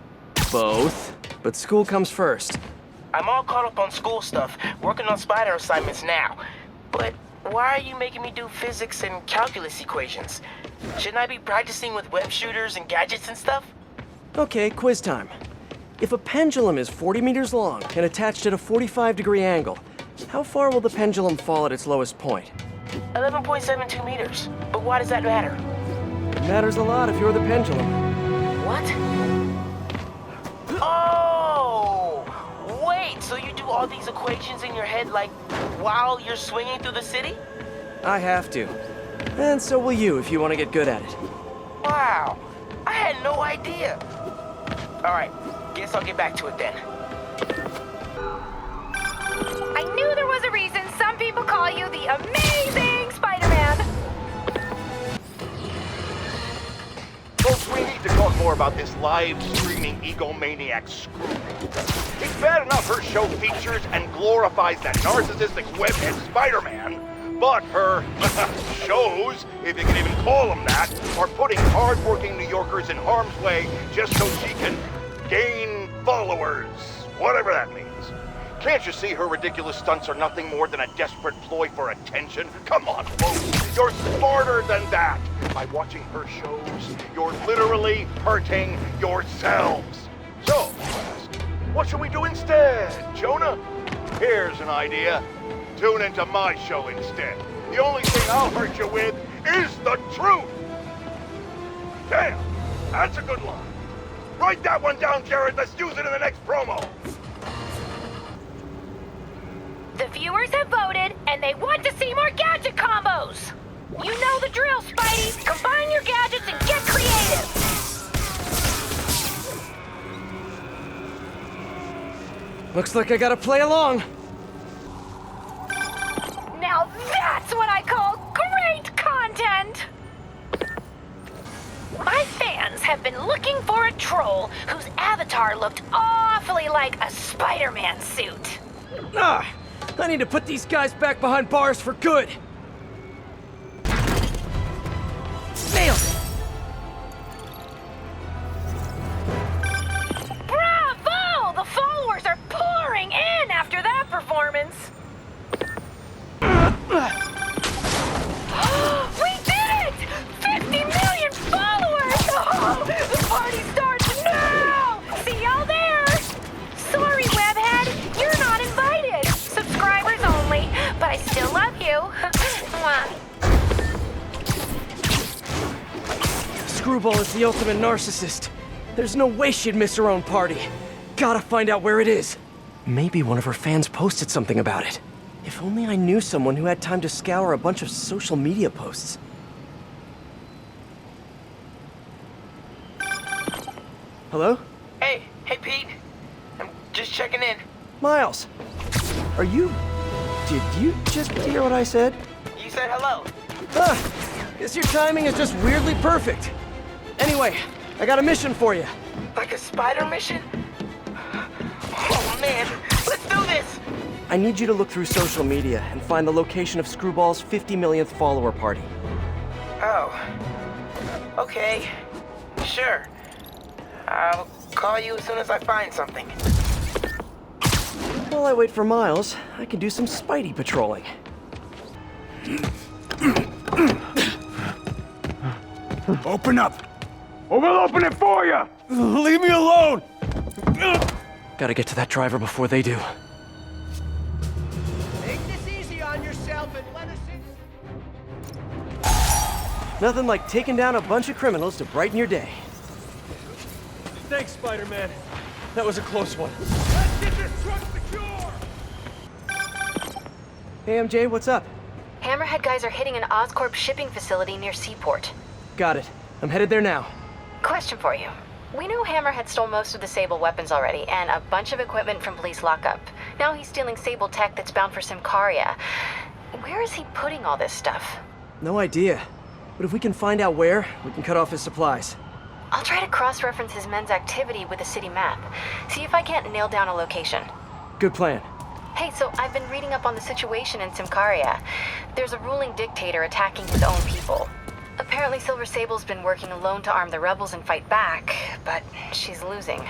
Both. But school comes first. I'm all caught up on school stuff, working on spider assignments now. But Why are you making me do physics and calculus equations? Shouldn't I be practicing with web shooters and gadgets and stuff? Okay, quiz time. If a pendulum is 40 meters long and attached at a 45-degree angle, how far will the pendulum fall at its lowest point? 11.72 meters. But why does that matter? It matters a lot if you're the pendulum. What? Oh! Wait, so you do all these equations in your head like while you're swinging through the city? I have to. And so will you if you want to get good at it. Wow, I had no idea. All right, guess I'll get back to it then. I knew there was a reason some people call you the amazing Spider-Man. Folks, we need to talk more about this live-streaming egomaniac Scrooge. It's bad enough her show features and glorifies that narcissistic webhead Spider-Man, but her shows, if you can even call them that, are putting hard-working New Yorkers in harm's way just so she can gain followers, whatever that means. Can't you see her ridiculous stunts are nothing more than a desperate ploy for attention? Come on, folks, you're smarter than that. By watching her shows, you're literally hurting yourselves. So, what should we do instead, Jonah? Here's an idea. Tune into my show instead. The only thing I'll hurt you with is the truth. Damn, that's a good line. Write that one down, Jared. Let's use it in the next promo. The viewers have voted, and they want to see more gadget combos. You know the drill, Spidey. Combine your gadgets and get creative. Looks like I gotta play along. Now that's what I call great content. My fans have been looking for a troll whose avatar looked awfully like a Spider-Man suit. Ah! I need to put these guys back behind bars for good. Nailed it! Bravo! The followers are pouring in after that performance. We did it! 50 million followers! Oh, the party starts now! See y'all there! Sorry, Webhead, you're not invited. Subscribers only, but I still love you. Mwah. Screwball is the ultimate narcissist. There's no way she'd miss her own party. Gotta find out where it is. Maybe one of her fans posted something about it. If only I knew someone who had time to scour a bunch of social media posts. Hello? Hey Pete. I'm just checking in. Miles! Are you... Did you just hear what I said? You said hello. Guess your timing is just weirdly perfect. Anyway, I got a mission for you. Like a spider mission? Oh man, let's do this! I need you to look through social media and find the location of Screwball's 50 millionth follower party. Oh. Okay. Sure. I'll call you as soon as I find something. While I wait for Miles, I can do some Spidey patrolling. Open up! Or we'll open it for you! Leave me alone! Gotta get to that driver before they do. Take this easy on yourself and let us in. Nothing like taking down a bunch of criminals to brighten your day. Thanks, Spider-Man. That was a close one. Let's get this truck secure! Hey, MJ, what's up? Hammerhead guys are hitting an Oscorp shipping facility near Seaport. Got it. I'm headed there now. Question for you. We know Hammerhead stole most of the Sable weapons already, and a bunch of equipment from police lockup. Now he's stealing Sable tech that's bound for Symkaria. Where is he putting all this stuff? No idea. But if we can find out where, we can cut off his supplies. I'll try to cross-reference his men's activity with the city map. See if I can't nail down a location. Good plan. Hey, so I've been reading up on the situation in Symkaria. There's a ruling dictator attacking his own people. Apparently Silver Sable's been working alone to arm the rebels and fight back, but she's losing.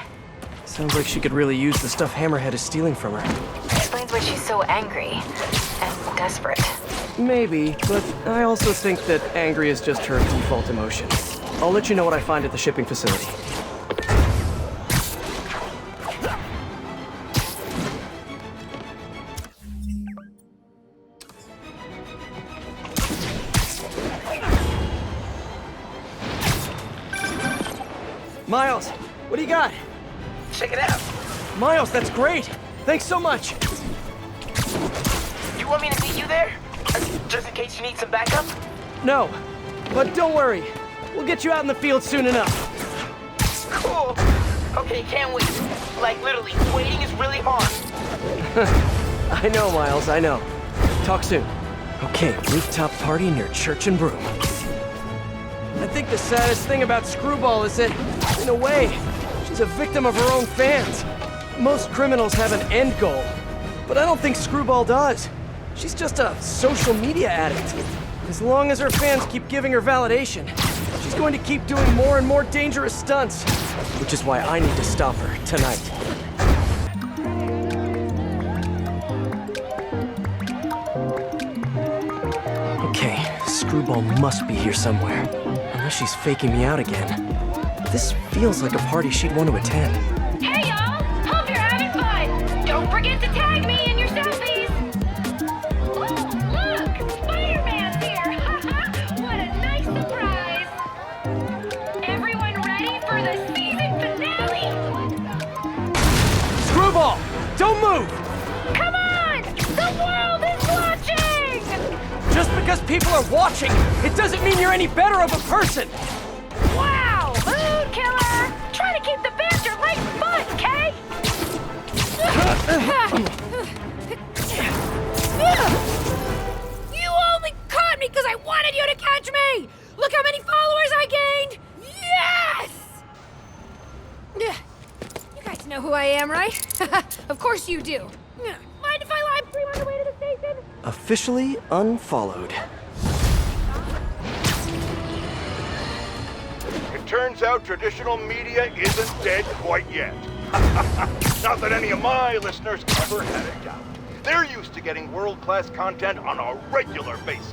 Sounds like she could really use the stuff Hammerhead is stealing from her. Explains why she's so angry and desperate. Maybe, but I also think that angry is just her default emotion. I'll let you know what I find at the shipping facility. Miles, what do you got? Check it out. Miles, that's great. Thanks so much. You want me to meet you there? Just in case you need some backup? No, but don't worry. We'll get you out in the field soon enough. Cool. Okay, can't wait. Like, literally, waiting is really hard. I know, Miles, I know. Talk soon. Okay, rooftop party near Church and Broom. I think the saddest thing about Screwball is that, in a way, she's a victim of her own fans. Most criminals have an end goal, but I don't think Screwball does. She's just a social media addict. As long as her fans keep giving her validation, she's going to keep doing more and more dangerous stunts. Which is why I need to stop her tonight. Okay, Screwball must be here somewhere. Unless she's faking me out again. This feels like a party she'd want to attend. Hey, y'all! Hope you're having fun! Don't forget to tag me in your selfies! Ooh, look! Spider-Man's here! What a nice surprise! Everyone ready for the season finale? Screwball! Don't move! Come on! The world is watching! Just because people are watching, it doesn't mean you're any better of a person! Wow! Mood killer! Try to keep the banter light and fun, okay? You only caught me because I wanted you to catch me! Look how many followers I gained! Yes! You guys know who I am, right? Of course you do. Mind if I live stream on the way to the station? Officially unfollowed. It turns out traditional media isn't dead quite yet. Not that any of my listeners ever had a doubt. They're used to getting world-class content on a regular basis.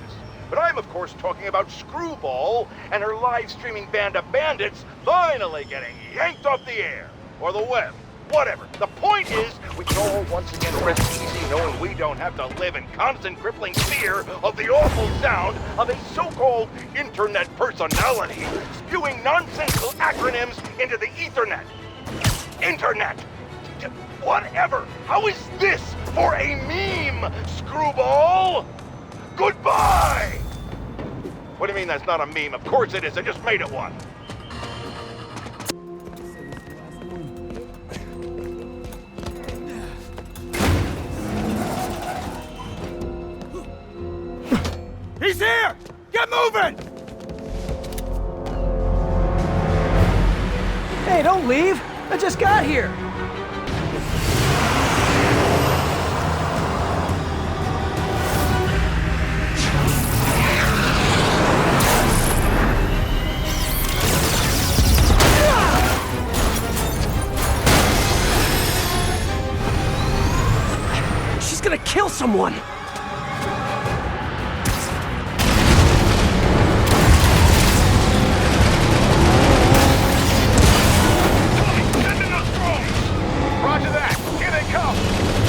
But I'm, of course, talking about Screwball and her live-streaming band of bandits finally getting yanked off the air. Or the web. Whatever. The point is, we can all once again rest easy knowing we don't have to live in constant crippling fear of the awful sound of a so-called internet personality spewing nonsensical acronyms into the Ethernet. Internet! Whatever! How is this for a meme, Screwball? Goodbye! What do you mean that's not a meme? Of course it is. I just made it one. He's here! Get moving! Hey, don't leave! I just got here! She's gonna kill someone!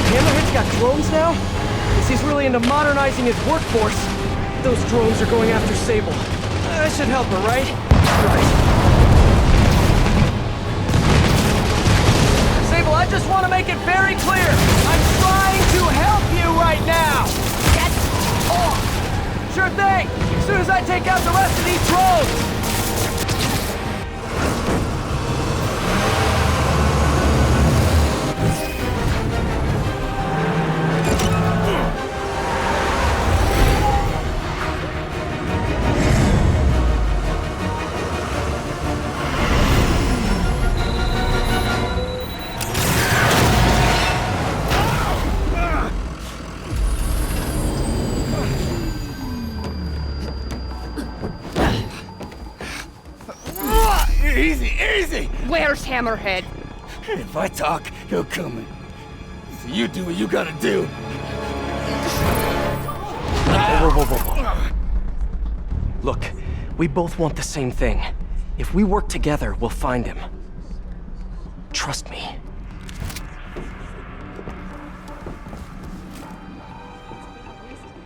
Hammerhead's got drones now? Guess he's really into modernizing his workforce. Those drones are going after Sable. I should help her, right? Right. Sable, I just want to make it very clear. I'm trying to help you right now! Get off! Sure thing! As soon as I take out the rest of these drones! Easy, easy! Where's Hammerhead? If I talk, he'll kill me. So you do what you gotta do. whoa. Look, we both want the same thing. If we work together, we'll find him. Trust me.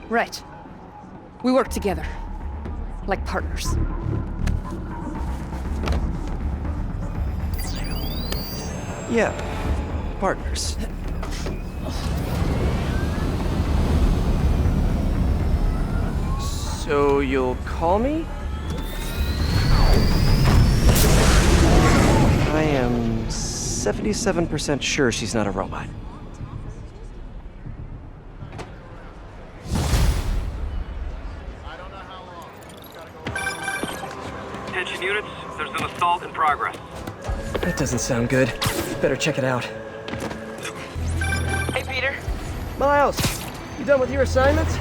Right. We work together. Like partners. Yeah, partners. So you'll call me? I am 77% sure she's not a robot. Attention units, there's an assault in progress. That doesn't sound good. Better check it out. Hey, Peter. Miles, you done with your assignments?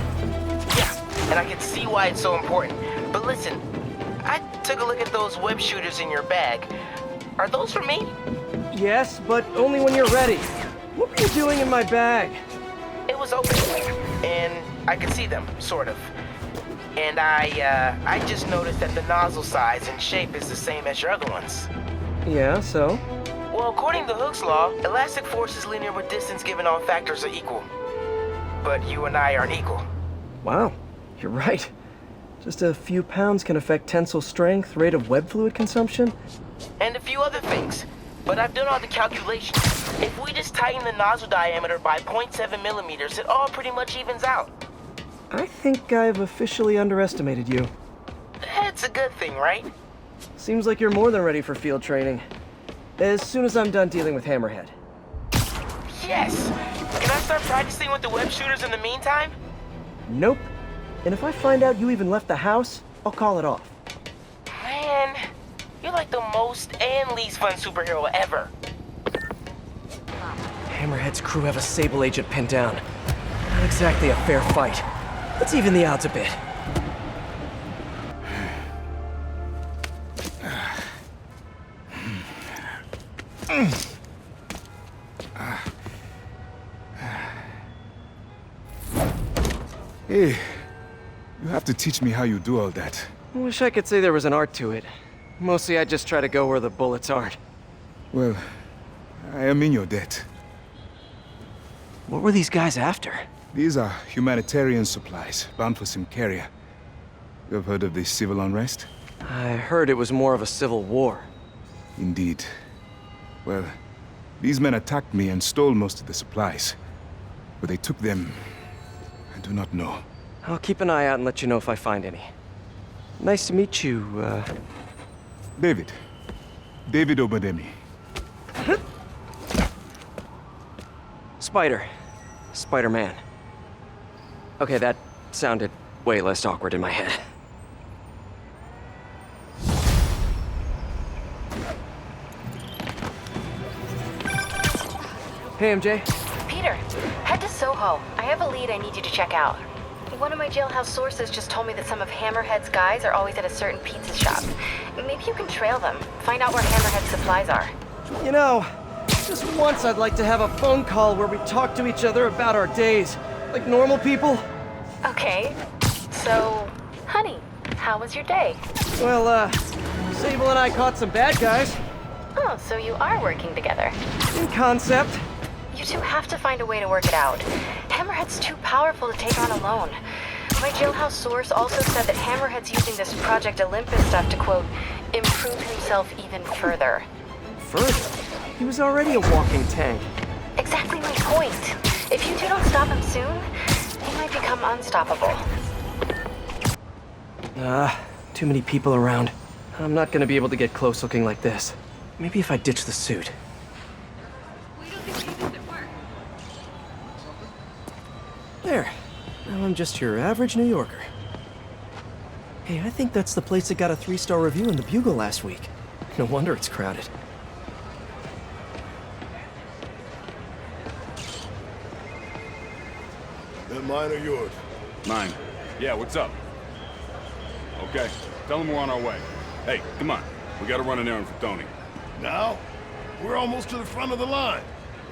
Yeah, and I can see why it's so important. But listen, I took a look at those web shooters in your bag. Are those for me? Yes, but only when you're ready. What were you doing in my bag? It was open, and I could see them, sort of. And I just noticed that the nozzle size and shape is the same as your other ones. Yeah, so? Well, according to Hooke's law, elastic force is linear with distance given all factors are equal. But you and I aren't equal. Wow, you're right. Just a few pounds can affect tensile strength, rate of web fluid consumption. And a few other things. But I've done all the calculations. If we just tighten the nozzle diameter by 0.7 millimeters, it all pretty much evens out. I think I've officially underestimated you. That's a good thing, right? Seems like you're more than ready for field training. As soon as I'm done dealing with Hammerhead. Yes! Can I start practicing with the web shooters in the meantime? Nope. And if I find out you even left the house, I'll call it off. Man, you're like the most and least fun superhero ever. Hammerhead's crew have a Sable agent pinned down. Not exactly a fair fight. Let's even the odds a bit. Hey, you have to teach me how you do all that. I wish I could say there was an art to it. Mostly I just try to go where the bullets aren't. Well, I am in your debt. What were these guys after? These are humanitarian supplies, bound for some carrier. You have heard of the civil unrest? I heard it was more of a civil war. Indeed. Well, these men attacked me and stole most of the supplies. Where they took them, I do not know. I'll keep an eye out and let you know if I find any. Nice to meet you, David. David Obademi. Spider. Spider-Man. Okay, that sounded way less awkward in my head. Hey, MJ. Peter, head to Soho. I have a lead I need you to check out. One of my jailhouse sources just told me that some of Hammerhead's guys are always at a certain pizza shop. Maybe you can trail them, find out where Hammerhead's supplies are. You know, just once I'd like to have a phone call where we talk to each other about our days, like normal people. Okay, so, honey, how was your day? Well, Sable and I caught some bad guys. Oh, so you are working together. In concept. You two have to find a way to work it out. Hammerhead's too powerful to take on alone. My jailhouse source also said that Hammerhead's using this Project Olympus stuff to, quote, improve himself even further. Further? He was already a walking tank. Exactly my point. If you two don't stop him soon, he might become unstoppable. Too many people around. I'm not gonna be able to get close looking like this. Maybe if I ditch the suit. There. Now I'm just your average New Yorker. Hey, I think that's the place that got a 3-star review in the Bugle last week. No wonder it's crowded. That mine or yours? Mine. Yeah, what's up? Okay, tell them we're on our way. Hey, come on. We gotta run an errand for Tony. Now? We're almost to the front of the line.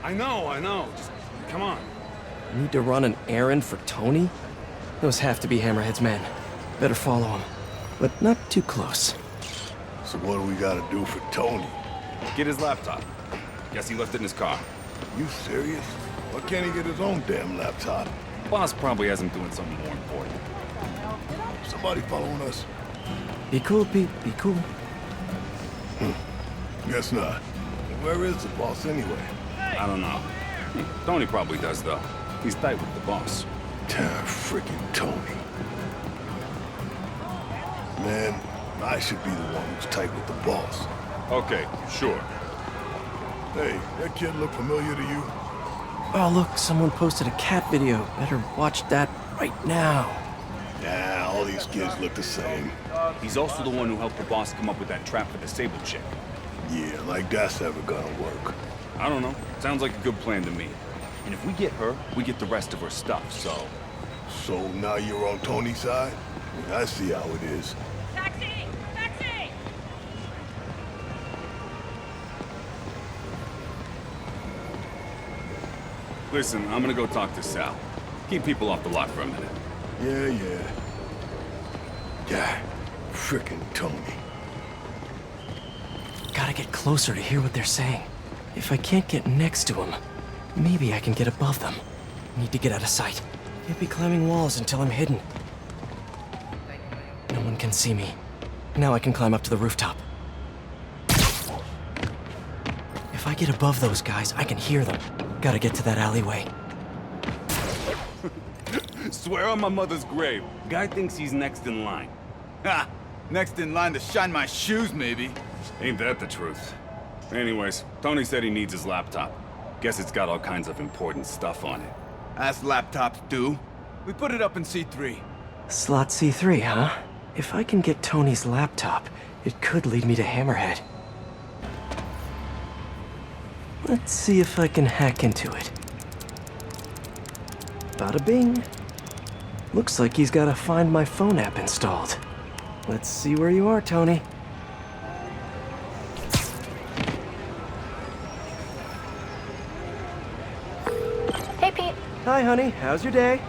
I know. Just come on. Need to run an errand for Tony? Those have to be Hammerhead's men. Better follow him, but not too close. So what do we gotta do for Tony? Get his laptop. Guess he left it in his car. You serious? Why can't he get his own damn laptop? Boss probably has him doing something more important. Somebody following us? Be cool, Pete. Be cool. Guess not. Where is the boss anyway? I don't know. Tony probably does, though. He's tight with the boss. Freaking Tony. Man, I should be the one who's tight with the boss. Okay, sure. Hey, that kid look familiar to you? Oh, look, someone posted a cat video. Better watch that right now. Nah, all these kids look the same. He's also the one who helped the boss come up with that trap for the Sable chick. Yeah, like that's ever gonna work. I don't know. Sounds like a good plan to me. And if we get her, we get the rest of her stuff, so... So now you're on Tony's side? I see how it is. Taxi! Taxi! Listen, I'm gonna go talk to Sal. Keep people off the lot for a minute. Yeah. Yeah, frickin' Tony. Gotta get closer to hear what they're saying. If I can't get next to them, maybe I can get above them. Need to get out of sight. Can't be climbing walls until I'm hidden. No one can see me. Now I can climb up to the rooftop. If I get above those guys, I can hear them. Gotta get to that alleyway. Swear on my mother's grave. Guy thinks he's next in line. Ha! Next in line to shine my shoes, maybe. Ain't that the truth? Anyways, Tony said he needs his laptop. Guess it's got all kinds of important stuff on it. As laptops do. We put it up in C3. Slot C3, huh? If I can get Tony's laptop, it could lead me to Hammerhead. Let's see if I can hack into it. Bada bing. Looks like he's got a Find My Phone app installed. Let's see where you are, Tony. Hey, Pete. Hi, honey. How's your day?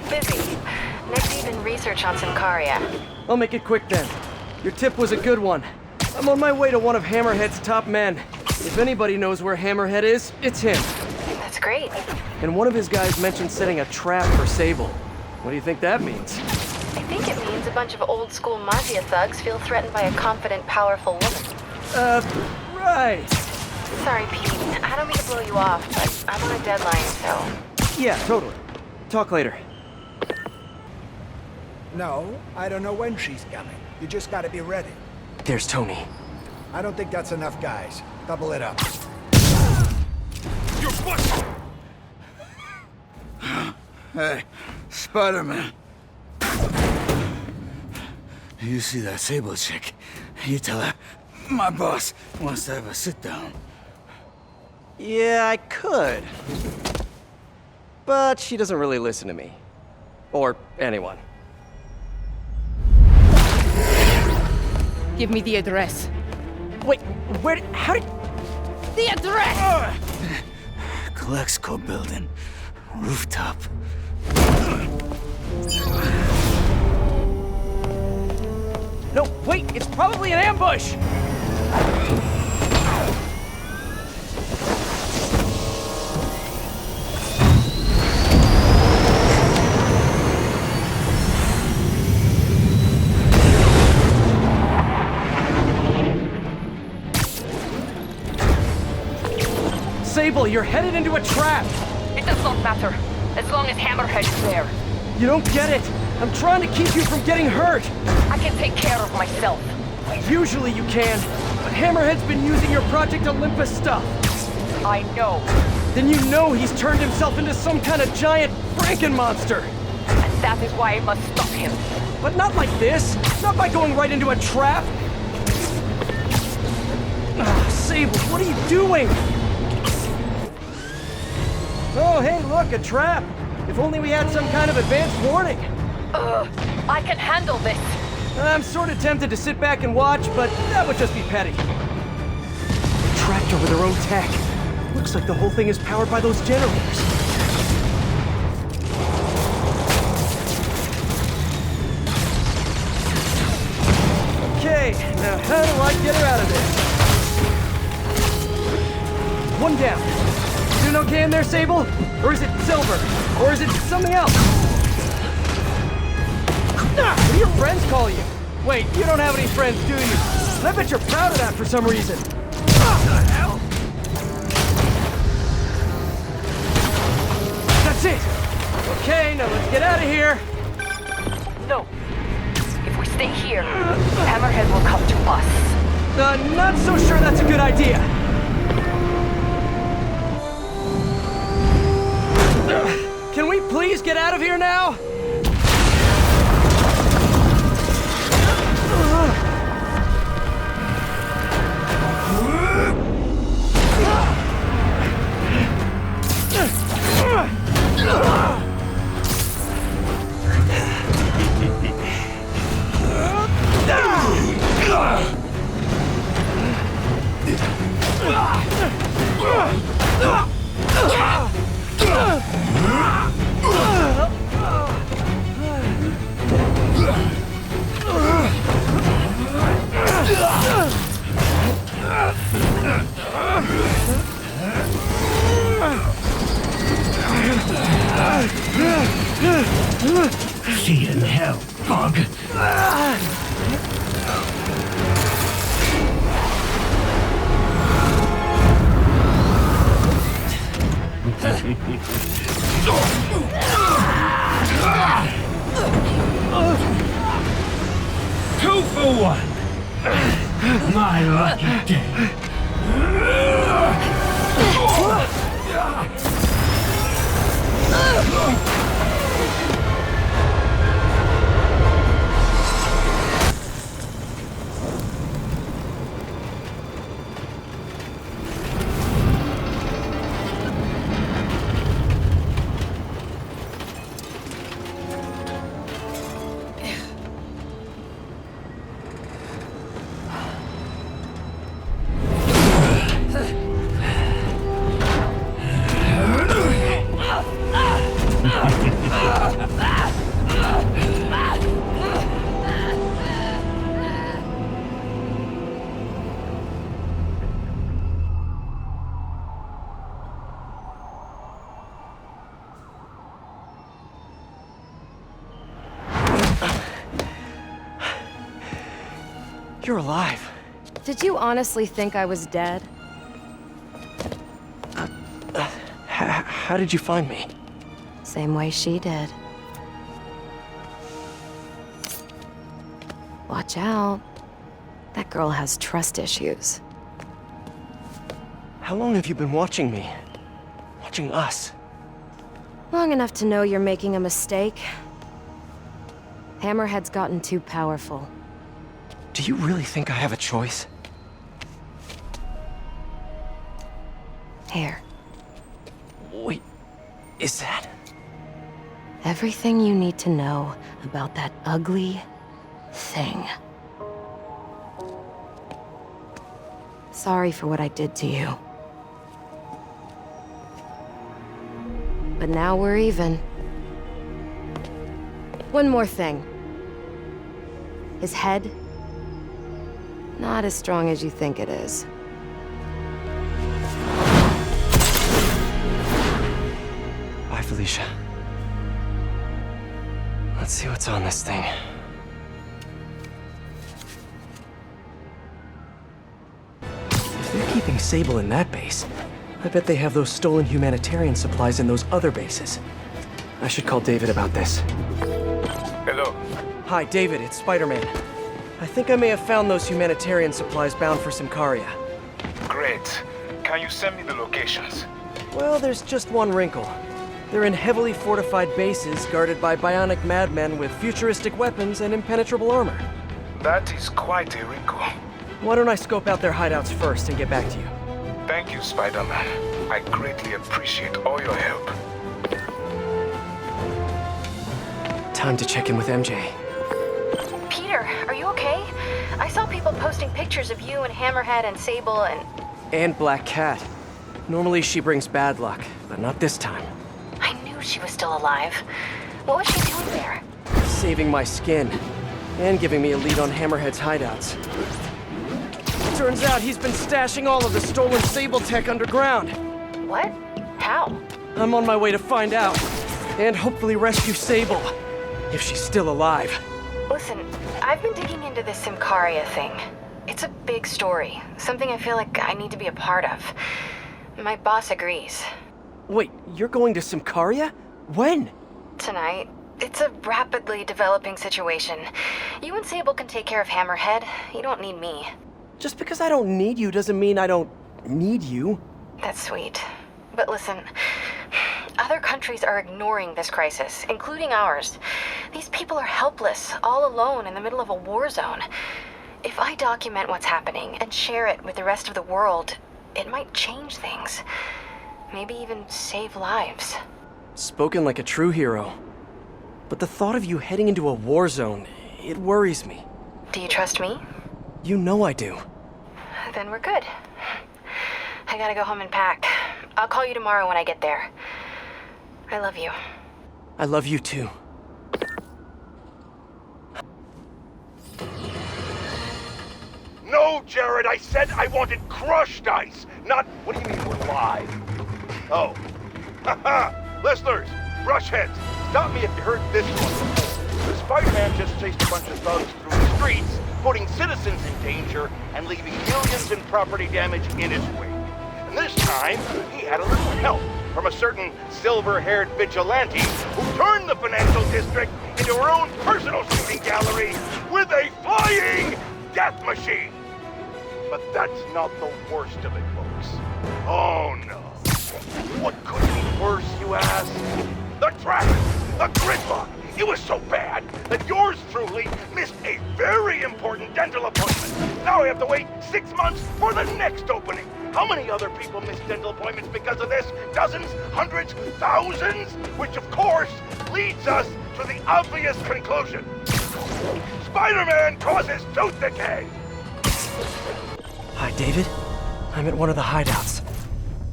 Busy. Neck-deep in research on Symkaria. I'll make it quick then. Your tip was a good one. I'm on my way to one of Hammerhead's top men. If anybody knows where Hammerhead is, it's him. That's great. And one of his guys mentioned setting a trap for Sable. What do you think that means? I think it means a bunch of old-school mafia thugs feel threatened by a confident, powerful woman. Right. Sorry, Pete. I don't mean to blow you off, but I'm on a deadline, so... Yeah, totally. Talk later. No, I don't know when she's coming. You just gotta be ready. There's Tony. I don't think that's enough, guys. Double it up. You're busted! Hey, Spider-Man. You see that Sable chick? You tell her, my boss wants to have a sit-down. Yeah, I could. But she doesn't really listen to me. Or anyone. Give me the address. Wait, how did... The address! Clexco building. Rooftop. No, wait, it's probably an ambush! Sable, you're headed into a trap! It does not matter, as long as Hammerhead is there. You don't get it! I'm trying to keep you from getting hurt! I can take care of myself. Usually you can, but Hammerhead's been using your Project Olympus stuff. I know. Then you know he's turned himself into some kind of giant Franken-monster! And that is why I must stop him. But not like this! Not by going right into a trap! Sable, what are you doing? Oh, hey, look, a trap! If only we had some kind of advanced warning! I can handle this! I'm sort of tempted to sit back and watch, but that would just be petty. Tracked her with her own tech. Looks like the whole thing is powered by those generators. Get her out of there. One down. Doing okay in there, Sable? Or is it Silver? Or is it something else? What do your friends call you? Wait, you don't have any friends, do you? I bet you're proud of that for some reason. What the hell? That's it! Okay, now let's get out of here. No. If we stay here, Hammerhead will come to us. Not so sure that's a good idea. Can we please get out of here now? See you in hell, bug. Two for one. My lucky day. You're alive. Did you honestly think I was dead? How did you find me? Same way she did. Watch out. That girl has trust issues. How long have you been watching me? Watching us? Long enough to know you're making a mistake. Hammerhead's gotten too powerful. Do you really think I have a choice? Here. Wait, is that? Everything you need to know about that ugly thing. Sorry for what I did to you. But now we're even. One more thing. His head, not as strong as you think it is. Bye, Felicia. Let's see what's on this thing. If they're keeping Sable in that base, I bet they have those stolen humanitarian supplies in those other bases. I should call David about this. Hello. Hi, David, it's Spider-Man. I think I may have found those humanitarian supplies bound for Symkaria. Great. Can you send me the locations? Well, there's just one wrinkle. They're in heavily fortified bases guarded by bionic madmen with futuristic weapons and impenetrable armor. That is quite a wrinkle. Why don't I scope out their hideouts first and get back to you? Thank you, Spider-Man. I greatly appreciate all your help. Time to check in with MJ. Peter, are you okay? I saw people posting pictures of you and Hammerhead and Sable And Black Cat. Normally she brings bad luck, but not this time. I knew she was still alive. What was she doing there? Saving my skin, and giving me a lead on Hammerhead's hideouts. Turns out he's been stashing all of the stolen Sable tech underground. What? How? I'm on my way to find out. And hopefully rescue Sable. If she's still alive. Listen, I've been digging into this Symkaria thing. It's a big story. Something I feel like I need to be a part of. My boss agrees. Wait, you're going to Symkaria? When? Tonight. It's a rapidly developing situation. You and Sable can take care of Hammerhead. You don't need me. Just because I don't need you doesn't mean I don't need you. That's sweet. But listen, other countries are ignoring this crisis, including ours. These people are helpless, all alone in the middle of a war zone. If I document what's happening and share it with the rest of the world, it might change things. Maybe even save lives. Spoken like a true hero. But the thought of you heading into a war zone, it worries me. Do you trust me? You know I do. Then we're good. I gotta go home and pack. I'll call you tomorrow when I get there. I love you. I love you too. No, Jared, I said I wanted crushed ice, not... What do you mean we're live? Oh. Haha! Listeners, brushheads, stop me if you heard this one before. The Spider-Man just chased a bunch of thugs through the streets, putting citizens in danger and leaving millions in property damage in his wake. And this time, he had a little help from a certain silver-haired vigilante who turned the financial district into her own personal shooting gallery with a flying death machine. But that's not the worst of it, folks. Oh no. What could be worse, you ask? The traffic! The gridlock! It was so bad that yours truly missed a very important dental appointment. Now I have to wait 6 months for the next opening. How many other people miss dental appointments because of this? Dozens? Hundreds? Thousands? Which, of course, leads us to the obvious conclusion. Spider-Man causes tooth decay! Hi, David. I'm at one of the hideouts.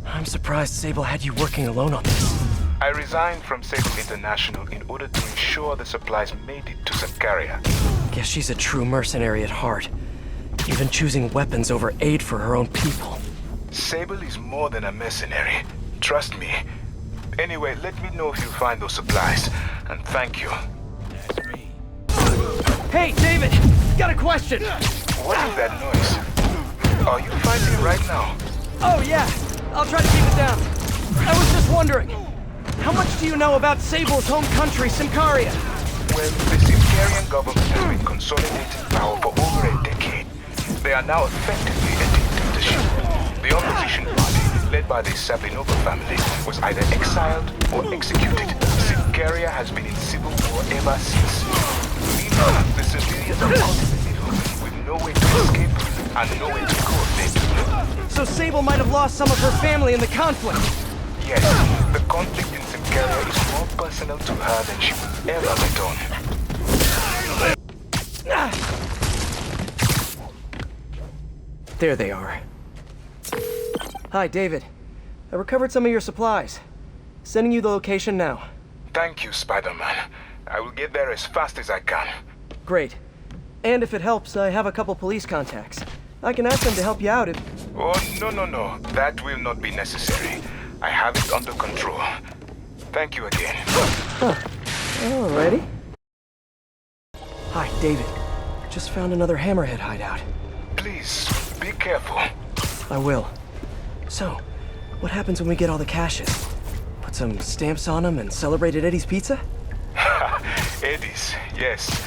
I'm surprised Sable had you working alone on this. I resigned from Sable International in order to ensure the supplies made it to Symkaria. Guess she's a true mercenary at heart. Even choosing weapons over aid for her own people. Sable is more than a mercenary. Trust me. Anyway, let me know if you find those supplies. And thank you. That's me. Hey, David! Got a question! What is that noise? Are you fighting right now? Oh, yeah. I'll try to keep it down. I was just wondering, how much do you know about Sable's home country, Symkaria? Well, the Symkarian government has been consolidating power for over a decade. They are now effectively a dictatorship. The opposition party, led by the Sablinova family, was either exiled or executed. Symkaria has been in civil war ever since. Meanwhile, the civilians are caught in the middle, with no way to escape and no way to go if they do. So Sable might have lost some of her family in the conflict. Yes, the conflict in Symkaria is more personal to her than she will ever let on. There they are. Hi, David. I recovered some of your supplies. Sending you the location now. Thank you, Spider-Man. I will get there as fast as I can. Great. And if it helps, I have a couple police contacts. I can ask them to help you out if... Oh, no. That will not be necessary. I have it under control. Thank you again. Huh. Alrighty. Hi, David. Just found another Hammerhead hideout. Please, be careful. I will. So, what happens when we get all the caches? Put some stamps on them and celebrate at Eddie's Pizza? Eddie's, yes.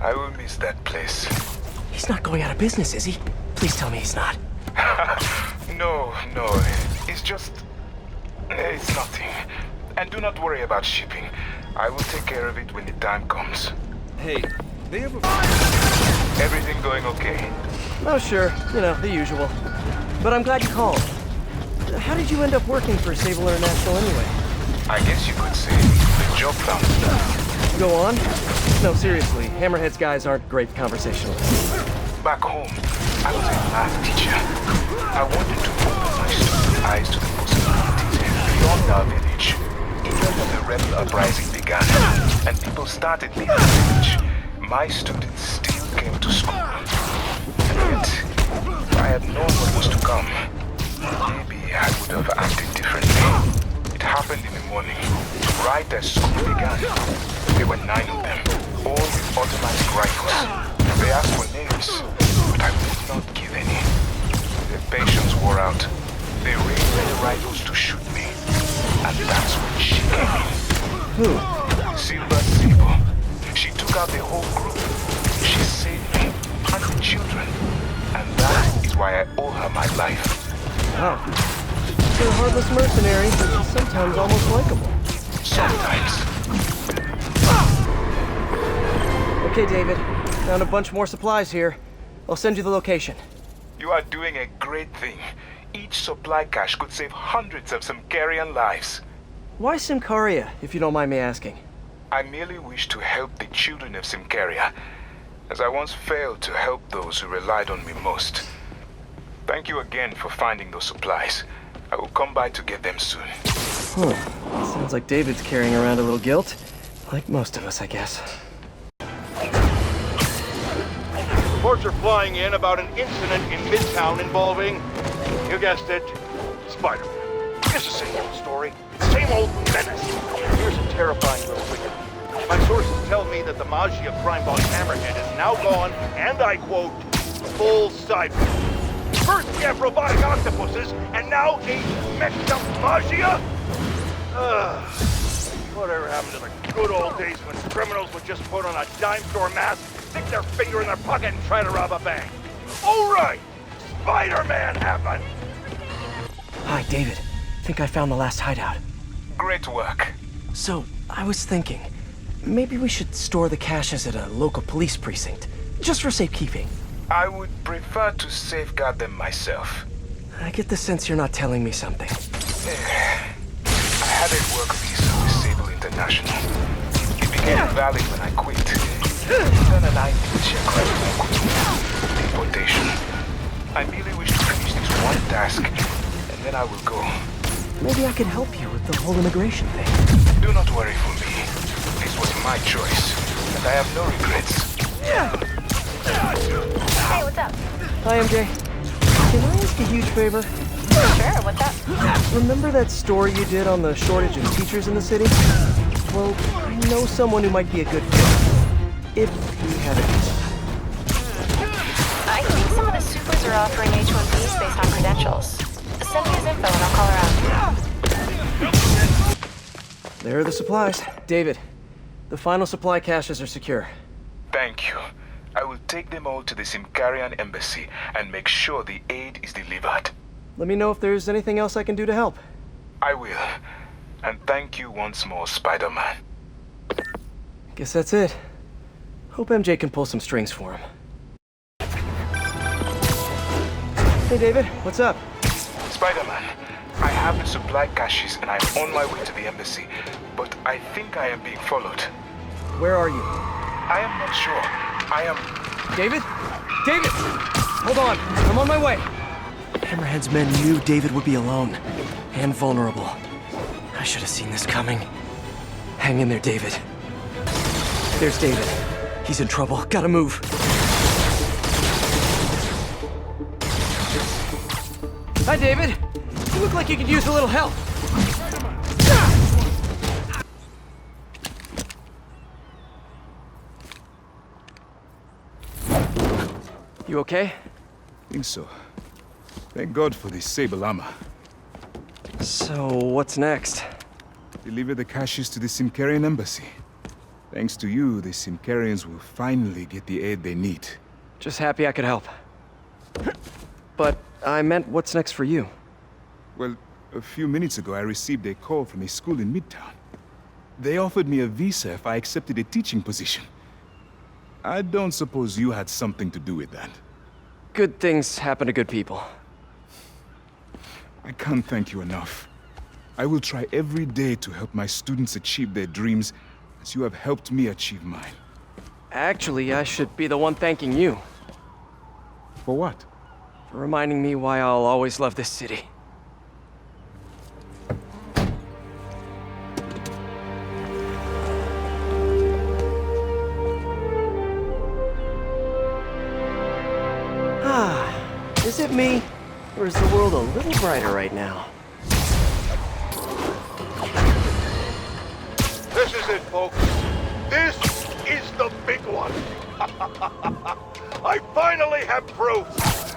I will miss that place. He's not going out of business, is he? Please tell me he's not. No. It's just... It's nothing. And do not worry about shipping. I will take care of it when the time comes. Hey, they ever... Everything going okay? Oh, sure. You know, the usual. But I'm glad you called. How did you end up working for Sable International anyway? I guess you could say the job found me. Go on. No, seriously, Hammerhead's guys aren't great conversationalists. Back home, I was a math teacher. I wanted to open my students' eyes to the possibilities beyond our village. Even when the rebel uprising began, and people started leaving the village, my students still came to school. And yet, I had known what was to come, maybe I would have acted differently. It happened in the morning, right as school began. There were 9 of them, all with automatic rifles. They asked for names, but I would not give any. Their patience wore out. They raised their rifles to shoot me, and that's when she came in. Who? Sable. She took out the whole group. She saved me, and the children. And that is why I owe her my life. Wow. You're a heartless mercenary, but she's sometimes almost likable. Sometimes. Okay, David. Found a bunch more supplies here. I'll send you the location. You are doing a great thing. Each supply cache could save hundreds of Simkarian lives. Why Simcaria, if you don't mind me asking? I merely wish to help the children of Simcaria, as I once failed to help those who relied on me most. Thank you again for finding those supplies. I will come by to get them soon. Sounds like David's carrying around a little guilt. Like most of us, I guess. Reports are flying in about an incident in Midtown involving, you guessed it, Spider-Man. It's the same old story, same old menace. Here's a terrifying little figure. My sources tell me that the Maggia crime boss Hammerhead is now gone, and I quote, full cyber. First we have robotic octopuses, and now a messed up Maggia? Whatever happened to the good old days when criminals would just put on a dime store mask, stick their finger in their pocket and try to rob a bank? All right! Spider-Man happened! Hi, David. Think I found the last hideout. Great work. So, I was thinking, maybe we should store the caches at a local police precinct, just for safekeeping. I would prefer to safeguard them myself. I get the sense you're not telling me something. I had a work visa with Sable International. It became valid when I quit. Then an ID check right when I quit. Deportation. I merely wish to finish this one task, and then I will go. Maybe I could help you with the whole immigration thing. Do not worry for me. This was my choice, and I have no regrets. Hey, what's up? Hi, MJ. Can I ask a huge favor? Sure, what's up? Remember that story you did on the shortage of teachers in the city? Well, I know someone who might be a good fit. If he had a visa. I think some of the supers are offering H-1Bs based on credentials. Send me his info and I'll call around. There are the supplies. David, the final supply caches are secure. Thank you. I will take them all to the Simkarian embassy and make sure the aid is delivered. Let me know if there's anything else I can do to help. I will. And thank you once more, Spider-Man. Guess that's it. Hope MJ can pull some strings for him. Hey, David, what's up? Spider-Man, I have the supply caches and I'm on my way to the embassy, but I think I am being followed. Where are you? I am not sure. I am... David? David! Hold on, I'm on my way. Hammerhead's men knew David would be alone and vulnerable. I should have seen this coming. Hang in there, David. There's David. He's in trouble. Gotta move. Hi, David. You look like you could use a little help. You okay? Think so. Thank God for this Sable armor. So, what's next? Deliver the caches to the Simkarian embassy. Thanks to you, the Simkarians will finally get the aid they need. Just happy I could help. But I meant, what's next for you? Well, a few minutes ago I received a call from a school in Midtown. They offered me a visa if I accepted a teaching position. I don't suppose you had something to do with that. Good things happen to good people. I can't thank you enough. I will try every day to help my students achieve their dreams as you have helped me achieve mine. Actually, I should be the one thanking you. For what? For reminding me why I'll always love this city. Is it me? Or is the world a little brighter right now? This is it, folks. This is the big one. I finally have proof.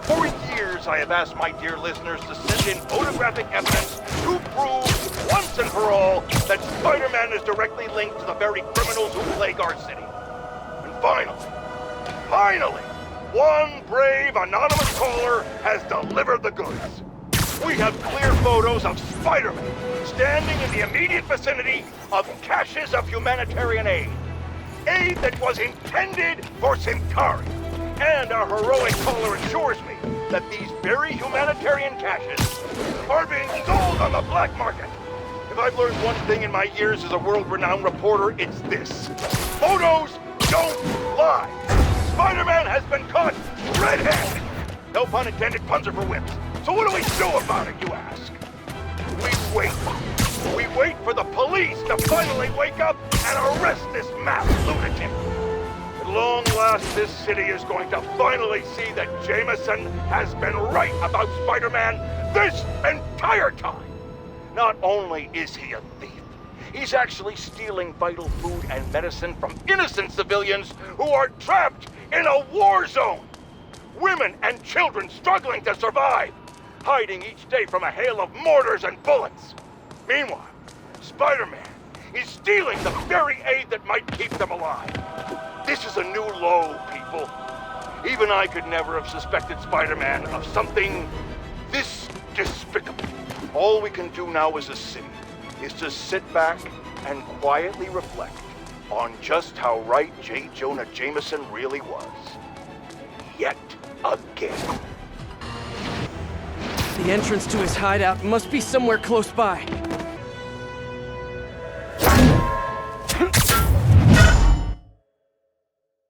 For years, I have asked my dear listeners to send in photographic evidence to prove once and for all that Spider-Man is directly linked to the very criminals who plague our city. And finally, one brave anonymous caller has delivered the goods. We have clear photos of Spider-Man standing in the immediate vicinity of caches of humanitarian aid. Aid that was intended for Centauri. And our heroic caller assures me that these very humanitarian caches are being sold on the black market. If I've learned one thing in my years as a world-renowned reporter, it's this. Photos don't lie. Spider-Man has been caught red-handed. No pun intended, puns are for whips. So what do we do about it, you ask? We wait. We wait for the police to finally wake up and arrest this mad lunatic. At long last, this city is going to finally see that Jameson has been right about Spider-Man this entire time. Not only is he a thief, he's actually stealing vital food and medicine from innocent civilians who are trapped in a war zone. Women and children struggling to survive, hiding each day from a hail of mortars and bullets. Meanwhile, Spider-Man is stealing the very aid that might keep them alive. This is a new low, people. Even I could never have suspected Spider-Man of something this despicable. All we can do now as a city is to sit back and quietly reflect on just how right J. Jonah Jameson really was. Yet again. The entrance to his hideout must be somewhere close by.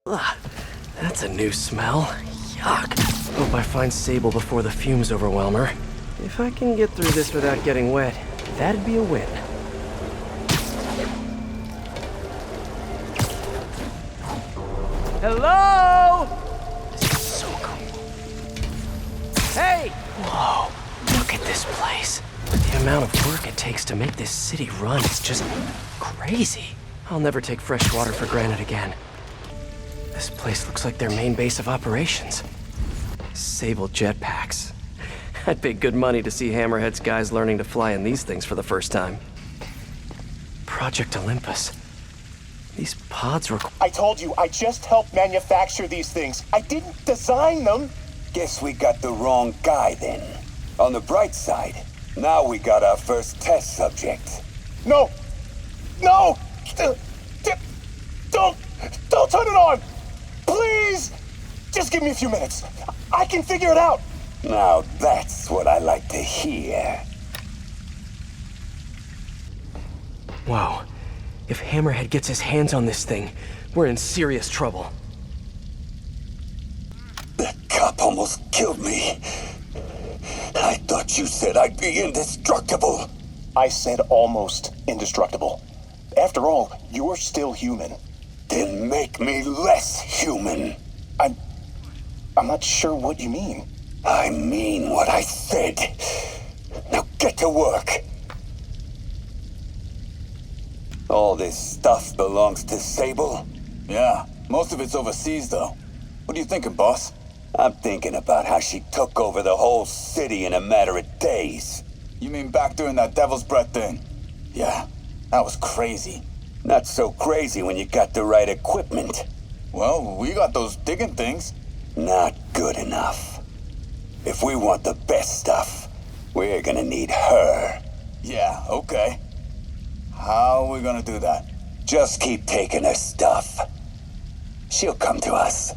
Ugh, that's a new smell. Yuck. Hope I find Sable before the fumes overwhelm her. If I can get through this without getting wet, that'd be a win. Hello? This is so cool. Hey! Whoa, look at this place. The amount of work it takes to make this city run is just crazy. I'll never take fresh water for granted again. This place looks like their main base of operations. Sable jetpacks. I'd pay good money to see Hammerhead's guys learning to fly in these things for the first time. Project Olympus. These pods were... I told you, I just helped manufacture these things. I didn't design them. Guess we got the wrong guy then. On the bright side, now we got our first test subject. No! No! Don't turn it on! Please! Just give me a few minutes. I can figure it out. Now that's what I like to hear. Whoa. If Hammerhead gets his hands on this thing, we're in serious trouble. That cop almost killed me. I thought you said I'd be indestructible. I said almost indestructible. After all, you're still human. Then make me less human. I'm not sure what you mean. I mean what I said. Now get to work. All this stuff belongs to Sable? Yeah, most of it's overseas though. What are you thinking, boss? I'm thinking about how she took over the whole city in a matter of days. You mean back during that Devil's Breath thing? Yeah, that was crazy. Not so crazy when you got the right equipment. Well, we got those digging things. Not good enough. If we want the best stuff, we're gonna need her. Yeah, okay. How are we gonna do that? Just keep taking her stuff. She'll come to us.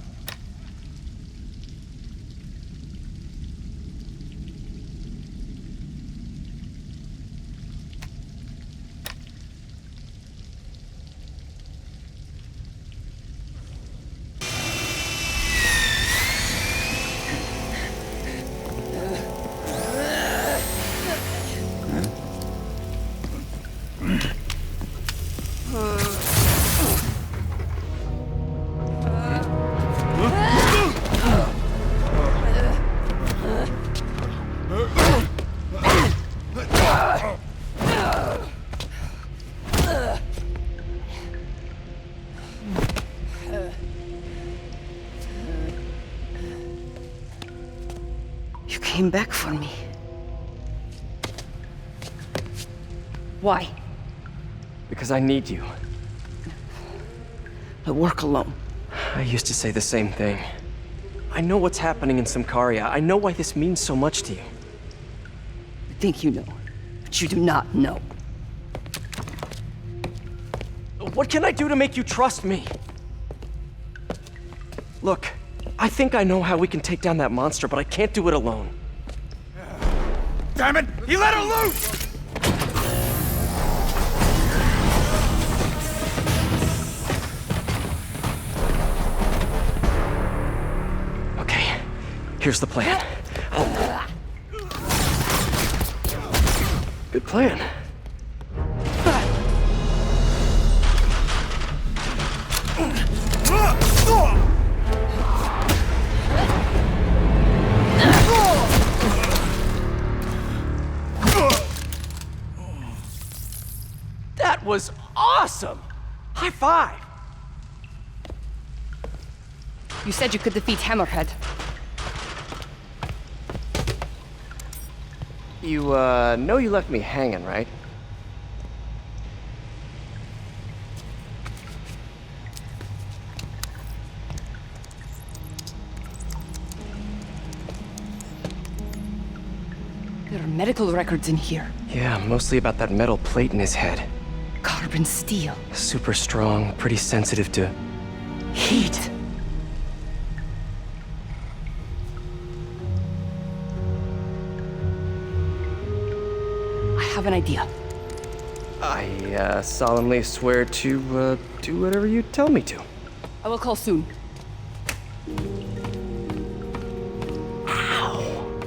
came back for me. Why? Because I need you. I work alone. I used to say the same thing. I know what's happening in Symkaria. I know why this means so much to you. I think you know, but you do not know. What can I do to make you trust me? Look, I think I know how we can take down that monster, but I can't do it alone. Damn it! He let her loose! Okay, here's the plan. Good plan. That was awesome! High five! You said you could defeat Hammerhead. You, know you left me hanging, right? There are medical records in here. Yeah, mostly about that metal plate in his head. Carbon steel. Super strong, pretty sensitive to heat. I have an idea. I, solemnly swear to, do whatever you tell me to. I will call soon. Ow.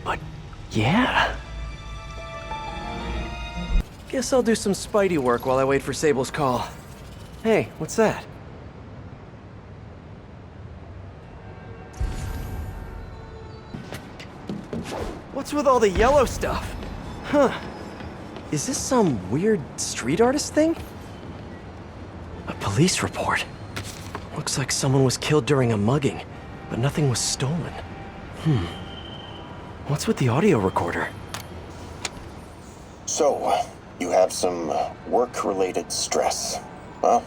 But, yeah. Guess I'll do some Spidey work while I wait for Sable's call. Hey, what's that? What's with all the yellow stuff? Huh. Is this some weird street artist thing? A police report. Looks like someone was killed during a mugging, but nothing was stolen. What's with the audio recorder? So, you have some work-related stress. Well,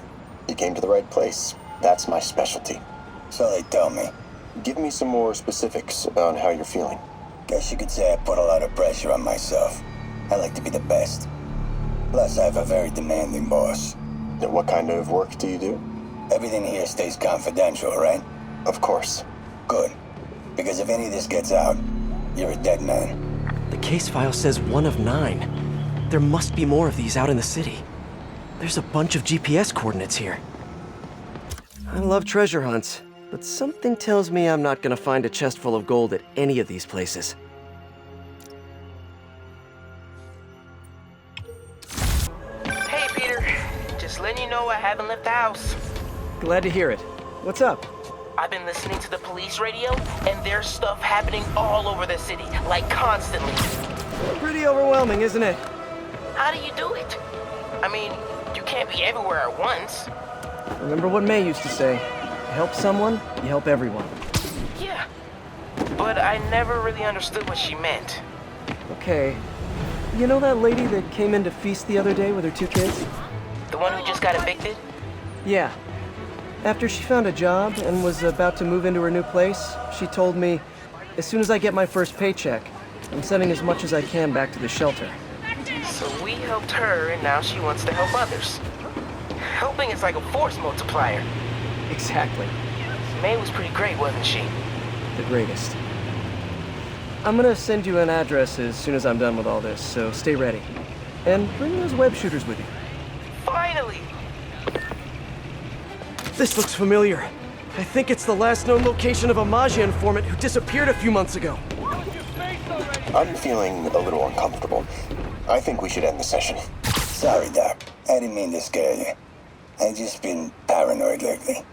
you came to the right place. That's my specialty. So they tell me. Give me some more specifics about how you're feeling. Guess you could say I put a lot of pressure on myself. I like to be the best. Plus, I have a very demanding boss. And what kind of work do you do? Everything here stays confidential, right? Of course. Good. Because if any of this gets out, you're a dead man. The case file says 1 of 9. There must be more of these out in the city. There's a bunch of GPS coordinates here. I love treasure hunts, but something tells me I'm not gonna find a chest full of gold at any of these places. Hey, Peter. Just letting you know I haven't left the house. Glad to hear it. What's up? I've been listening to the police radio, and there's stuff happening all over the city, like constantly. Pretty overwhelming, isn't it? How do you do it? I mean, you can't be everywhere at once. Remember what May used to say, you help someone, you help everyone. Yeah, but I never really understood what she meant. Okay. You know that lady that came in to feast the other day with her 2 kids? The one who just got evicted? Yeah. After she found a job and was about to move into her new place, she told me, as soon as I get my first paycheck, I'm sending as much as I can back to the shelter. So we helped her, and now she wants to help others. Helping is like a force multiplier. Exactly. May was pretty great, wasn't she? The greatest. I'm gonna send you an address as soon as I'm done with all this, so stay ready. And bring those web shooters with you. Finally! This looks familiar. I think it's the last known location of a Maggia informant who disappeared a few months ago. I'm feeling a little uncomfortable. I think we should end the session. Sorry, Doc. I didn't mean to scare you. I've just been paranoid lately.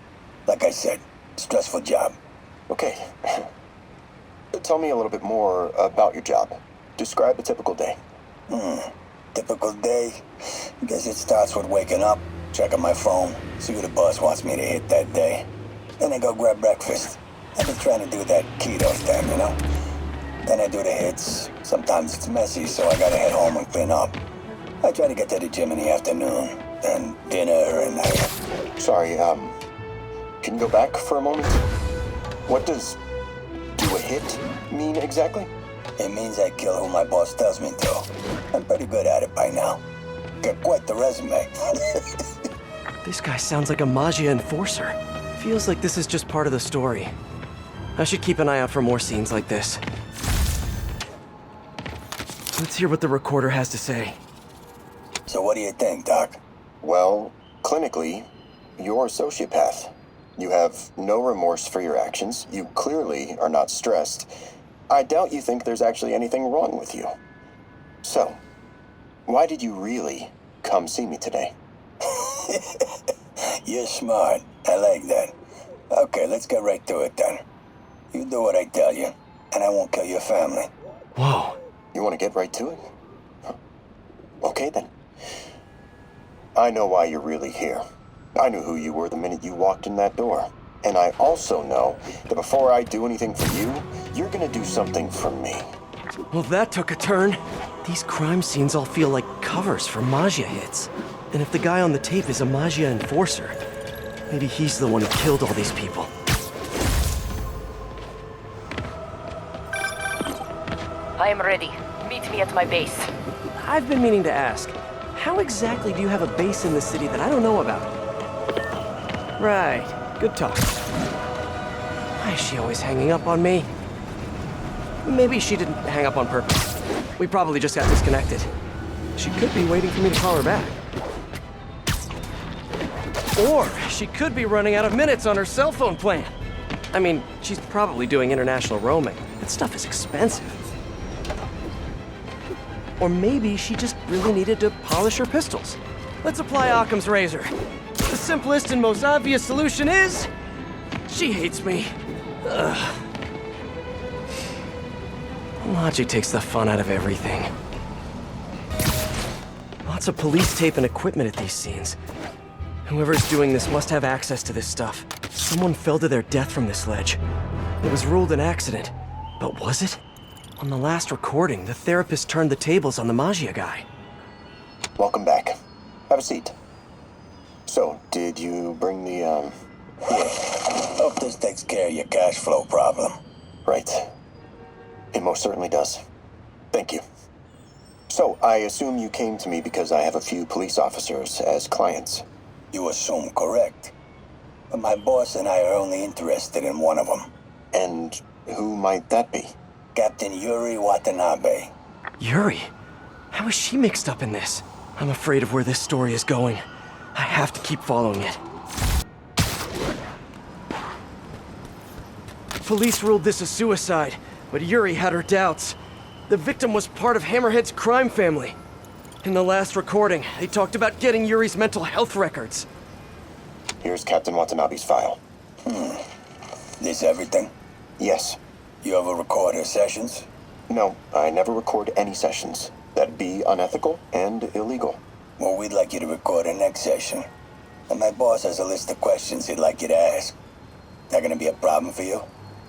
Like I said, stressful job. Okay. Tell me a little bit more about your job. Describe a typical day. Typical day? Guess it starts with waking up, checking my phone, see who the boss wants me to hit that day. Then I go grab breakfast. I've been trying to do that keto thing, you know? Then I do the hits. Sometimes it's messy, so I gotta head home and clean up. I try to get to the gym in the afternoon, then dinner and Sorry, can you go back for a moment? What does do a hit mean exactly? It means I kill who my boss tells me to. I'm pretty good at it by now. Got quite the resume. This guy sounds like a Maggia enforcer. Feels like this is just part of the story. I should keep an eye out for more scenes like this. Let's hear what the recorder has to say. So what do you think, Doc? Well, clinically, you're a sociopath. You have no remorse for your actions. You clearly are not stressed. I doubt you think there's actually anything wrong with you. So, why did you really come see me today? You're smart. I like that. Okay, let's get right to it then. You do what I tell you, and I won't kill your family. Whoa. You want to get right to it? Huh. Okay then. I know why you're really here. I knew who you were the minute you walked in that door. And I also know that before I do anything for you, you're gonna do something for me. Well, that took a turn. These crime scenes all feel like covers for Maggia hits. And if the guy on the tape is a Maggia enforcer, maybe he's the one who killed all these people. I am ready. Meet me at my base. I've been meaning to ask, how exactly do you have a base in the city that I don't know about? Right. Good talk. Why is she always hanging up on me? Maybe she didn't hang up on purpose. We probably just got disconnected. She could be waiting for me to call her back. Or she could be running out of minutes on her cell phone plan. I mean, she's probably doing international roaming. That stuff is expensive. Or maybe she just really needed to polish her pistols. Let's apply Occam's razor. The simplest and most obvious solution is... she hates me. Ugh. Logic takes the fun out of everything. Lots of police tape and equipment at these scenes. Whoever's doing this must have access to this stuff. Someone fell to their death from this ledge. It was ruled an accident. But was it? On the last recording, the therapist turned the tables on the Maggia guy. Welcome back. Have a seat. So, did you bring the, Yeah. Hope this takes care of your cash flow problem. Right. It most certainly does. Thank you. So, I assume you came to me because I have a few police officers as clients. You assume correct. But my boss and I are only interested in one of them. And who might that be? Captain Yuri Watanabe. Yuri? How is she mixed up in this? I'm afraid of where this story is going. I have to keep following it. Police ruled this a suicide, but Yuri had her doubts. The victim was part of Hammerhead's crime family. In the last recording, they talked about getting Yuri's mental health records. Here's Captain Watanabe's file. This everything? Yes. You ever record her sessions? No, I never record any sessions. That'd be unethical and illegal. Well, we'd like you to record her next session. And my boss has a list of questions he'd like you to ask. That gonna be a problem for you?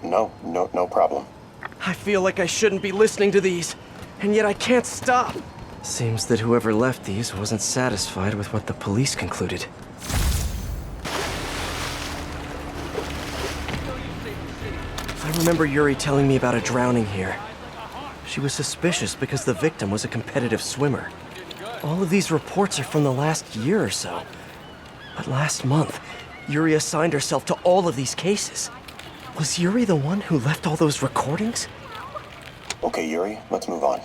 No problem. I feel like I shouldn't be listening to these, and yet I can't stop. Seems that whoever left these wasn't satisfied with what the police concluded. I remember Yuri telling me about a drowning here. She was suspicious because the victim was a competitive swimmer. All of these reports are from the last year or so. But last month, Yuri assigned herself to all of these cases. Was Yuri the one who left all those recordings? Okay, Yuri, let's move on.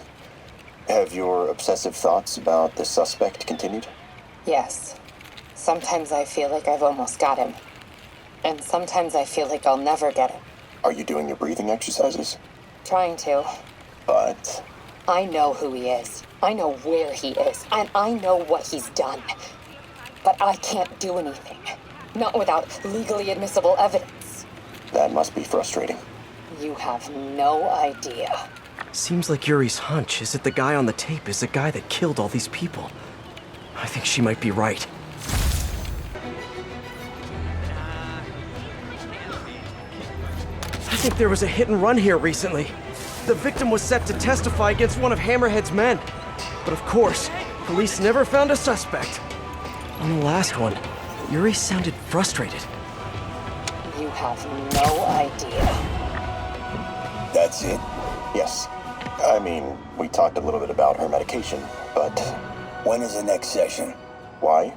Have your obsessive thoughts about the suspect continued? Yes. Sometimes I feel like I've almost got him. And sometimes I feel like I'll never get him. Are you doing your breathing exercises? Trying to. But... I know who he is. I know where he is. And I know what he's done. But I can't do anything. Not without legally admissible evidence. That must be frustrating. You have no idea. Seems like Yuri's hunch is that the guy on the tape is the guy that killed all these people. I think she might be right. I think there was a hit and run here recently. The victim was set to testify against one of Hammerhead's men. But of course, police never found a suspect. On the last one, Yuri sounded frustrated. You have no idea. That's it? Yes. I mean, we talked a little bit about her medication, but... When is the next session? Why?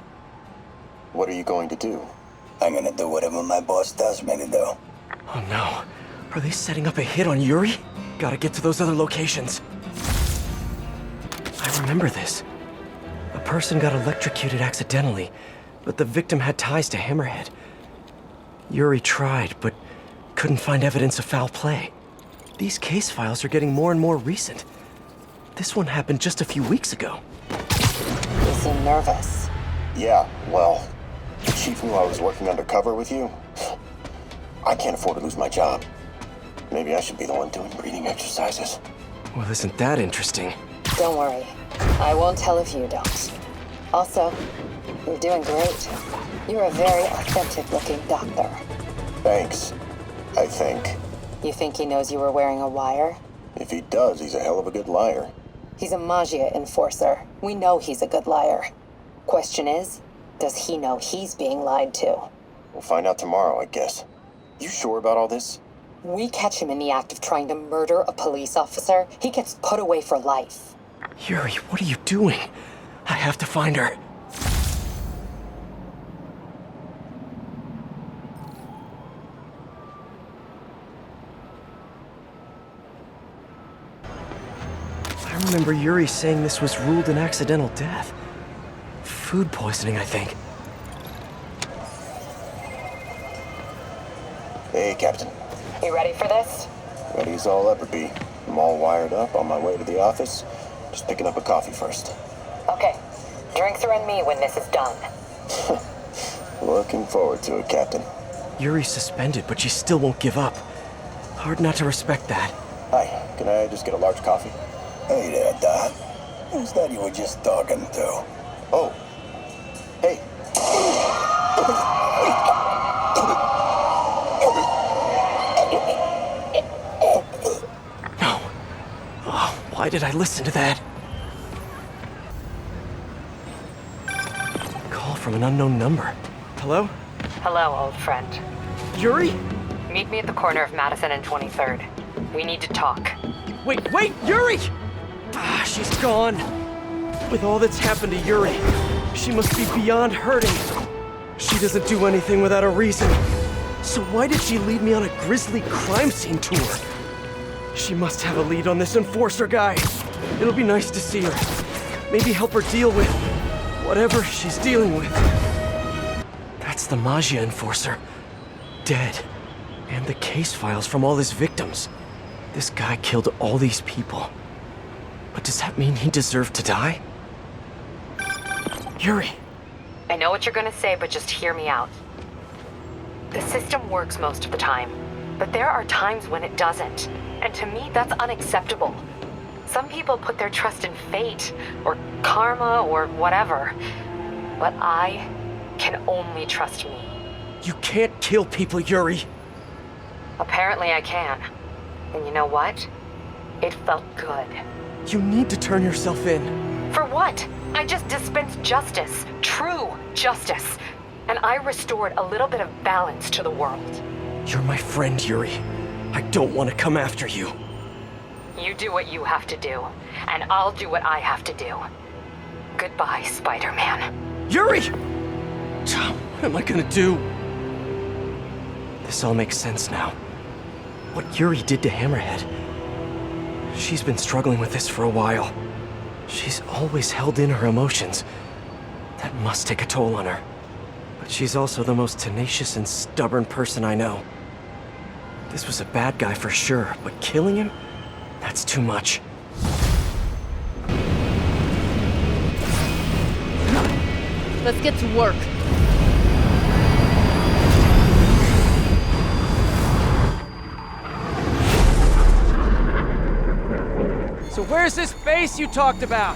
What are you going to do? I'm gonna do whatever my boss tells me to do. Oh no. Are they setting up a hit on Yuri? Gotta get to those other locations. I remember this. A person got electrocuted accidentally, but the victim had ties to Hammerhead. Yuri tried, but couldn't find evidence of foul play. These case files are getting more and more recent. This one happened just a few weeks ago. You seem nervous. Yeah, well, the chief knew I was working undercover with you. I can't afford to lose my job. Maybe I should be the one doing breathing exercises. Well, isn't that interesting? Don't worry. I won't tell if you don't. Also, you're doing great. You're a very authentic-looking doctor. Thanks, I think. You think he knows you were wearing a wire? If he does, he's a hell of a good liar. He's a Magia enforcer. We know he's a good liar. Question is, does he know he's being lied to? We'll find out tomorrow, I guess. You sure about all this? We catch him in the act of trying to murder a police officer, he gets put away for life. Yuri, what are you doing? I have to find her. I remember Yuri saying this was ruled an accidental death. Food poisoning, I think. Hey, Captain. You ready for this? Ready as I'll ever be. I'm all wired up on my way to the office. Just picking up a coffee first. Okay. Drinks are on me when this is done. Looking forward to it, Captain. Yuri's suspended, but she still won't give up. Hard not to respect that. Hi, can I just get a large coffee? Hey there, Doc. Who's that you were just talking to? Oh. Hey. No. Oh, why did I listen to that? Call from an unknown number. Hello? Hello, old friend. Yuri? Meet me at the corner of Madison and 23rd. We need to talk. Wait, Yuri! Ah, she's gone. With all that's happened to Yuri, she must be beyond hurting. She doesn't do anything without a reason. So why did she lead me on a grisly crime scene tour? She must have a lead on this enforcer guy. It'll be nice to see her. Maybe help her deal with whatever she's dealing with. That's the Magia enforcer. Dead. And the case files from all his victims. This guy killed all these people. But does that mean he deserved to die? Yuri. I know what you're gonna say, but just hear me out. The system works most of the time, but there are times when it doesn't. And to me, that's unacceptable. Some people put their trust in fate, or karma, or whatever. But I can only trust me. You can't kill people, Yuri. Apparently I can. And you know what? It felt good. You need to turn yourself in. For what? I just dispensed justice. True justice. And I restored a little bit of balance to the world. You're my friend, Yuri. I don't want to come after you. You do what you have to do, and I'll do what I have to do. Goodbye, Spider-Man. Yuri! What am I gonna do? This all makes sense now. What Yuri did to Hammerhead. She's been struggling with this for a while. She's always held in her emotions. That must take a toll on her. But she's also the most tenacious and stubborn person I know. This was a bad guy for sure, but killing him? That's too much. Let's get to work. So where's this base you talked about?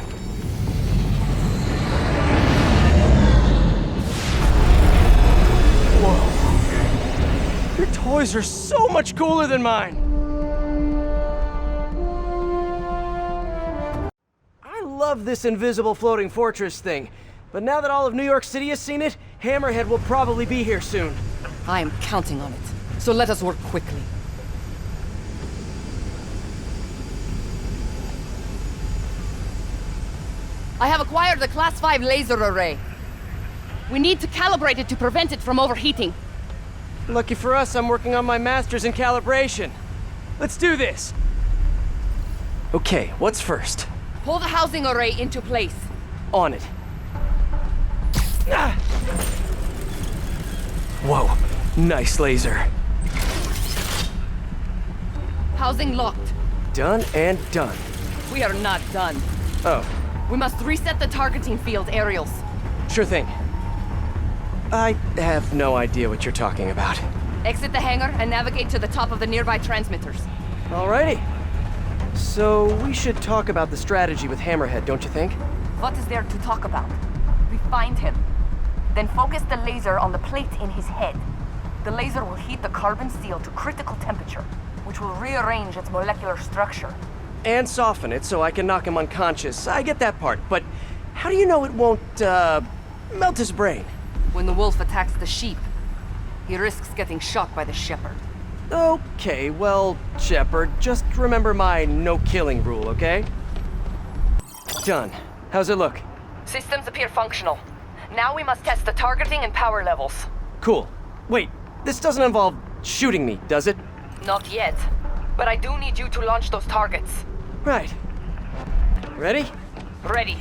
Whoa. Your toys are so much cooler than mine. love this invisible floating fortress thing. But now that all of New York City has seen it, Hammerhead will probably be here soon. I am counting on it, so let us work quickly. I have acquired the Class 5 laser array. We need to calibrate it to prevent it from overheating. Lucky for us, I'm working on my master's in calibration. Let's do this. Okay, what's first? Pull the housing array into place. On it. Ah! Whoa, nice laser. Housing locked. Done and done. We are not done. Oh. We must reset the targeting field aerials. Sure thing. I have no idea what you're talking about. Exit the hangar and navigate to the top of the nearby transmitters. Alrighty. So we should talk about the strategy with Hammerhead, don't you think? What is there to talk about? We find him. Then focus the laser on the plate in his head. The laser will heat the carbon steel to critical temperature, which will rearrange its molecular structure. And soften it so I can knock him unconscious. I get that part, but how do you know it won't, melt his brain? When the wolf attacks the sheep, he risks getting shot by the shepherd. Okay, well, Shepherd, just remember my no-killing rule, okay? Done. How's it look? Systems appear functional. Now we must test the targeting and power levels. Cool. Wait, this doesn't involve shooting me, does it? Not yet. But I do need you to launch those targets. Right. Ready? Ready.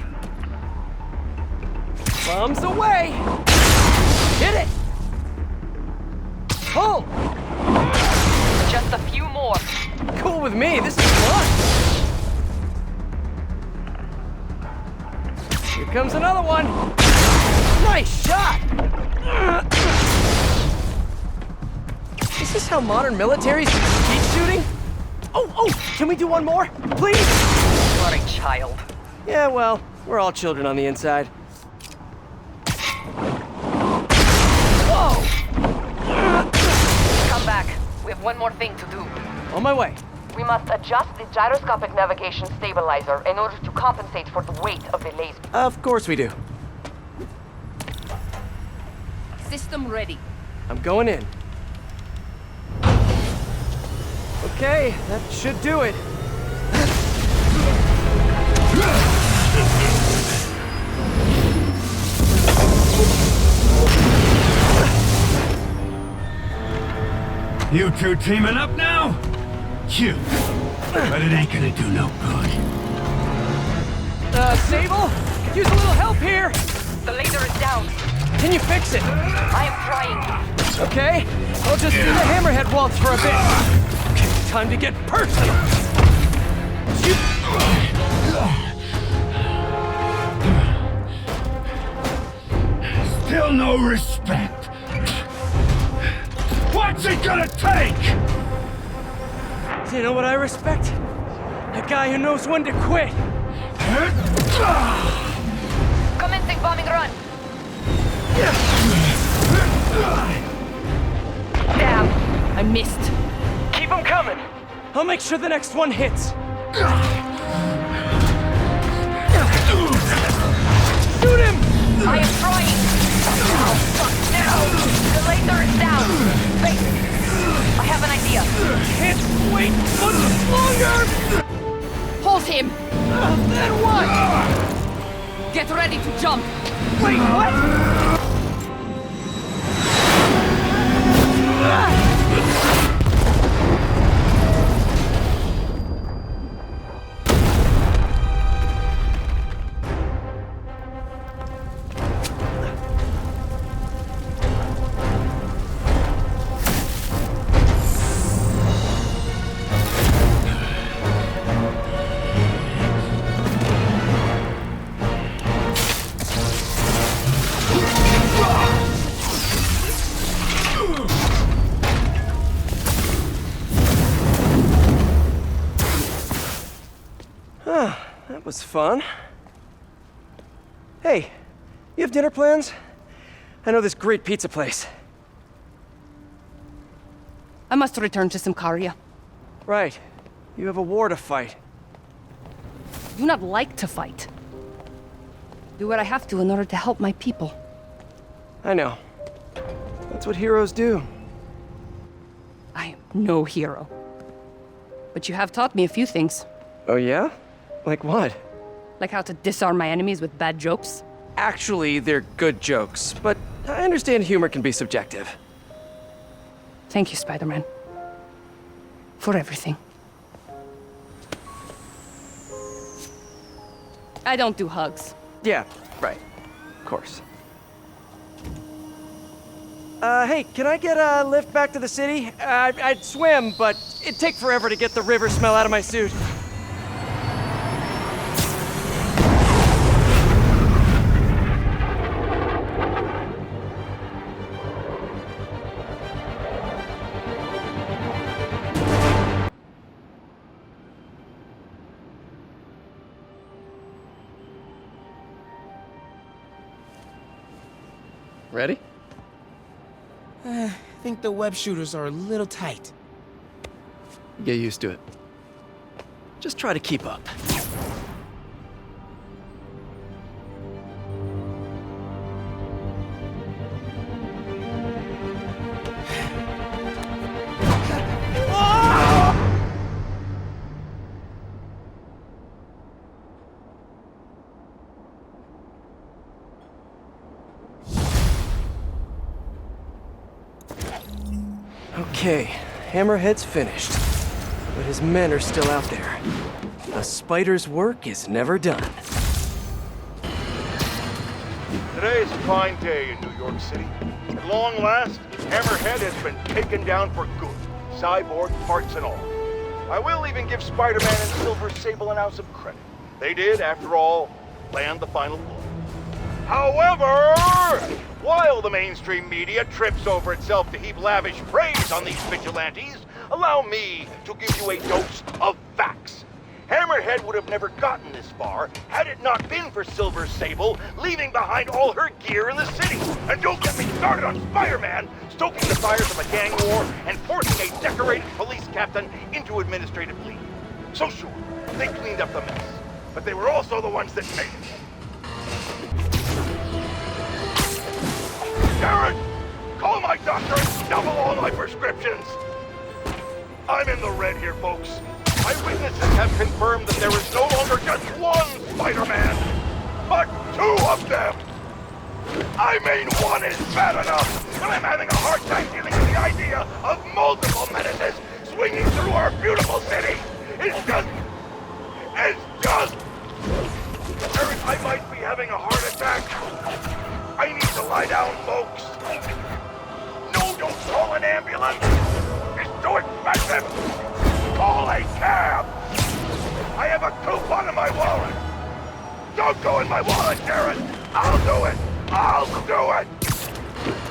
Bombs away! Hit it! Pull! Just a few more. Cool with me, this is fun! Here comes another one! Nice shot! Is this how modern militaries teach shooting? Oh, can we do one more? Please? You are a child. Yeah, well, we're all children on the inside. Whoa! Come back. We have one more thing to do. On my way. We must adjust the gyroscopic navigation stabilizer in order to compensate for the weight of the laser. Of course we do. System ready. I'm going in. Okay, that should do it. You two teaming up now? Cute. But it ain't gonna do no good. Sable? Could use a little help here! The laser is down. Can you fix it? I am trying. Okay, I'll just do the Hammerhead waltz for a bit. Okay, time to get personal. Shoot! Still no respect. What's it gonna take? Do you know what I respect? A guy who knows when to quit. Commencing bombing run. Damn, I missed. Keep them coming. I'll make sure the next one hits. Shoot him! I am trying. Oh, fuck, no. The laser is down. Wait, I have an idea. Can't wait much longer! Hold him. Then what? Get ready to jump. Wait, what? That was fun. Hey, you have dinner plans? I know this great pizza place. I must return to Simcaria. Right. You have a war to fight. I do not like to fight. Do what I have to in order to help my people. I know. That's what heroes do. I am no hero. But you have taught me a few things. Oh yeah? Like what? Like how to disarm my enemies with bad jokes. Actually, they're good jokes, but I understand humor can be subjective. Thank you, Spider-Man. For everything. I don't do hugs. Yeah, right. Of course. Hey, can I get a lift back to the city? I'd swim, but it'd take forever to get the river smell out of my suit. Ready? I think the web shooters are a little tight. Get used to it. Just try to keep up. Okay, Hammerhead's finished. But his men are still out there. A spider's work is never done. Today is a fine day in New York City. At long last, Hammerhead has been taken down for good. Cyborg parts and all. I will even give Spider-Man and Silver Sable an ounce of credit. They did, after all, land the final blow. However, while the mainstream media trips over itself to heap lavish praise on these vigilantes, allow me to give you a dose of facts. Hammerhead would have never gotten this far had it not been for Silver Sable leaving behind all her gear in the city. And don't get me started on Spider-Man stoking the fires of a gang war and forcing a decorated police captain into administrative leave. So sure, they cleaned up the mess, but they were also the ones that made it. Garrett, call my doctor and double all my prescriptions. I'm in the red here, folks. Eyewitnesses have confirmed that there is no longer just one Spider-Man, but two of them. I mean, one is bad enough, and I'm having a hard time dealing with the idea of multiple menaces swinging through our beautiful city. It's just... Garrett, I might be having a heart attack. I need to lie down, folks. No, don't call an ambulance. It's too expensive. Call a cab. I have a coupon in my wallet. Don't go in my wallet, Garrett. I'll do it. I'll do it.